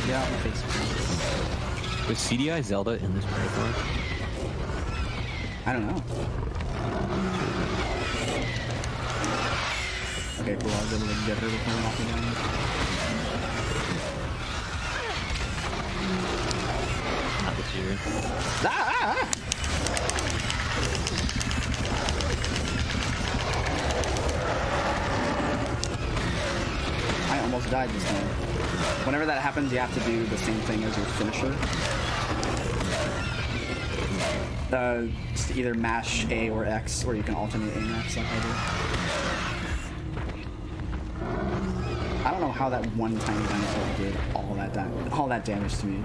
Get out in the face, please. Was CDI Zelda in this platform? I don't know. Okay, cool. I was able to get her before knocking down. Not this year. Ah! I almost died this time. Whenever that happens, you have to do the same thing as your finisher. Just either mash A or X, or you can alternate A and X like I do. I don't know how that one tiny dinosaur did all that damage to me.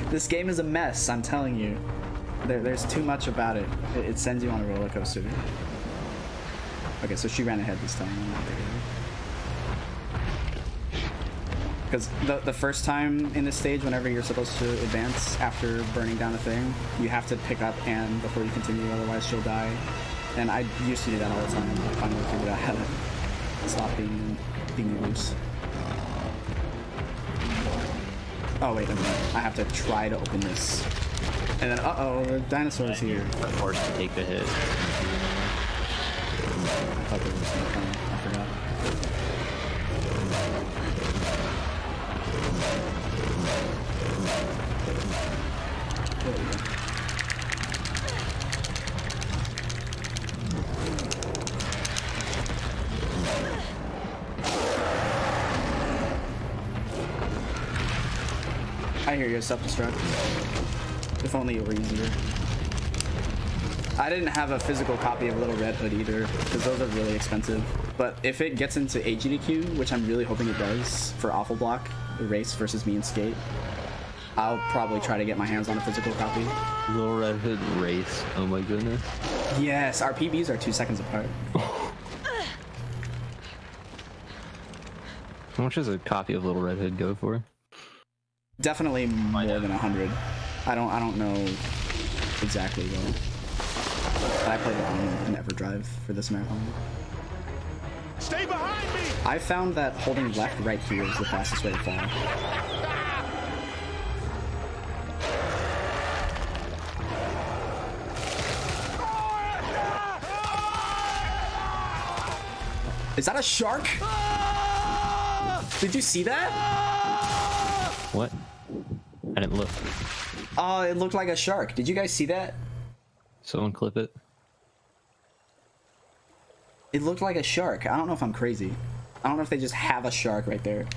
This game is a mess, I'm telling you. There's too much about it. It sends you on a roller coaster. Okay, so she ran ahead this time. Because the first time in this stage, whenever you're supposed to advance after burning down a thing, you have to pick up Anne before you continue, otherwise she'll die. And I used to do that all the time. I finally figured out how to stop being loose. Oh wait a minute, I have to try to open this. And then, uh-oh, the dinosaur's here. I'm forced to take the hit. I forgot. I hear you, self-destruct. If only it were easier. I didn't have a physical copy of Little Red Hood either, because those are really expensive. But if it gets into AGDQ, which I'm really hoping it does for Awful Block, the race versus me and Skate, I'll probably try to get my hands on a physical copy. Little Red Hood race. Oh my goodness. Yes, our PBs are 2 seconds apart. How much does a copy of Little Red Hood go for? Definitely more than 100. I don't know exactly though. But I played it on an EverDrive for this marathon. Stay behind me! I found that holding left right here is the fastest way to fall. Is that a shark? Did you see that? What? I didn't look. Oh, it looked like a shark. Did you guys see that? Someone clip it. It looked like a shark. I don't know if I'm crazy. I don't know if they just have a shark right there.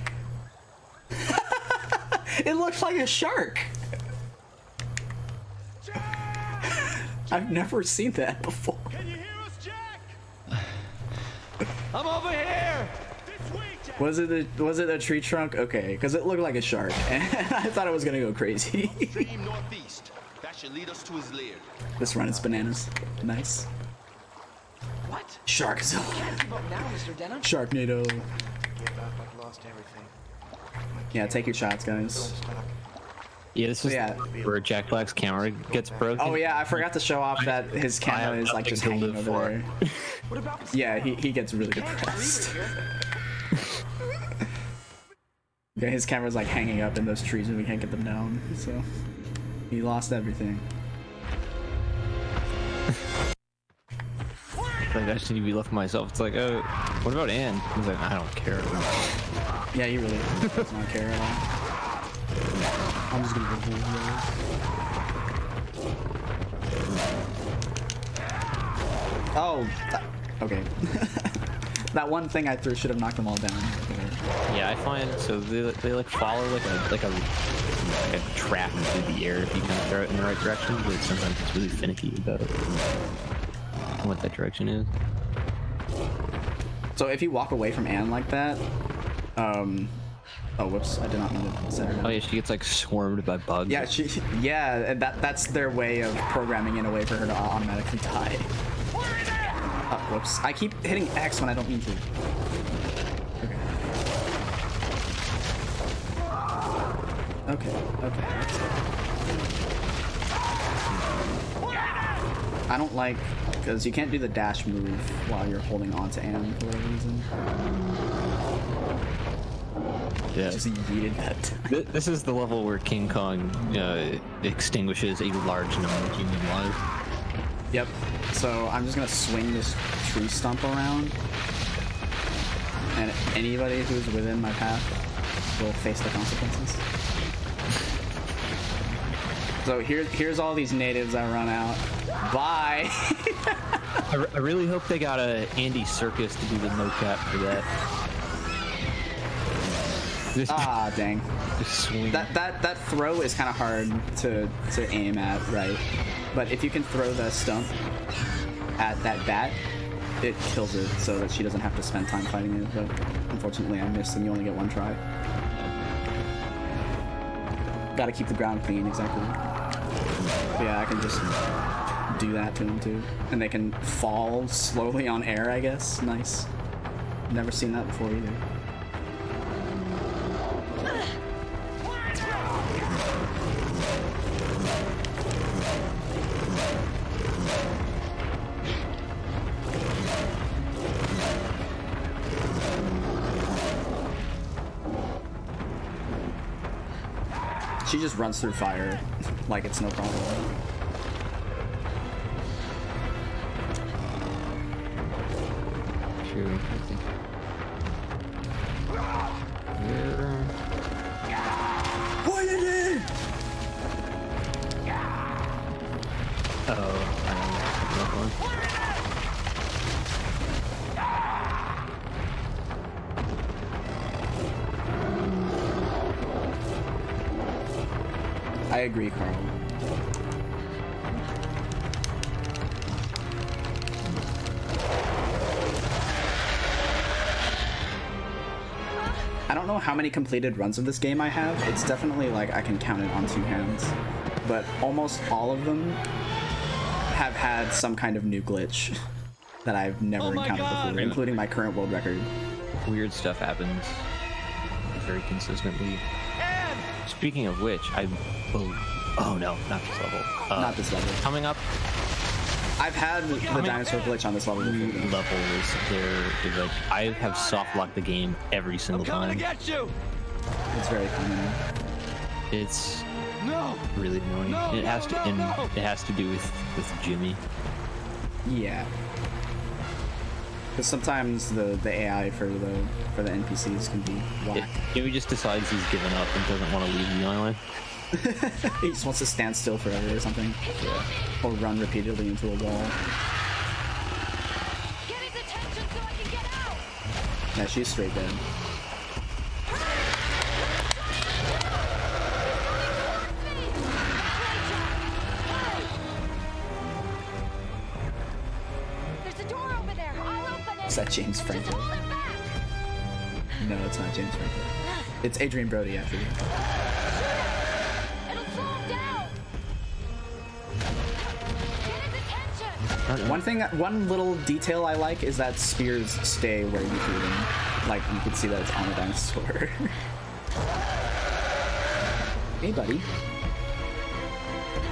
It looks like a shark. I've never seen that before. Can you hear us, Jack? I'm over here! This way, Jack! Was it a tree trunk? Okay, because it looked like a shark, and I thought it was gonna go crazy. Stream northeast. That should lead us to his lair. This run is bananas. Nice. What? Sharkzilla. Give up now, Mr. Denham. Sharknado. Give up. I've lost everything. Yeah, take your shots, guys. Yeah, this is where Jack Black's camera gets broken. Oh yeah, I forgot to show off that his camera is like just hanging over there. What about Yeah, he gets really depressed. Yeah, his camera's like hanging up in those trees and we can't get them down, so he lost everything. Like, I just need to be left for myself. It's like, oh, what about Anne? He's like, I don't care. Yeah, he really does not care at all. I'm just gonna go hold okay. That one thing I threw should have knocked them all down. Yeah, I find so they like follow like a trap through the air if you kind of throw it in the right direction, but sometimes it's really finicky about what that direction is. So if you walk away from Anne like that, oh whoops, I did not mean to set her down. Oh yeah, she gets like swarmed by bugs. Yeah, and that's their way of programming in a way for her to automatically die. Oh, whoops. I keep hitting X when I don't mean to. Okay. That's I don't like, because you can't do the dash move while you're holding on to Anne for whatever reason. Yeah. Just yeeted that. This is the level where King Kong extinguishes a large number of human lives. Yep. So I'm just gonna swing this tree stump around, and anybody who's within my path will face the consequences. So here's all these natives I run out. Bye. I really hope they got a Andy Serkis to do the mocap for that. Ah, dang. Just swing. That throw is kind of hard to aim at, right? But if you can throw the stump at that bat, it kills it so that she doesn't have to spend time fighting it. But unfortunately, I missed, and you only get one try. Gotta keep the ground clean, exactly. But yeah, I can just do that to them too. And they can fall slowly on air, I guess. Nice. Never seen that before either. She just runs through fire like it's no problem. True, I think. What you did? I agree, Carl. I don't know how many completed runs of this game I have. It's definitely like I can count it on 2 hands. But almost all of them have had some kind of new glitch that I've never encountered before, including my current world record. Weird stuff happens very consistently. Speaking of which, oh no, not this level. Not this level. Coming up. I've had the dinosaur glitch on this level before. Levels, they're like, I have soft locked the game every single time. Get you. It's very common. It's really annoying. It has to do with Jimmy. Yeah. Because sometimes the AI for the NPCs can be whack. Jimmy just decides he's given up and doesn't want to leave the island. He just wants to stand still forever or something. Yeah. Or run repeatedly into a wall. Get his attention so I can get out. Yeah, she's straight dead. There's a door over there. I'll open it. Is that James Franco? No, it's not James Franco. It's Adrian Brody, actually. One little detail I like is that spears stay where you threw them. Like, you can see that it's on a dinosaur. Hey, buddy.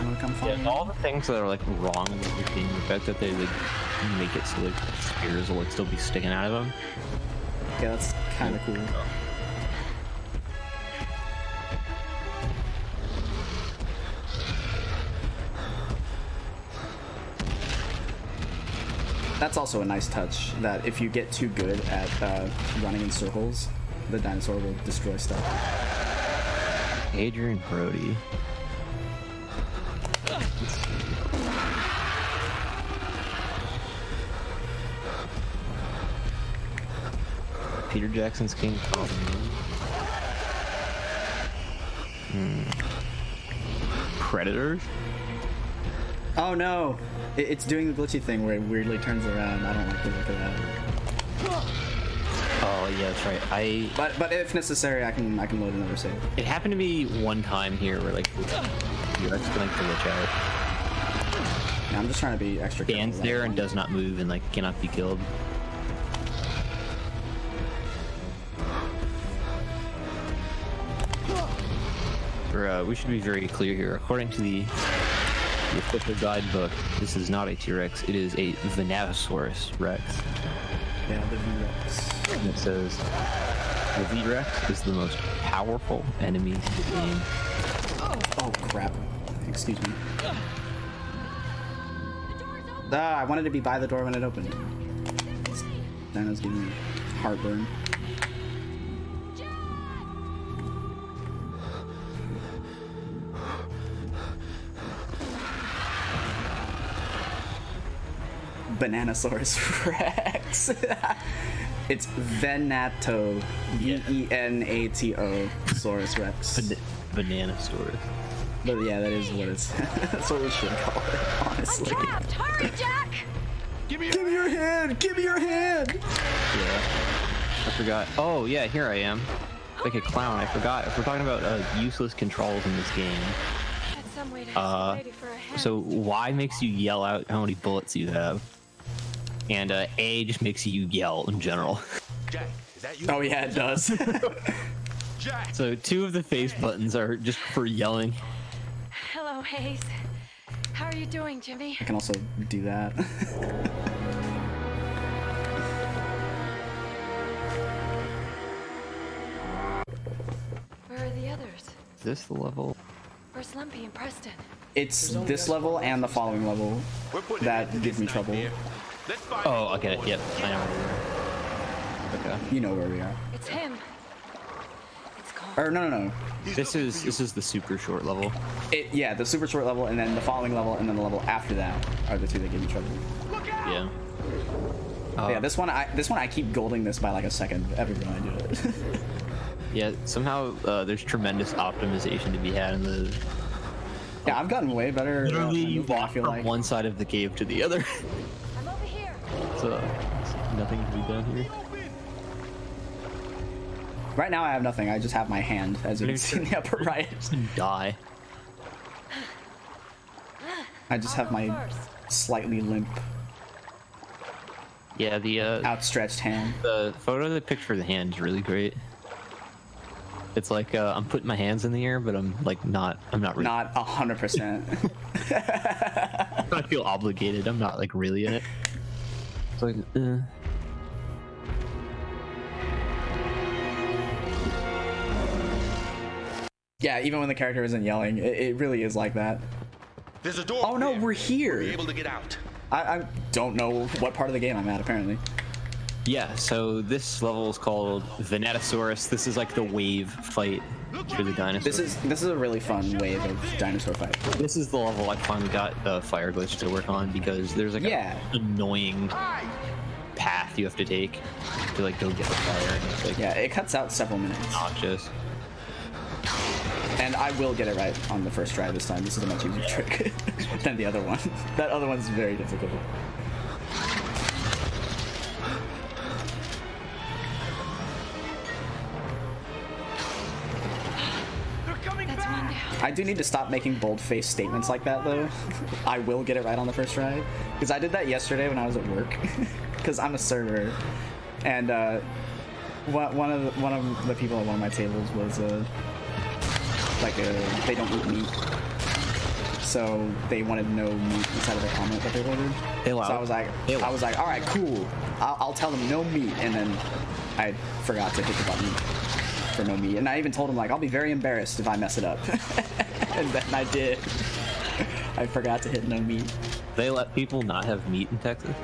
Wanna come find me? All the things that are like wrong with your game, the fact that they like make it so like spears will like still be sticking out of them. Yeah, that's kind of cool. That's also a nice touch, that if you get too good at running in circles, the dinosaur will destroy stuff. Adrian Brody. Peter Jackson's King Kong. Predators? Oh no! It's doing the glitchy thing where it weirdly turns around. I don't like the look of that. Oh yeah, that's right. But if necessary, I can load another save. It happened to me one time here where like you're just gonna glitch out. Yeah, I'm just trying to be extra careful. Stands there and does not move and like cannot be killed. We should be very clear here. According to the official guidebook, this is not a T-Rex, it is a Venatosaurus Rex. Yeah, the V-Rex. And it says, the V-Rex is the most powerful enemy in the game. Oh crap. Excuse me. I wanted to be by the door when it opened. Dino's giving me heartburn. Bananasaurus Rex. It's Venato. V-E-N-A-T-O. Saurus Rex. Bananasaurus. But yeah, that is what it's. That's what we should call it, honestly. I'm trapped! Hurry, Jack! Give me your hand! Give me your hand! Yeah. I forgot. Oh, yeah, here I am. like a clown. I forgot. If we're talking about useless controls in this game, so Y makes you yell out how many bullets you have, and A just makes you yell in general. Jack, is that you? Oh yeah, it does. Jack. So 2 of the face buttons are just for yelling. Hello, Hayes. How are you doing, Jimmy? I can also do that. Where are the others? Is this the level? Where's Lumpy and Preston? It's this level and the following level that gives me trouble. Oh, I get it. Yep, I know where we are. Okay. You know where we are. It's him. It's Carl. Or no. This is the super short level. Yeah, the super short level, and then the following level, and then the level after that are the 2 that give me trouble. Yeah. Yeah, this one I keep golding this by like a second every time I do it. Yeah, somehow there's tremendous optimization to be had in the. Yeah, I've gotten way better. Literally, you moving, walk from one side of the cave to the other. I'm over here. So nothing to be done here. Right now I have nothing. I just have my hand, as you can see in the upper right. Die. I just have my slightly limp. Yeah, the outstretched hand. The photo they picked for the hand is really great. It's like I'm putting my hands in the air, but I'm like not. I'm not really. Not 100%. I feel obligated. I'm not like really in it. It's like. Yeah, even when the character isn't yelling, it really is like that. There's a door. Oh no, we're here. We're able to get out. I don't know what part of the game I'm at, apparently. Yeah, so this level is called Venatosaurus. This is like the wave fight for the dinosaurs. This is a really fun wave of dinosaur fight. This is the level I finally got the fire glitch to work on because there's like an annoying path you have to take to like go get the fire. And it's like, yeah, it cuts out several minutes. Obnoxious. And I will get it right on the first try this time. This is a much easier trick than the other one. That other one's very difficult. I do need to stop making bold-faced statements like that, though. I will get it right on the first try. Because I did that yesterday when I was at work. Because I'm a server. And one of the people at one of my tables was they don't eat meat. So they wanted no meat inside of their omelet that they ordered. So I was like, all right, cool. I'll tell them no meat. And then I forgot to hit the button for no meat. And I even told him, like, I'll be very embarrassed if I mess it up. And then I did. I forgot to hit no meat. They let people not have meat in Texas?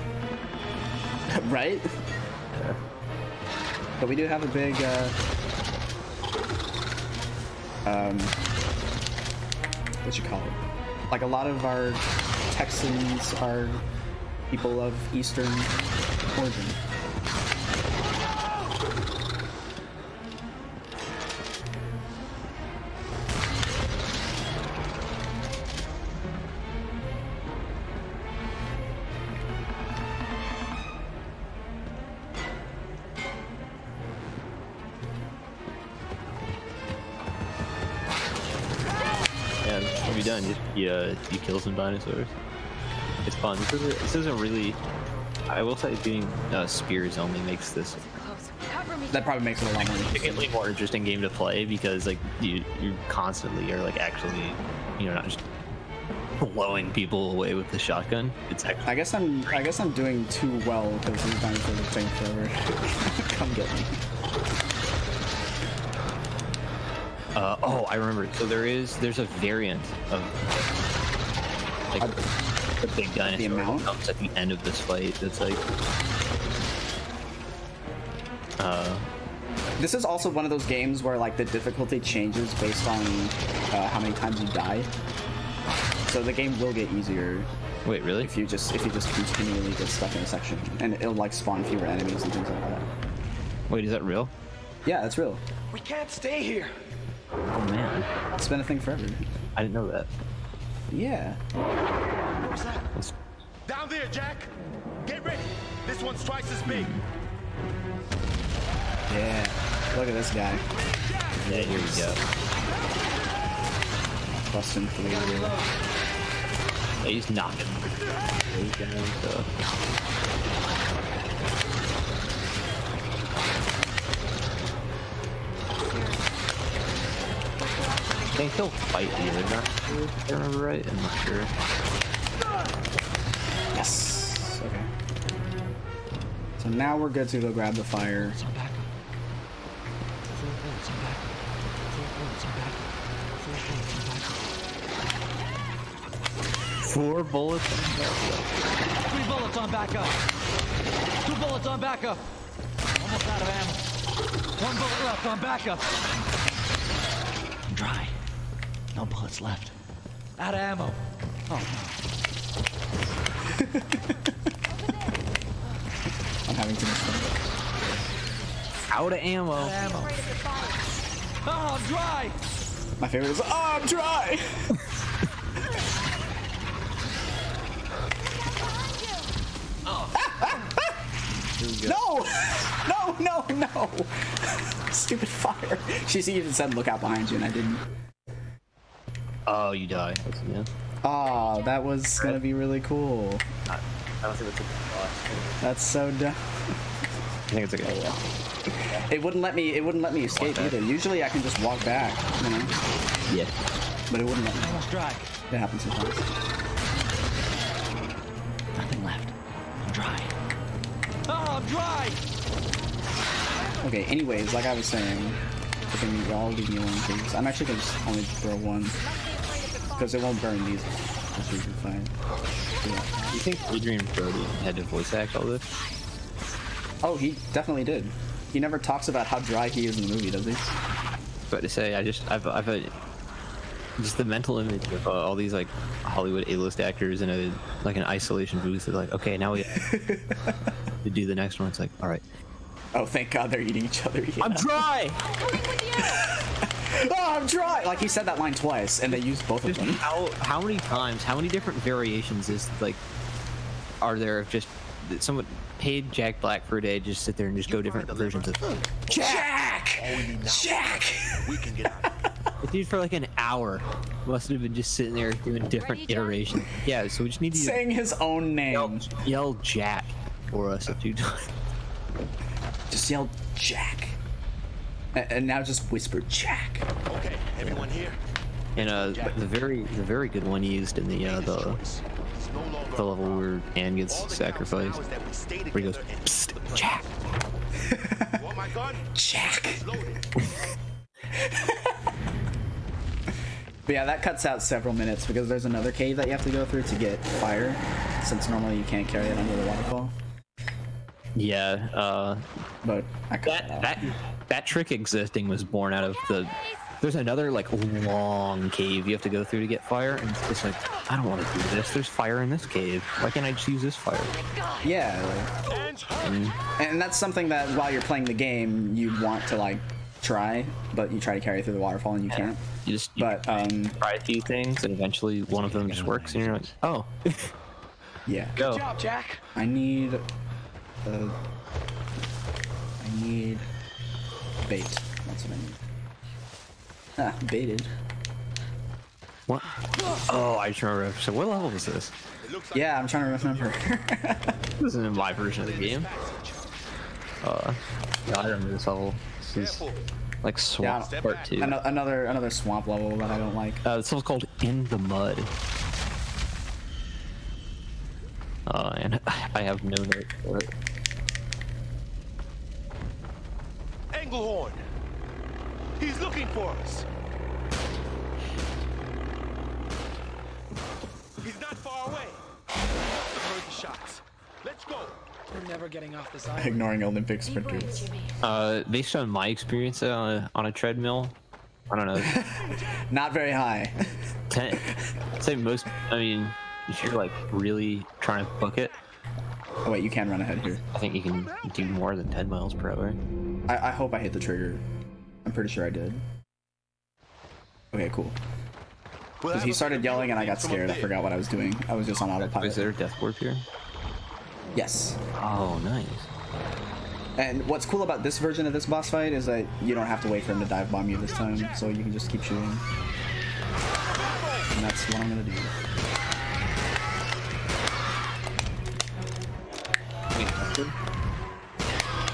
Right? Yeah. But we do have a big, what you call it? Like, a lot of our Texans are people of Eastern origin. You kill some dinosaurs. It's fun. This is a really. I will say, doing spears only makes this. That probably makes it a lot more significantly more interesting game to play because like you constantly are like actually, not just blowing people away with the shotgun. It's actually. I guess I'm doing too well because these dinosaurs are taking forever. Come get me. Oh, I remember. So there's a variant of like the big dinosaur that comes at the end of this fight. That's like. This is also one of those games where like the difficulty changes based on how many times you die. So the game will get easier. Wait, really? If you just continually get stuck in a section, and it'll like spawn fewer enemies and things like that. Wait, is that real? Yeah, that's real. We can't stay here. Oh man, it's been a thing forever. I didn't know that. Yeah. What was that? Down there, Jack. Get ready. This one's twice as big. Yeah. Look at this guy. Yeah, here we go. Busting through. Yeah, he's knocking. He's down, so. I think he'll fight the other guy, if I remember right. I'm not sure. Yes. Okay. So now we're good to go grab the fire. 4 bullets. 3 bullets on backup. 2 bullets on backup. Almost out of ammo. 1 bullet left on backup. I'm dry. No bullets left. Out of ammo. Oh. I'm having too much fun. Out of ammo. Out of ammo. Oh, I'm dry. My favorite is, oh, I'm dry. No! No, no, no! Stupid fire. She even said look out behind you and I didn't. Oh, you die. Yeah. Oh, that was gonna be really cool. I don't think it's a boss. That's so dumb. I think it's okay. Yeah. It wouldn't let me escape either. Usually I can just walk back, you know? Yeah. But it wouldn't let me. Almost dry. It happens sometimes. Nothing left. I'm dry. Oh, I'm dry. Okay, anyways, like I was saying, can you all leave me alone, please? I'm actually gonna just only throw one. Because it won't burn these. That's usually fine. Yeah. You think Adrian Brody had to voice act all this? Oh, he definitely did. He never talks about how dry he is in the movie, does he? But to say, I've had just the mental image of all these like Hollywood A-list actors in a like an isolation booth. They're like, okay, now we have to do the next one. It's like, all right. Oh, thank God they're eating each other. Yeah. I'm dry. Oh, I'm dry. Like he said that line twice, and they used both of them. How many times? How many different variations is like are there of just someone paid Jack Black for a day just sit there and just go different versions of Jack? Jack! We can get out. The dude for like an hour must have been just sitting there doing different iterations. Yeah, so we just need to saying his own name. Yell Jack for us a few times. Just yell Jack. And now just whisper Jack. Okay, everyone here. And the very good one used in the level where Anne gets sacrificed, where he goes, psst, Jack. Want my gun? Jack. But yeah, that cuts out several minutes because there's another cave that you have to go through to get fire, since normally you can't carry it under the waterfall. Yeah, but I cut that trick existing was born out of the. There's another like long cave you have to go through to get fire, and it's just like I don't want to do this. There's fire in this cave. Why can't I just use this fire? Yeah, and that's something that while you're playing the game you want to like try, but you try to carry through the waterfall and you can't. You try a few things, and eventually one of them just works, and you're like, oh, yeah. Go. Good job, Jack. I need bait. That's what I need. Ah, baited. What? Oh, I just remember. So what level is this? Yeah, I'm trying to remember. This isn't my version of the game. Yeah, I remember this level. This is like Swamp Part 2. Another swamp level that I don't like. This level's called In the Mud. And I have no note for it. Englehorn! He's looking for us! He's not far away! I heard the shots. Let's go! We're never getting off this island. Ignoring Olympic sprinters. Based on my experience on a treadmill, I don't know. Not very high. I'd say most, I mean, if you're like really trying to book it. Oh wait, you can run ahead here. I think you can do more than 10 miles per hour. I hope I hit the trigger. I'm pretty sure I did. Okay, cool. Because he started yelling and I got scared. I forgot what I was doing. I was just on autopilot. Is there a death warp here? Yes. Oh, nice. And what's cool about this version of this boss fight is that you don't have to wait for him to dive bomb you this time, so you can just keep shooting. And that's what I'm gonna do.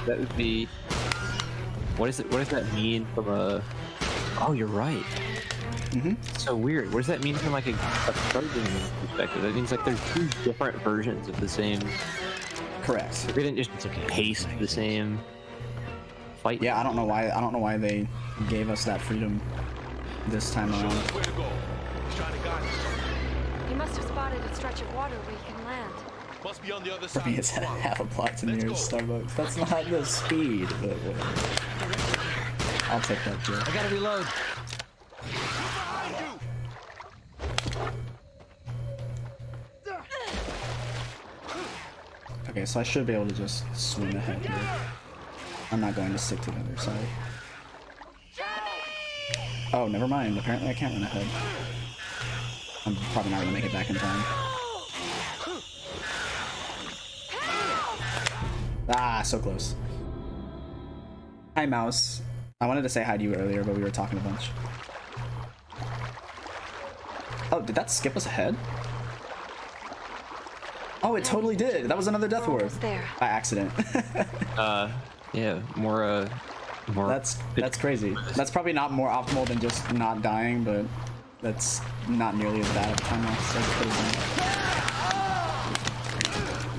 That would be. What is it? What does that mean from a? Oh, you're right. So weird. What does that mean from like a charging perspective? That means like there's two different versions of the same. Correct. We didn't just paste the same fight. Yeah, I don't know why. I don't know why they gave us that freedom this time around. You must have spotted a stretch of water where you can land. Must be on the other For me, it's half a block to near Starbucks. That's not the speed, but whatever. I'll take that, Joe. I gotta reload. Okay, so I should be able to just swim ahead here. I'm not going to stick to the other side. Oh, never mind. Apparently I can't run ahead. I'm probably not going to make it back in time. Ah, so close. Hi, Mouse. I wanted to say hi to you earlier, but we were talking a bunch. Oh, did that skip us ahead? Oh, it totally did. That was another death ward. By accident. Yeah, more. That's crazy. That's probably not more optimal than just not dying, but that's not nearly as bad of a time loss as it could have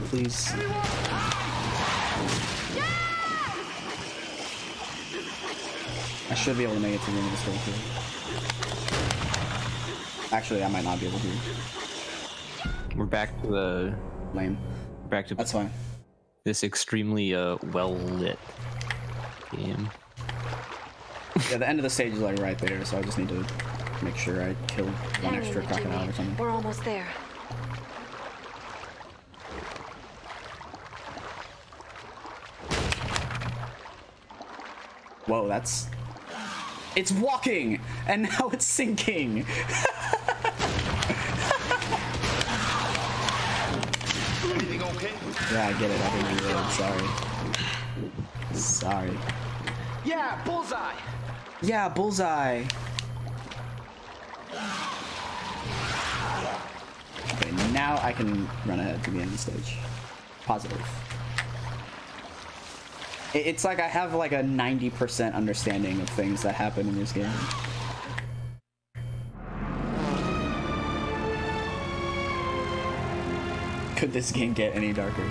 been. Please. I should be able to make it to the end of the story too. Actually, I might not be able to. We're back to the lame. Back to that's fine. This extremely well lit game. Yeah, the end of the stage is like right there, so I just need to make sure I kill one extra crocodile or something. We're almost there. Whoa, that's... It's walking! And now it's sinking! Everything okay? Yeah, I get it. I didn't reload. Sorry. Sorry. Yeah, bullseye! Yeah, bullseye! Okay, now I can run ahead to the end of the stage. Positive. It's like I have like a 90% understanding of things that happen in this game. Could this game get any darker?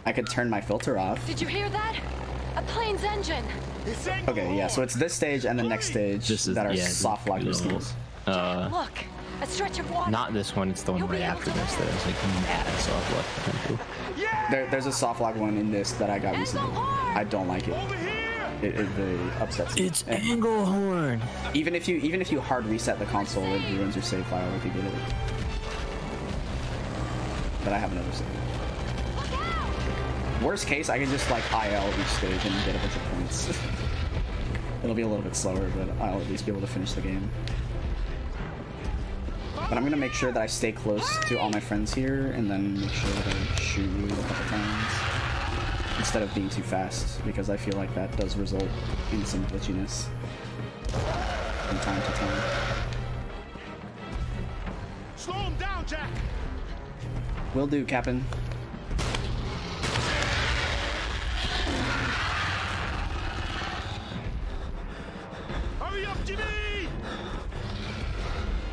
I could turn my filter off. Did you hear that? A plane's engine. Okay, yeah, so it's this stage and the next stage that are soft lock skills. Look, a stretch of water. Not this one, it's the one right after this that is like mad soft lock potential. There's a soft lock one in this that I got recently. I don't like it. It really upsets me. It's Anglehorn. Even if you hard reset the console, it ruins your save file if you get it. But I have another save. Worst case, I can just like IL each stage and get a bunch of points. It'll be a little bit slower, but I'll at least be able to finish the game. But I'm gonna make sure that I stay close to all my friends here, and then make sure that I shoot you a couple times instead of being too fast, because I feel like that does result in some glitchiness from time to time. Slow him down, Jack. Will do, Captain. Hurry up, Jimmy!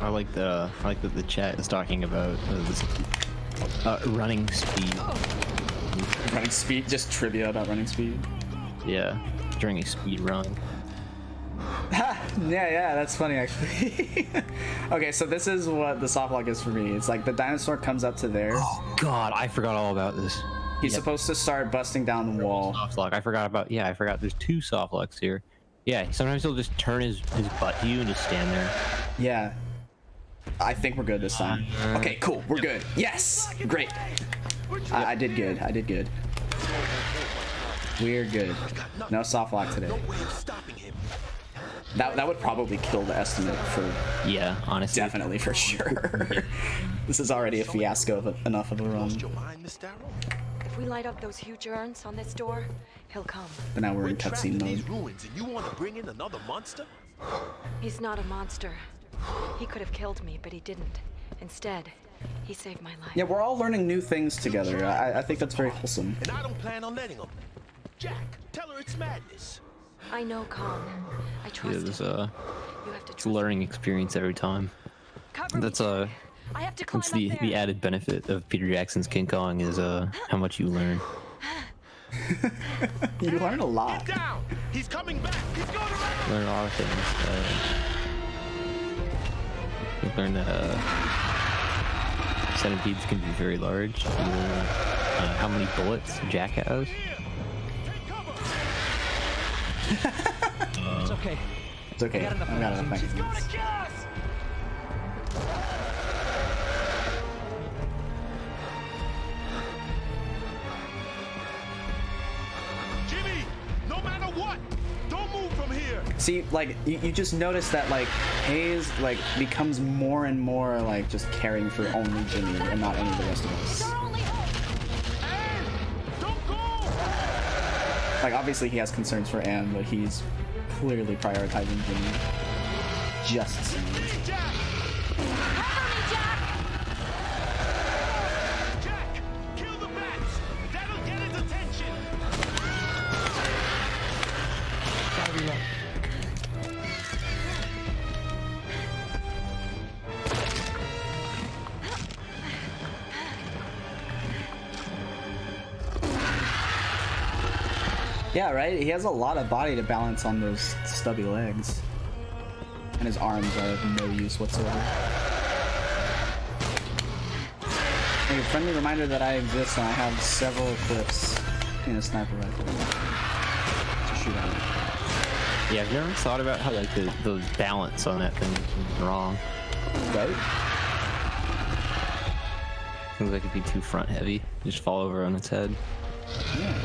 I like that the chat is talking about this running speed. Running speed? Just trivia about running speed? Yeah, during a speed run. Yeah, that's funny actually. Okay, so this is what the soft lock is for me. It's like the dinosaur comes up to there. Oh god, I forgot all about this. He's supposed to start busting down the wall. Soft lock. I forgot there's two soft locks here. Yeah, sometimes he'll just turn his butt to you and just stand there. Yeah. I think we're good this time. Okay, cool. We're good. Yes! Great. I did good. I did good. We're good. No soft lock today. That would probably kill the estimate for... Yeah, honestly. Definitely, for sure. This is already a fiasco of enough of a run. If we light up those huge urns on this door, he'll come. But now we're in cutscene mode. These ruins, and you want to bring in another monster? He's not a monster. He could have killed me, but he didn't. Instead, he saved my life. Yeah, we're all learning new things together. I think that's very wholesome. And I don't plan on letting him. Jack, tell her it's madness. I know, Kong. I trust Yeah, there's him. it's a learning experience every time. That's the added benefit of Peter Jackson's King Kong is how much you learn. You learn a lot. Get down! He's coming back! He's going around! Learn a lot of things. You learn that centipedes can be very large. How many bullets Jack has. It's okay. It's okay. I got enough magazines. Jimmy, no matter what, don't move from here. See, like, you just notice that, like, Hayes, like, becomes more and more, like, just caring for only Jimmy and not any of the rest of us. Like, obviously he has concerns for Anne, but he's clearly prioritizing Jimmy. Just saying. Jack, kill the bats. That'll get his attention. Gotta be right. Yeah, right? He has a lot of body to balance on those stubby legs. And his arms are of no use whatsoever. Hey, a friendly reminder that I exist and I have several clips in a sniper rifle to shoot at. Yeah, I've never thought about how like the balance on that thing is wrong. Right? Seems like it'd be too front heavy. Just fall over on its head. Yeah.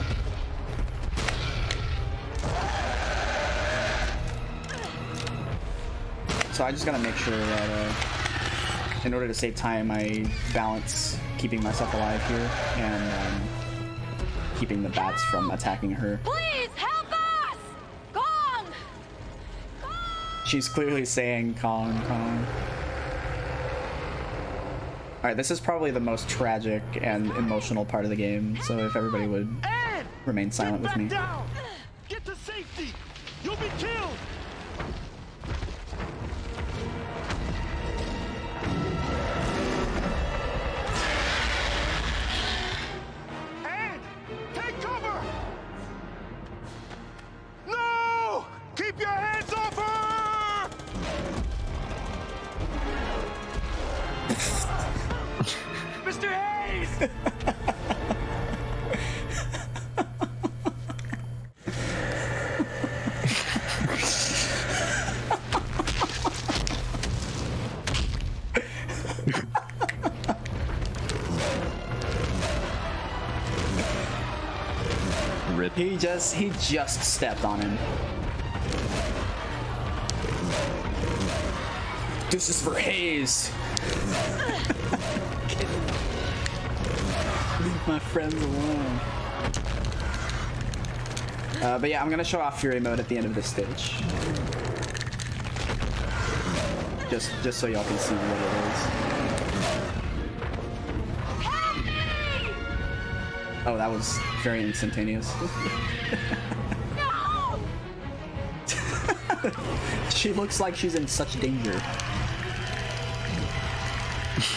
So I just gotta make sure that in order to save time, I balance keeping myself alive here and keeping the bats from attacking her. Please help us! Kong! She's clearly saying Kong, Kong. Alright, this is probably the most tragic and emotional part of the game, so if everybody would remain silent with me. Down. Get to safety! You'll be killed! Ed! Take cover! No! Keep your hands off her! Mr. Hayes! Rip. He just stepped on him. This is for Hayes. Leave my friends alone. But yeah, I'm gonna show off Fury mode at the end of this stage. Just so y'all can see what it is. Oh, that was very instantaneous. No! She looks like she's in such danger.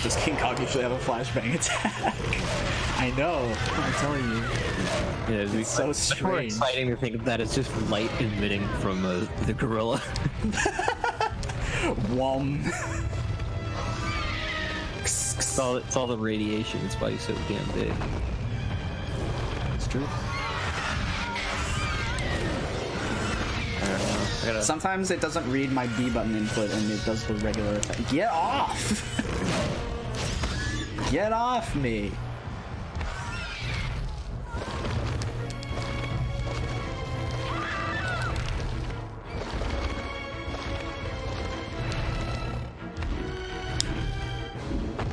Does King Kong usually have a flashbang attack? I know, I'm telling you. Yeah, it's so strange. More exciting to think of that it's just light emitting from the gorilla. Wom. It's all the radiation. It's why he's so damn big. It's true. I don't know. Sometimes it doesn't read my B button input and it does the regular attack. Get off! Get off me!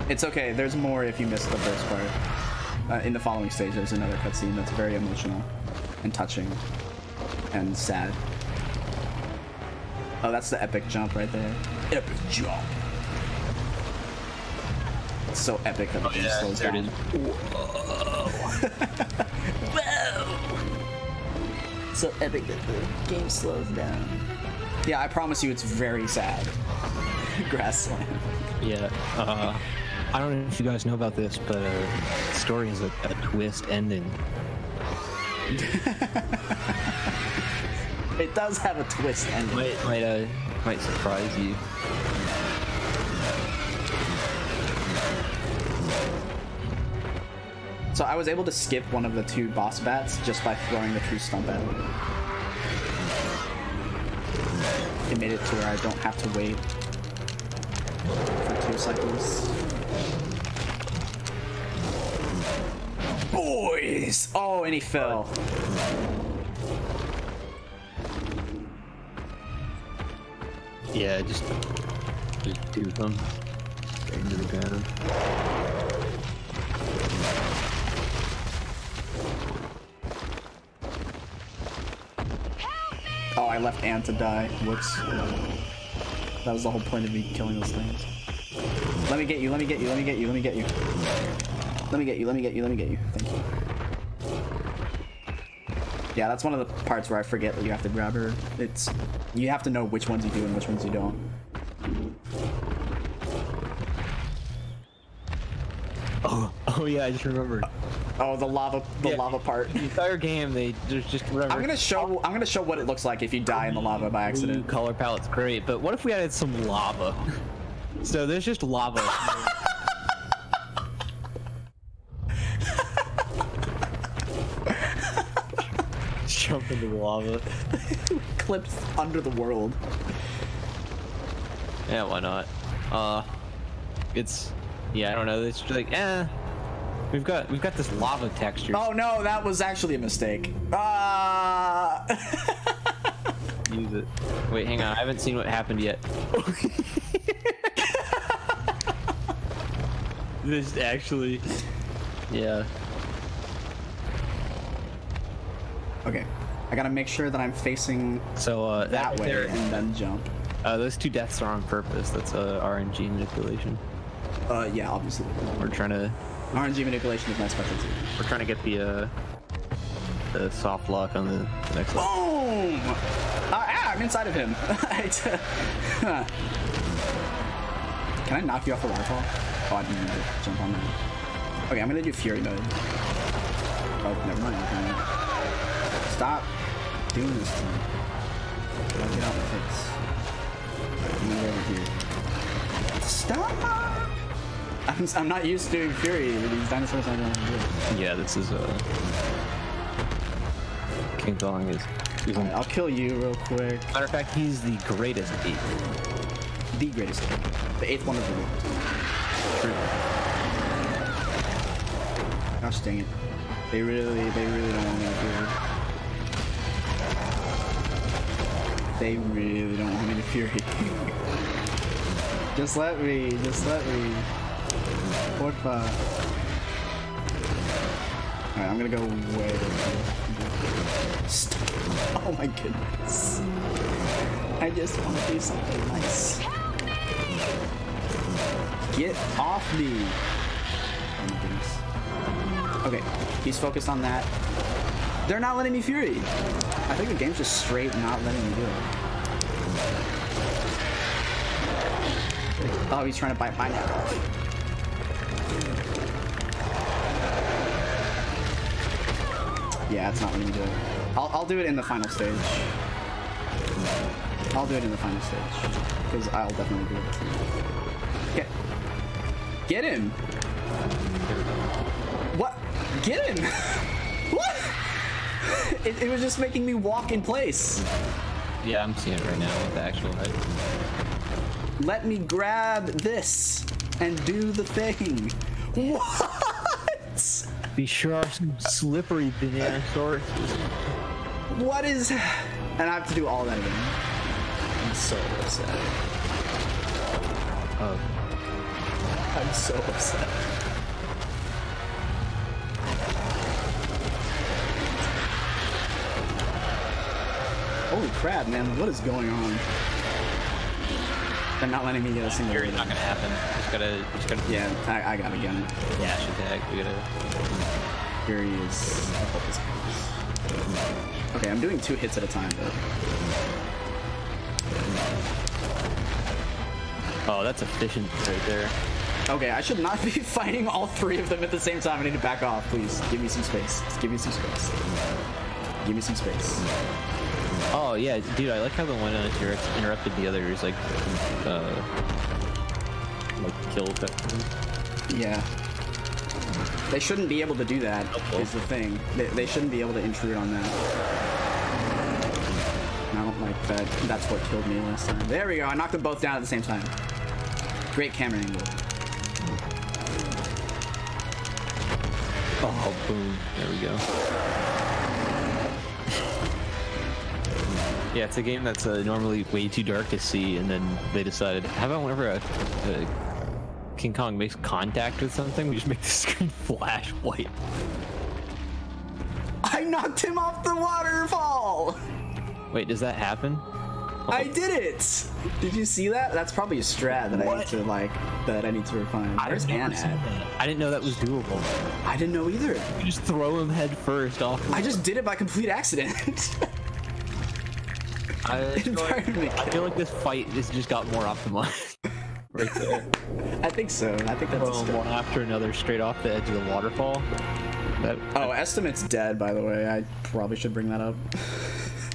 It's okay, there's more if you missed the first part. in the following stage, there's another cutscene that's very emotional and touching and sad. Oh, that's the epic jump right there. Epic jump. It's so epic that the game slows down. Whoa. Whoa. So epic that the game slows down. Yeah, I promise you, it's very sad. Grassland. Yeah. I don't know if you guys know about this, but the story has a twist ending. It does have a twist ending. Might surprise you. So I was able to skip one of the 2 boss bats just by throwing the true stump at him. It made it to where I don't have to wait for 2 cycles. Boys! Oh, and he fell. Yeah, just do them straight into the ground. Oh, I left Ann to die. Whoops. That was the whole point of me killing those things. Let me get you, let me get you, let me get you, let me get you. Let me get you, let me get you, let me get you. Thank you. Yeah, that's one of the parts where I forget that you have to grab her. You have to know which ones you do and which ones you don't. Oh yeah, I just remembered. Oh, the lava part. The entire game, there's just whatever. I'm gonna show what it looks like if you die in the lava by accident. Color palette's great, but what if we added some lava? So there's just lava. Jump into the lava. Clips under the world. Yeah, why not? Yeah, I don't know. It's just like, we've got this lava texture. Oh no, that was actually a mistake. Use it. Wait, hang on. I haven't seen what happened yet. This actually, yeah. Okay, I gotta make sure that I'm facing that way there, and then jump. Those 2 deaths are on purpose. That's RNG manipulation. Yeah, obviously. We're trying to. RNG manipulation is my specialty. We're trying to get the soft lock on the next level. Boom! I'm inside of him. Can I knock you off the waterfall? Oh, I didn't need to jump on that. Okay, I'm gonna do Fury mode. Oh, never mind. Stop doing this to me. I'll get out my face. I'm gonna go over here. Stop! I'm not used to doing Fury with these dinosaurs. I don't do it. Yeah, this is King Kong is. Right, I'll kill you real quick. Matter of fact, he's the greatest ape. The greatest ape. The 8th one of the world. True. Gosh dang it. They really don't want me to Fury. They really don't want me to Fury. Just let me. Porfa. Alright, I'm gonna go way over. Oh my goodness. I just want to do something nice. Get off me. Oh my goodness. Okay, he's focused on that. They're not letting me Fury. I think the game's just straight not letting me do it. Oh, he's trying to bite my neck off. Yeah, it's not letting me do it. I'll do it in the final stage. I'll do it in the final stage. Because I'll definitely do it. Get him! What? Get him! What? It was just making me walk in place. Yeah, I'm seeing it right now with the actual head. Let me grab this and do the thing. What? Be sure are some slippery banana sources. What is... And I have to do all that again. I'm so upset. I'm so upset. Holy crap, man! What is going on? They're not letting me get a single. It's not gonna happen. Just gotta. Yeah, I got it again. Dash attack. We gotta. Here he is. Okay, I'm doing 2 hits at a time though. Oh, that's efficient right there. Okay, I should not be fighting all 3 of them at the same time. I need to back off, please. Give me some space. Just give me some space. Give me some space. Oh yeah, dude, I like how the one interrupted the others, like kill technically. Yeah. They shouldn't be able to do that, is the thing. They shouldn't be able to intrude on that. I don't like that. That's what killed me last time. There we go. I knocked them both down at the same time. Great camera angle. Oh, boom. There we go. Yeah, it's a game that's normally way too dark to see, and then they decided, how about whenever a King Kong makes contact with something, we just make the screen flash white. I knocked him off the waterfall! Wait, does that happen? I did it! Did you see that? That's probably a strat that I need to that I need to refine. Where's Ann at? I didn't know that was doable. I didn't know either. You just throw him head first off. I just did it by complete accident. I feel like this fight just got more optimized. Right there. I think so. I think that's one after another straight off the edge of the waterfall. Estimate's dead, by the way. I probably should bring that up.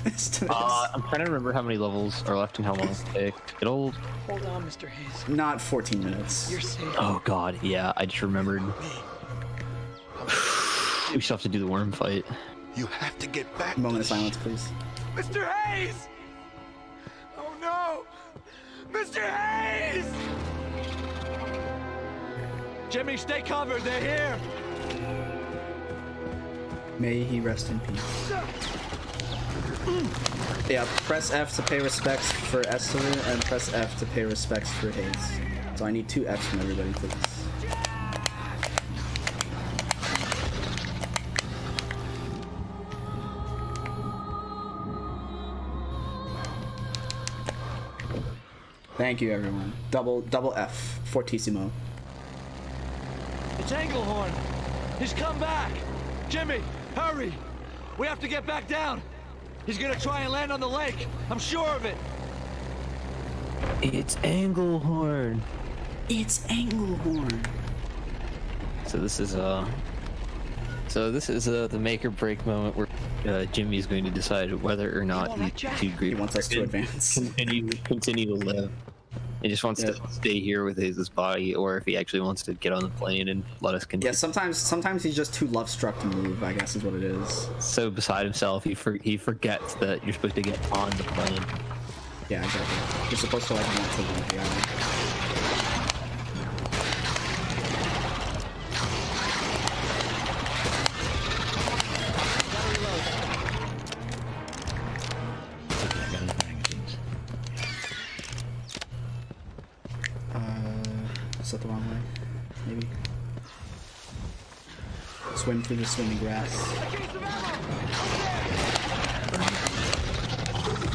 I'm trying to remember how many levels are left and how long it's take. Hold on, Mr. Hayes. Not 14 minutes. You're safe. Oh god, yeah, I just remembered. We still have to do the worm fight. You have to get back. Moment of silence, please. Mr. Hayes! Oh no! Mr. Hayes! Jimmy, stay covered. They're here. May he rest in peace. Yeah, press F to pay respects for Esther, and press F to pay respects for Hayes. So I need 2 Fs from everybody, please. Thank you, everyone. Double F, fortissimo. It's Englehorn. He's come back. Jimmy, hurry. We have to get back down. He's gonna try and land on the lake. I'm sure of it. It's Englehorn. It's Englehorn. So this is the make or break moment where Jimmy's going to decide whether or not he wants us to advance, continue to live. He just wants to stay here with his body, or if he actually wants to get on the plane and let us continue. Yeah, sometimes he's just too love-struck to move, I guess is what it is. So beside himself, he forgets that you're supposed to get on the plane. Yeah, exactly. You're supposed to want to leave the island. Is that the wrong way? Maybe. Swim through the swimmy grass.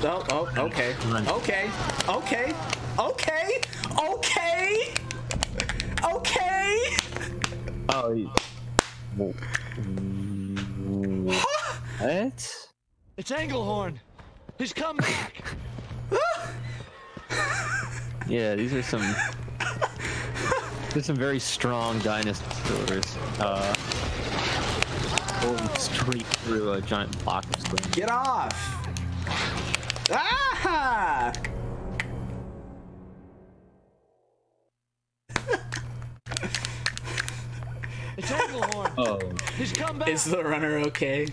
Oh, okay. Okay. Okay. Okay. Okay. Okay. Oh. What? It's Englehorn. He's come back. Yeah, these are some. There's some very strong dinosaurs. Going straight through a giant block of stone. Get off! Ah! It's Englehorn. Oh. He's come back. Is the runner okay?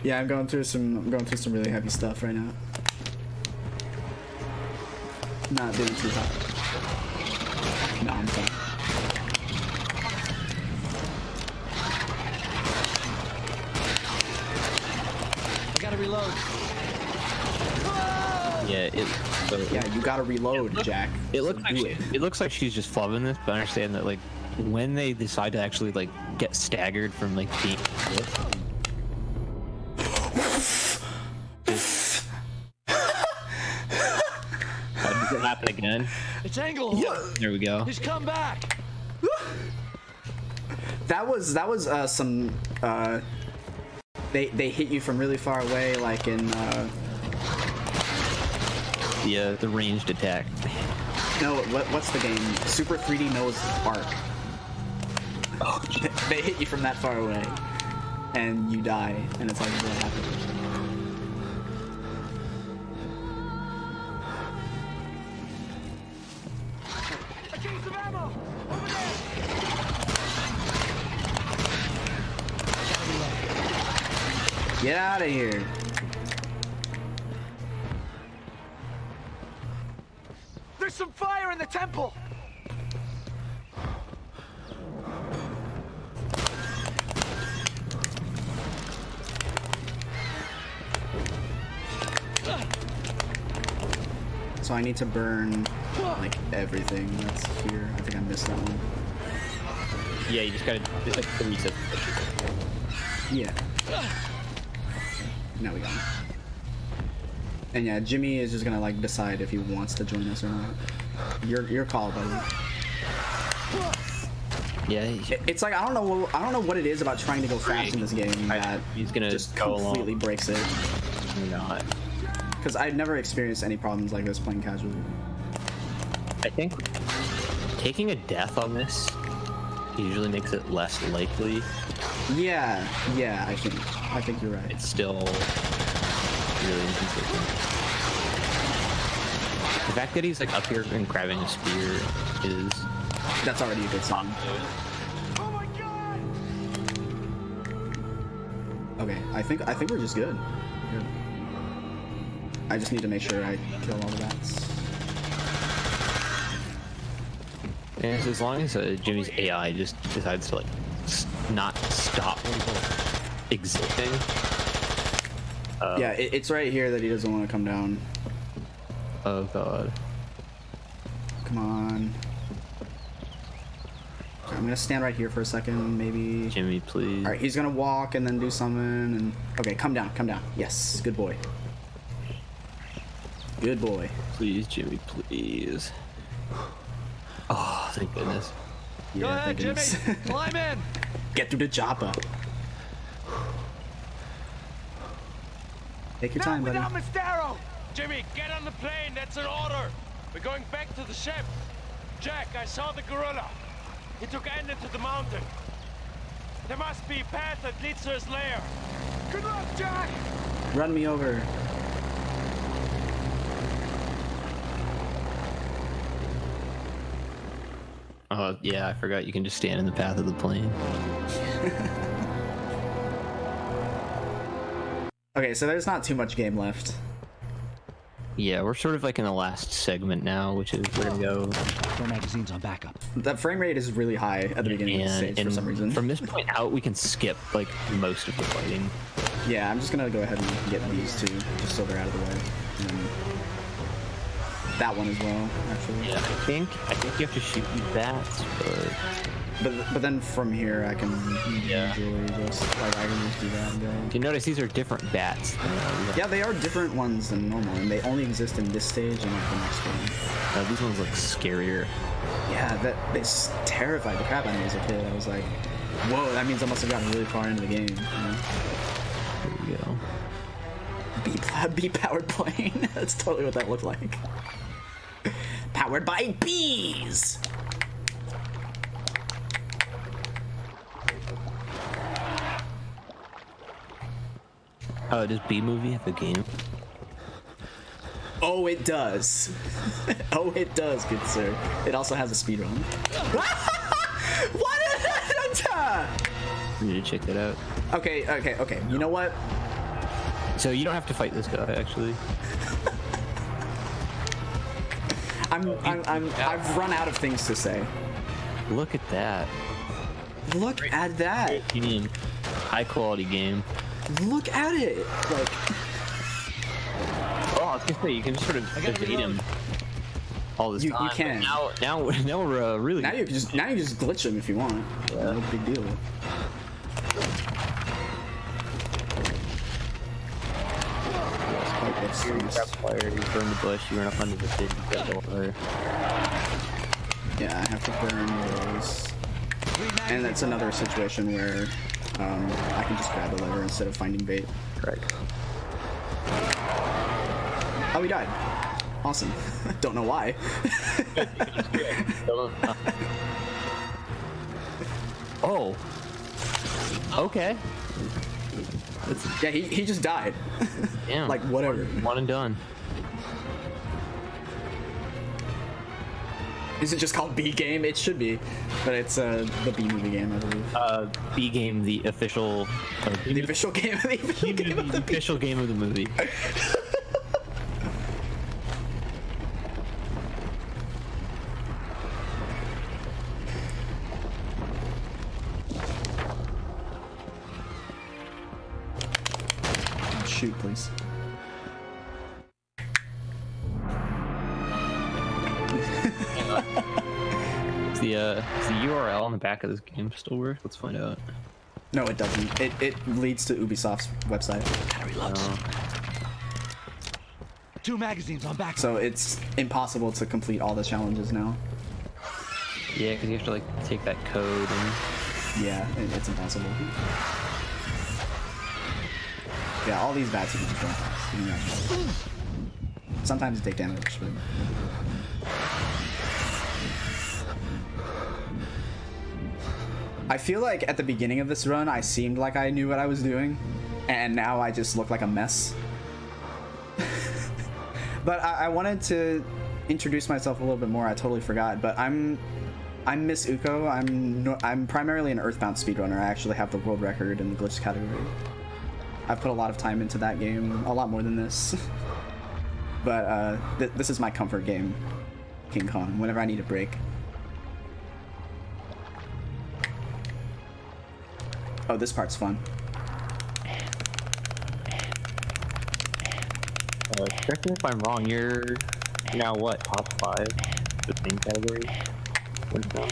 Yeah, I'm going through some really heavy stuff right now. Not doing too hot. No, I'm fine. I gotta reload. Yeah, you gotta reload, Jack. It looks like she's just flubbing this, but I understand that like when they decide to actually like get staggered from like being happen again. It's Englehorn. There we go. He's come back. That was some they hit you from really far away, like in the ranged attack. No, what's the game? Super 3D Noah's Ark. Oh, they hit you from that far away, and you die, and it's like, what happened? A case of ammo! Over there! Get out of here. There's some fire in the temple! So I need to burn, like, everything that's here. I think I missed that one. Yeah, you just gotta, it's like the reset. Yeah. Now we got him. And yeah, Jimmy is just gonna, like, decide if he wants to join us or not. Your call, buddy. Yeah, it's like I don't know what it is about trying to go fast in this game that he's gonna just go completely along. breaks it. Not. Because I've never experienced any problems like this playing casually. I think taking a death on this usually makes it less likely. Yeah, I think you're right. It's still really inconsistent. The fact that he's like up here and grabbing a spear is that's already a good sign. Oh my god! Okay, I think we're just good. I just need to make sure I kill all the bats. And as long as Jimmy's AI just decides to like not stop existing. Yeah, it's right here that he doesn't want to come down. Oh god. Come on. Okay, I'm gonna stand right here for a second, maybe. Jimmy, please. All right, he's gonna walk and then do something. And okay, come down. Yes, good boy. Good boy. Please, Jimmy, please. Oh, thank goodness. Yeah, Go ahead, Jimmy. Climb in. Get through the chopper. Take your time, buddy. Without Miss Darrow! Jimmy, get on the plane. That's an order. We're going back to the ship. Jack, I saw the gorilla. He took Ender to the mountain. There must be a path that leads to his lair. Good luck, Jack! Run me over. Oh, yeah, I forgot you can just stand in the path of the plane. Okay, so there's not too much game left. Yeah, we're sort of like in the last segment now, which is we're gonna go. 4 magazines on backup. The frame rate is really high at the beginning of the stage for some reason. From this point out, we can skip like most of the fighting. Yeah, I'm just gonna go ahead and get these two, just so they're out of the way. And that one as well, actually. Yeah, I think you have to shoot these bats, but then from here I can usually just like I can just do that and go. You notice these are different bats. Yeah, they are different ones than normal, and they only exist in this stage and like the next one. These ones look scarier. Yeah, that this terrified the crap out of me as a kid. I was like, whoa, that means I must have gotten really far into the game. You know? There we go. Bee-powered plane. That's totally what that looked like. Powered by bees! Oh, does B-Movie have a game? Oh, it does. Oh, it does, good sir. It also has a speedrun. What? We need to check that out. Okay. You know what? So you don't have to fight this guy, actually. I've run out of things to say. Look at that. Look at that. High quality game. Look at it. Like. Oh, I was gonna say you can just sort of evade him all this time. You can. Now we're really. Now you can just glitch him if you want. Yeah. No big deal. Let's fight the Oops. You grab fire, you burn the bush, you run up under the pit, you grab the water. Yeah, I have to burn those. And that's another situation where I can just grab the lever instead of finding bait. Correct. Oh, we died. Awesome. Don't know why. Oh. Okay. Yeah, he just died. Damn. Like, whatever. One and done. Is it just called B game? It should be, but it's the B movie game, I believe. B game, the official. The official game. The official game of the official game of the movie. Shoot, please. Is the URL on the back of this game still work? Let's find out. No, it doesn't. It leads to Ubisoft's website. Two magazines on back. So it's impossible to complete all the challenges now. Yeah, because you have to like take that code and. Yeah, it's impossible. Yeah, all these bats you can just run past. Sometimes they take damage, but. I feel like at the beginning of this run, I seemed like I knew what I was doing, and now I just look like a mess. But I wanted to introduce myself a little bit more. I totally forgot, but I'm Miss Uko. I'm primarily an Earthbound speedrunner. I actually have the world record in the glitch category. I've put a lot of time into that game, a lot more than this. But this is my comfort game, King Kong, whenever I need a break. Oh, this part's fun. Correct me if I'm wrong, you're now what, top 5? The main category?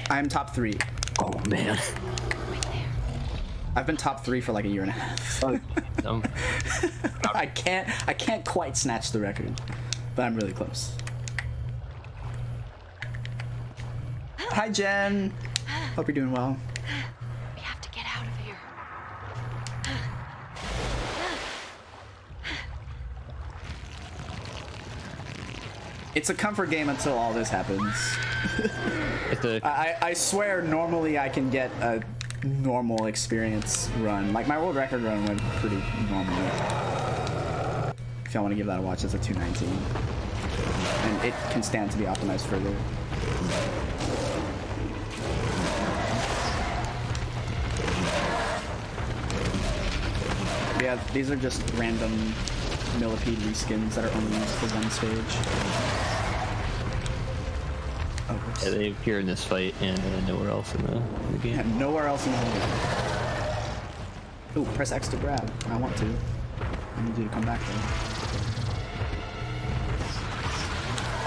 I'm top 3. Oh man. I've been top 3 for like a year and a half. I can't quite snatch the record, but I'm really close. Hi Jen. Hope you're doing well. We have to get out of here. It's a comfort game until all this happens. I swear normally I can get a normal experience run. Like my world record run went pretty normal. If y'all want to give that a watch, it's a 219. And it can stand to be optimized further. But yeah, these are just random millipede reskins that are only used for one stage. Oh, yeah, they appear in this fight and nowhere else in the game. Yeah, nowhere else in the whole game. Ooh, press X to grab. I want to. I need you to come back though.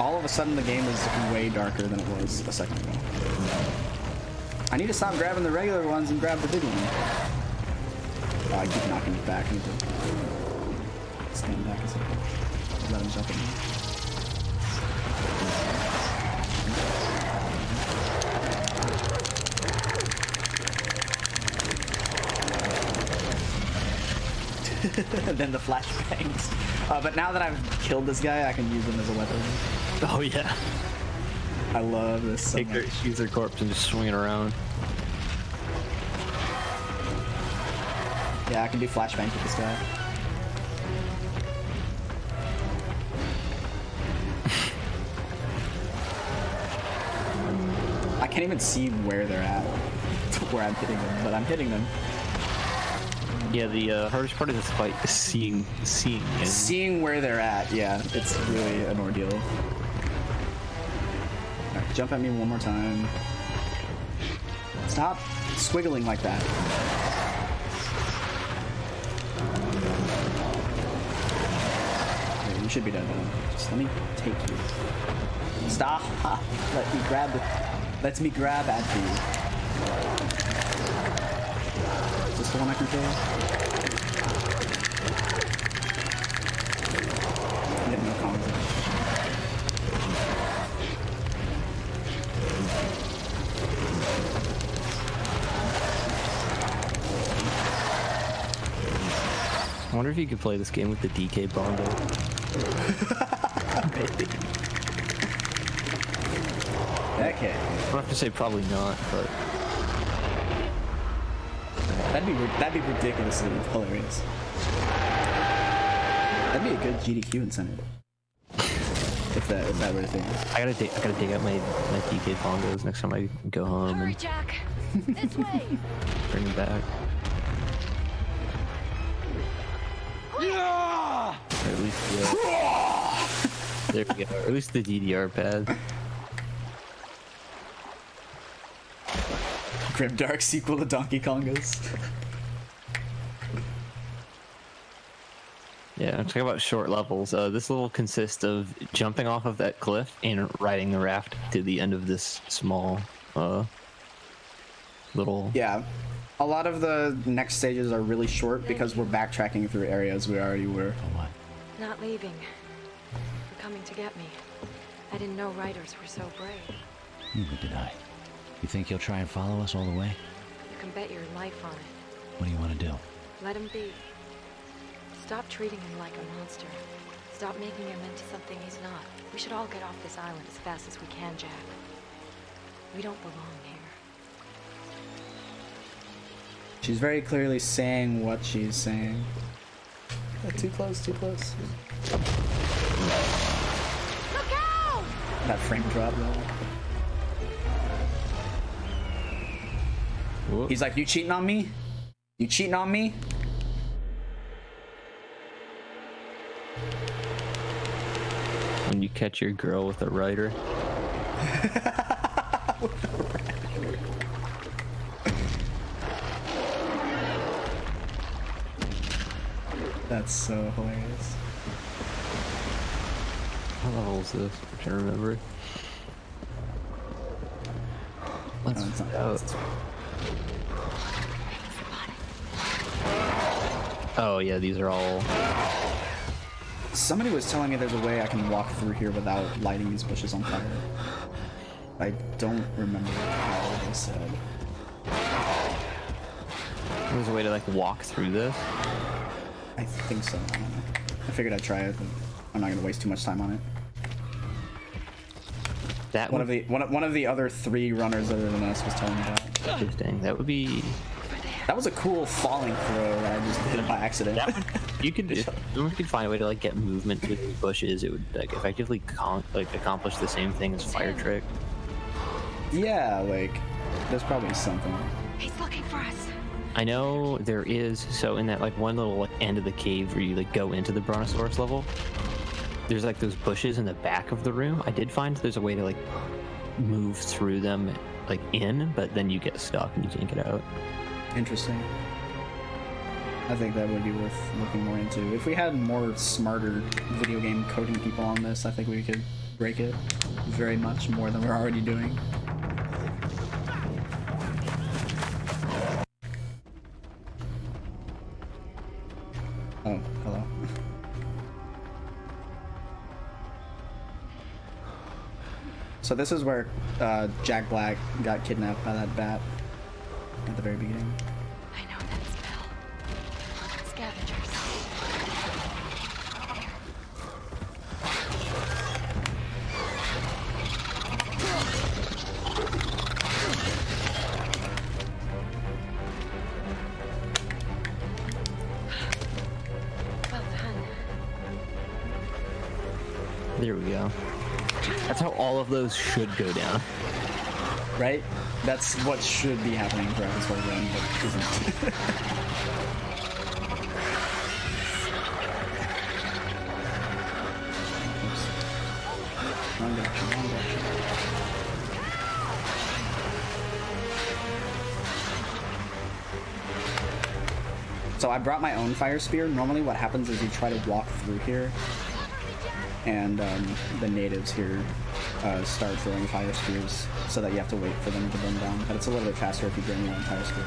All of a sudden the game is way darker than it was a second ago. I need to stop grabbing the regular ones and grab the big one. Oh, I keep knocking it back. I need to stand back a second. Let him jump at me. Then the flashbangs. But now that I've killed this guy, I can use him as a weapon. Oh yeah. I love this so much. Shoot their corpse and just swing it around. Yeah, I can do flashbangs with this guy. I can't even see where they're at, where I'm hitting them, but I'm hitting them. Yeah, the hardest part of this fight is seeing where they're at. Yeah, it's really an ordeal. Alright, jump at me one more time. Stop squiggling like that. Okay, you should be dead now. Just let me take you. Stop! Let me grab at you. Is this the one I can kill? I wonder if you could play this game with the DK bongo. Maybe. Okay. I'll have to say probably not, but that'd be ridiculously hilarious. That'd be a good GDQ incentive. if that were a thing. I gotta dig out my DK bongos next time I go home. Hurry, and Jack! This way! bring them back. Yeah! Or at least there we go. Or at least the DDR pad. Grimdark sequel to Donkey Kongos. Yeah, I'm talking about short levels. This level consists of jumping off of that cliff and riding the raft to the end of this small, little... Yeah. A lot of the next stages are really short because we're backtracking through areas we already were. What? Not leaving. For coming to get me. I didn't know riders were so brave. Neither did I. You think he'll try and follow us all the way? You can bet your life on it. What do you want to do? Let him be. Stop treating him like a monster. Stop making him into something he's not. We should all get off this island as fast as we can, Jack. We don't belong here. She's very clearly saying what she's saying. Too close, too close. Look out! That frame drop though. Whoop. He's like, you cheating on me? You cheating on me? When you catch your girl with a rider. That's so hilarious. What level is this? I'm trying to remember. Let's find out. Oh yeah, these are all... Somebody was telling me there's a way I can walk through here without lighting these bushes on fire. I don't remember how they said. There's a way to like walk through this? I think so. I don't know. I figured I'd try it, but I'm not gonna waste too much time on it. That one of the other 3 runners other than us was telling me that. Interesting. That would be... That was a cool falling throw that I just did it by accident. You could find a way to like get movement through the bushes. It would like effectively accomplish the same thing as fire trick. Yeah, like there's probably something. He's looking for us. I know there is. So in that like one little like end of the cave where you like go into the Brontosaurus level, there's like those bushes in the back of the room. I did find there's a way to like move through them like in, but then you get stuck and you can't get out. Interesting. I think that would be worth looking more into. If we had more smarter video game coding people on this, I think we could break it very much more than we're already doing. Oh, hello. So this is where Jack Black got kidnapped by that bat at the very beginning. I know that smell. Scavengers. Well done. There we go. That's how all of those should go down. Right? That's what should be happening throughout this whole run, but isn't. Oops. Wrong direction, wrong direction. So I brought my own fire spear. Normally what happens is you try to walk through here, and the natives here start throwing fire spears so that you have to wait for them to burn down. But it's a little bit faster if you bring your own fire spear.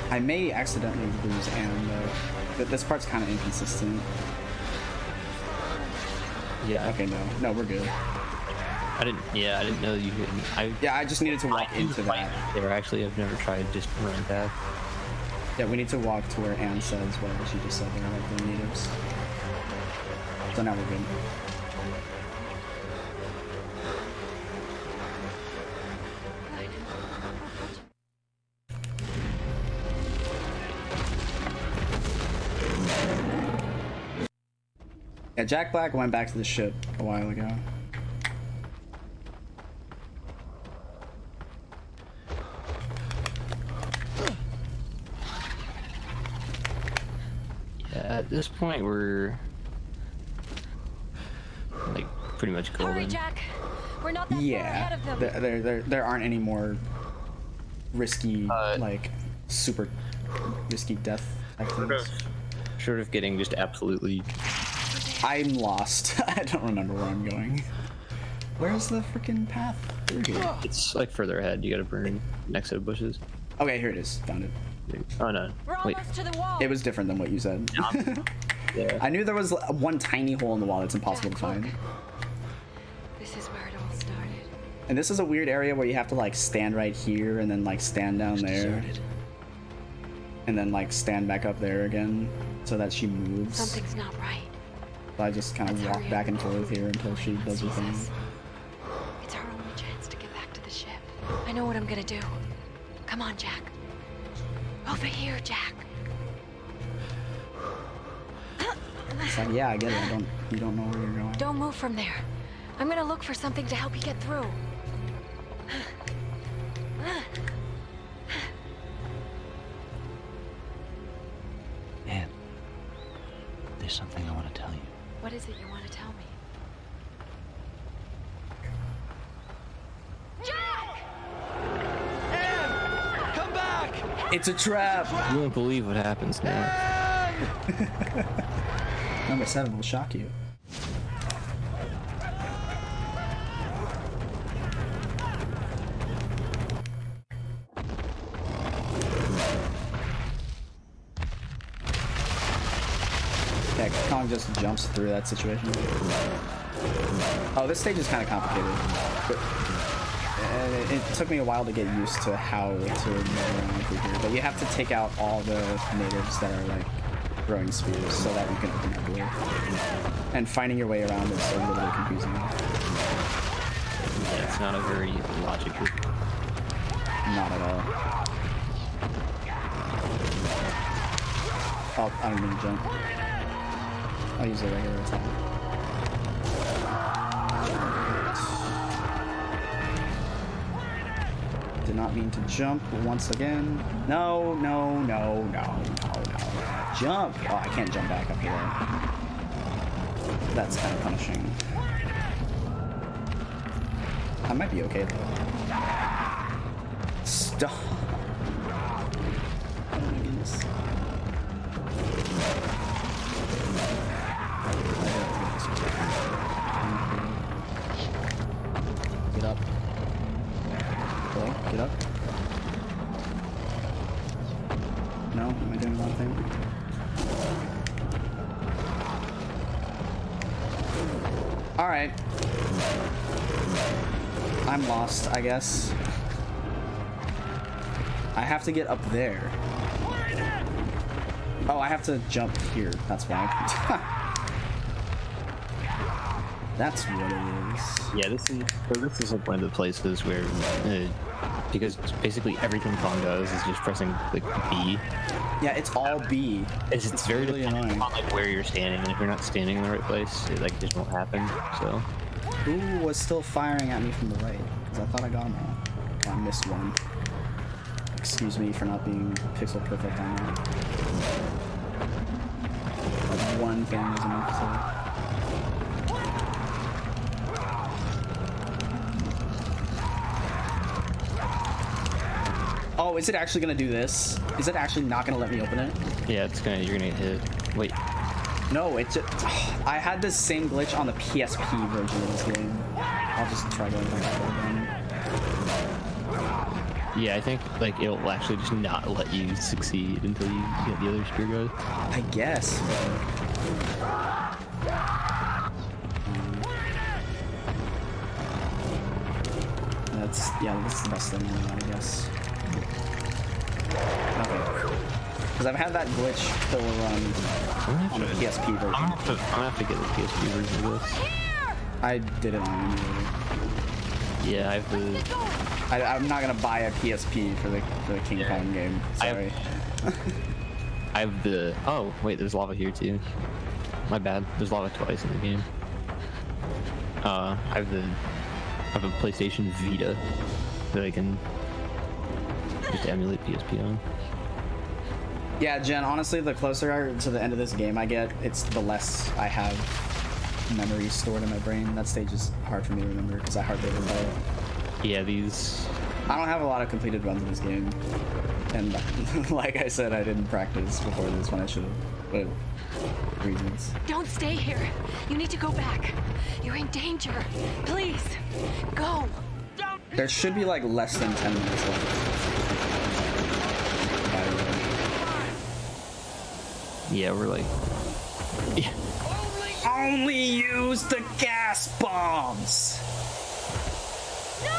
I may accidentally lose Anne though, but this part's kind of inconsistent. Yeah. Okay, no, we're good. I didn't know you couldn't. Yeah, I just needed to walk into that. There, actually, I've never tried just run past. Yeah, we need to walk to where Anne says whatever she just said there, like the natives. So now we're good. Yeah, Jack Black went back to the ship a while ago. Yeah, at this point we're like pretty much golden. Hurry, Jack. We're not that far ahead of them. There aren't any more risky, like super risky death type things. Short of getting just absolutely. I'm lost. I don't remember where I'm going. Where's the freaking path through here? It's like further ahead. You gotta burn next to the bushes. Okay, here it is. Found it. Oh no. Wait. To the wall. It was different than what you said. Yeah. I knew there was one tiny hole in the wall that's impossible to find. This is where it all started. And this is a weird area where you have to like stand right here and then like stand down there. And then like stand back up there again so that she moves. Something's not right. So I just kind of walk back and forth here until she does her thing. It's our only chance to get back to the ship. I know what I'm gonna do. Come on, Jack. Over here, Jack. It's like, yeah, I get it. You don't know where you're going. Don't move from there. I'm gonna look for something to help you get through. Man, there's something I want to tell you. What is it you want to tell me? Jack! Anne! Come back! It's a trap! You won't believe what happens next. Number 7 will shock you. Yeah, Kong just jumps through that situation. Oh, this stage is kind of complicated. But it took me a while to get used to how to move around through here. But you have to take out all the natives that are like throwing spears so that you can open that door. And finding your way around is a little bit confusing. Yeah, it's not a very logical. Not at all. Oh, I don't mean to jump. I'll use the regular attack. Did not mean to jump once again. No. Jump! Oh, I can't jump back up here. That's kind of punishing. I might be okay though. Stop! Oh my goodness. Get up. Hello? Get up. No? Am I doing the wrong thing? Alright. I'm lost, I guess. I have to get up there. Oh, I have to jump here. That's why. That's what it is. Yeah, this is like one of the places where, because basically everything Kong does is just pressing like B. Yeah, it's all B. It's very really annoying on like where you're standing, and if you're not standing in the right place, it like just won't happen. So. Who was still firing at me from the right? Because I thought I got them all. Oh, I missed one. Excuse me for not being pixel perfect on that. Like one thing was enough to. Oh, is it actually gonna do this? Is it actually not gonna let me open it? Yeah, you're gonna get hit. Wait. No, it just, I had this same glitch on the PSP version of this game. I'll just try going back again. Yeah, I think like it'll actually just not let you succeed until you get the other spear guy. I guess. That's, yeah, that's the best thing, I guess. Okay. because I've had that glitch that will run on the PSP version. I'm gonna have to get the PSP version of this. I did it on emulator. Yeah, I have the. I'm not gonna buy a PSP for the King Kong game. Sorry. I have the. Oh wait, there's lava here too. My bad. There's lava twice in the game. I have a PlayStation Vita that I can just emulate PSP on. Yeah, Jen. Honestly, the closer to the end of this game I get, it's the less I have memory stored in my brain. That stage is hard for me to remember because I hardly remember it. Yeah, these. I don't have a lot of completed runs in this game, and like I said, I didn't practice before this when I should have. But reasons. Don't stay here. You need to go back. You're in danger. Please, go. There should be like less than 10 minutes left. Yeah, we're like. Yeah. Only use the gas bombs. No!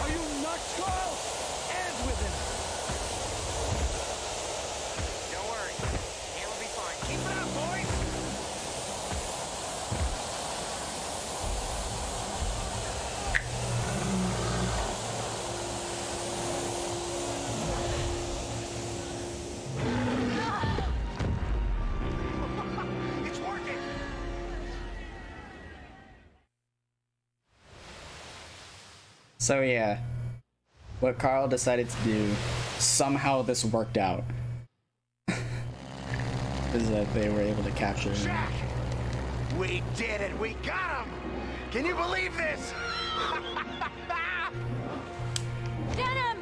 Are you nuts, Carl? End with him. Don't worry. It will be fine. Keep it up, boys! It's working! So yeah, what Carl decided to do, somehow this worked out, is that they were able to capture him. Jack! We did it! We got him! Can you believe this?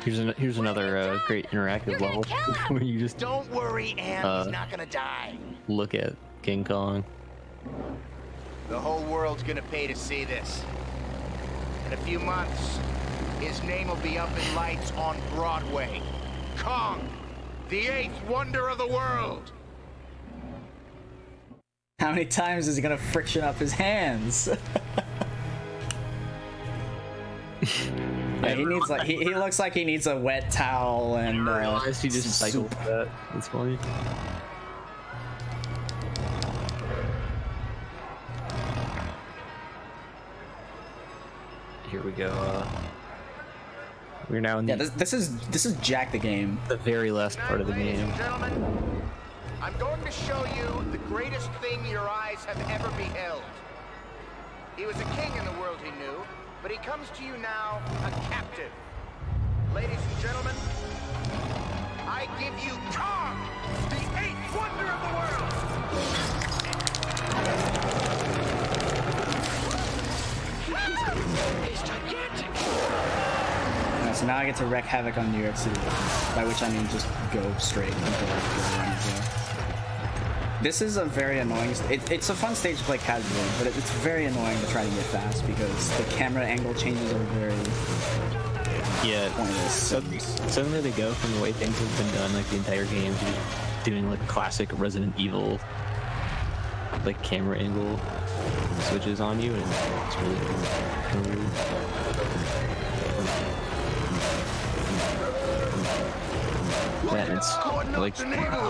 Here's another great interactive level where you just don't worry, Em. He's not gonna die. Look at King Kong. The whole world's gonna pay to see this. In a few months, his name will be up in lights on Broadway. Kong, the 8th wonder of the world. How many times is he gonna friction up his hands? Yeah, he needs like he looks like he needs a wet towel and he just cycled that. That's funny. Here we go. We're now in the this is Jack the game. The very last part of the Ladies game. and gentlemen, I'm going to show you the greatest thing your eyes have ever beheld. He was a king in the world he knew, but he comes to you now a captive. Ladies and gentlemen, I give you Kong, the 8th wonder of the world! He's gigantic! So now I get to wreak havoc on New York City, by which I mean just go straight. This is a very annoying. It's a fun stage to play casually, but it's very annoying to try to get fast because the camera angle changes are very pointless. Suddenly they go from the way things have been done like the entire game to doing like classic Resident Evil like camera angle switches on you, and it's really cool. Yeah, it's like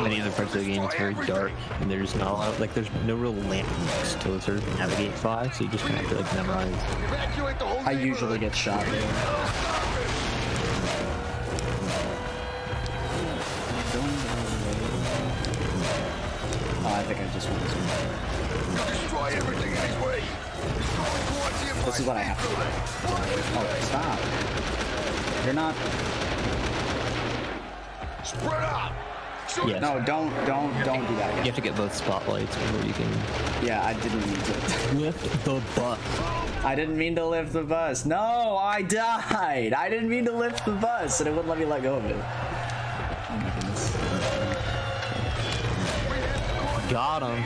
many other parts of the game, it's very dark, and there's not a lot of, like, there's no real landmarks to sort of navigate by, so you just kind of have to, like, memorize. I usually get shot. Oh, I think I just went this way. Destroy everything in his way. This is what I have to do. Oh, stop. You're not... Spread out. Yes. No, don't do that. You have to get both spotlights before you can... Yeah, I didn't mean to. Lift the bus. I didn't mean to lift the bus. No, I died. I didn't mean to lift the bus, and it wouldn't let me let go of it. Oh my goodness. Got him.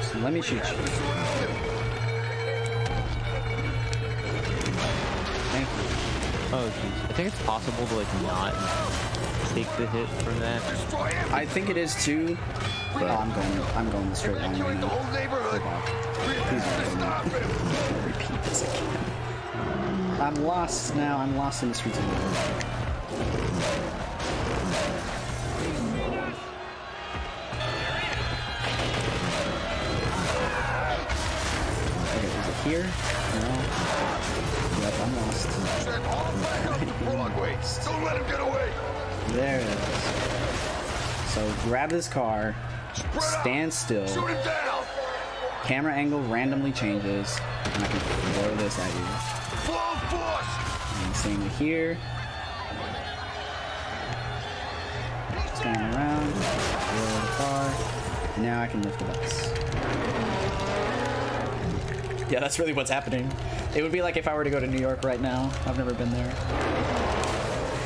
So let me shoot you. Thank you. Oh jeez, I think it's possible to like not take the hit from that. I think it is too. But I'm going the straight line right now. Please don't repeat this again. I'm lost now. I'm lost in the streets of New York. Okay, is it here? No. Yep, I'm lost. Don't let him get away. There it is. So grab this car, stand still, Shoot him down. camera angle randomly changes, and I can throw this at you. Full force. And same with here. Just going around, throw the car, and now I can lift the bus. Yeah, that's really what's happening. It would be like if I were to go to New York right now. I've never been there.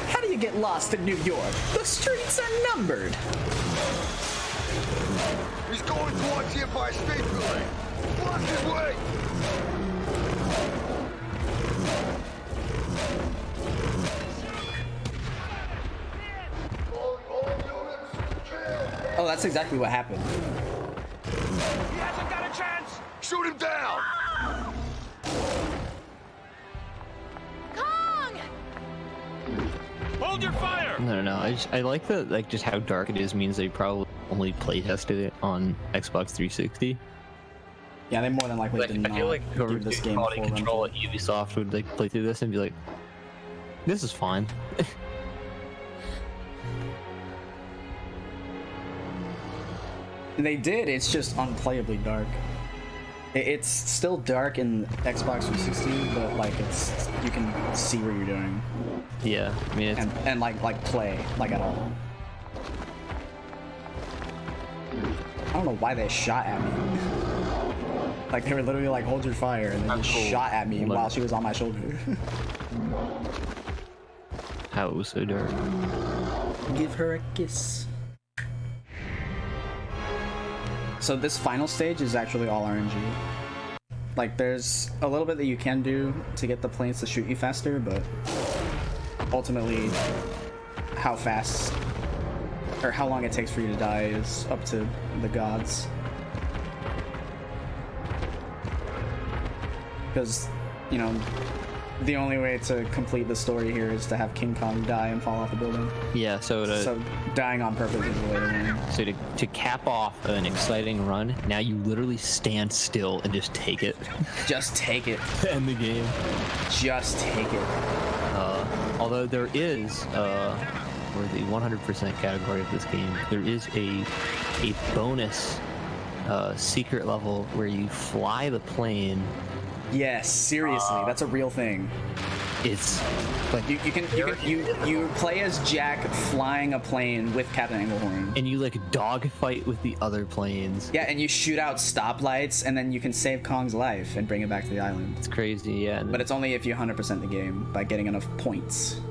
How do you get lost in New York? The streets are numbered. He's going towards the Empire State Building. Block his way. Oh, that's exactly what happened. He hasn't got a chance. Shoot him down. Kong! Hold your fire! No. I like that, like, just how dark it is means they probably only play tested it on Xbox 360. Yeah, they more than likely did not I feel like whoever give this did game quality full run. control at Ubisoft would like play through this and be like, "This is fine." They did. It's just unplayably dark. It's still dark in Xbox 360, but like you can see what you're doing. Yeah, I mean, it's... and like play like at all. I don't know why they shot at me. Like they were literally like, "Hold your fire," and they just shot at me while she was on my shoulder. How it was so dark. Give her a kiss. So this final stage is actually all RNG. Like there's a little bit that you can do to get the planes to shoot you faster, but ultimately how fast or how long it takes for you to die is up to the gods. Because, you know, the only way to complete the story here is to have King Kong die and fall off the building. Yeah, so dying on purpose is the way to win. So to cap off an exciting run, now you literally stand still and just take it. Just take it. To end the game. Just take it. Although there is, for the 100% category of this game, there is a bonus secret level where you fly the plane. Yes, seriously, that's a real thing. It's like you play as Jack flying a plane with Captain Englehorn, and you like dogfight with the other planes. Yeah, and you shoot out stoplights, and then you can save Kong's life and bring it back to the island. It's crazy, yeah. But it's only if you 100% the game by getting enough points,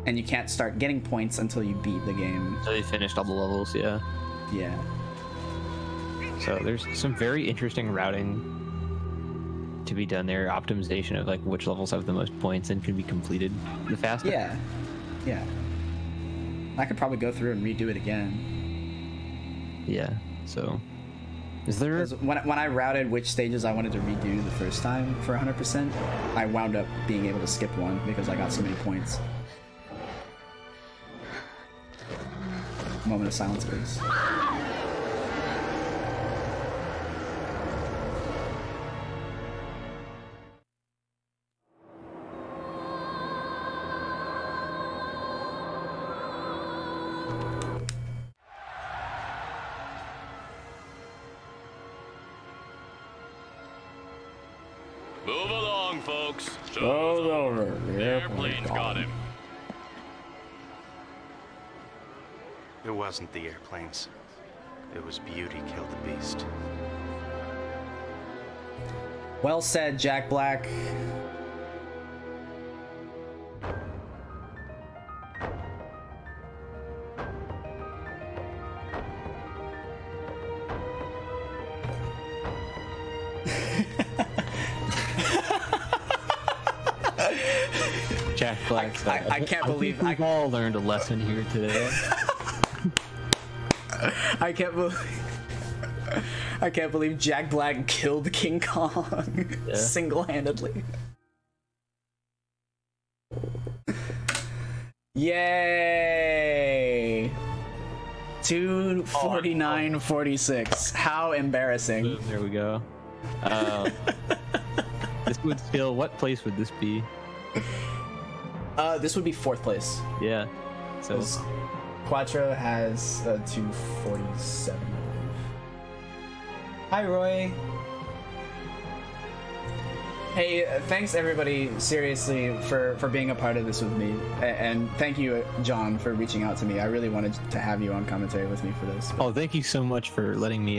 and you can't start getting points until you beat the game. So they finished all the levels, yeah. Yeah. So there's some very interesting routing to be done there, optimization of like which levels have the most points and can be completed the fastest. Yeah. I could probably go through and redo it again. Yeah. So, is there? When I routed which stages I wanted to redo the first time for 100%, I wound up being able to skip one because I got so many points. Moment of silence, please. Move along, folks. Show's over. The airplane's got him. It wasn't the airplanes. It was beauty killed the beast. Well said, Jack Black. Jack Black. I can't believe we've all learned a lesson here today. I can't believe Jack Black killed King Kong single-handedly. Yay! 249.46. How embarrassing. There we go. This would still. What place would this be? This would be 4th place. Yeah. So Quattro has 247. Hi, Roy. Hey, thanks everybody, seriously, for being a part of this with me. And thank you, John, for reaching out to me. I really wanted to have you on commentary with me for this. Oh, thank you so much for letting me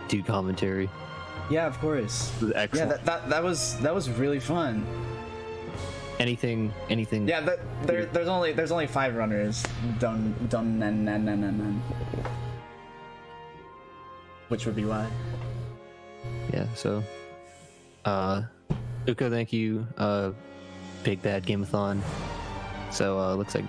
do commentary. Yeah, of course. It was excellent. Yeah, that was really fun. Anything. Yeah, there's only 5 runners. Which would be why. Yeah, so Uko, thank you. Big Bad Game-a-thon. So looks like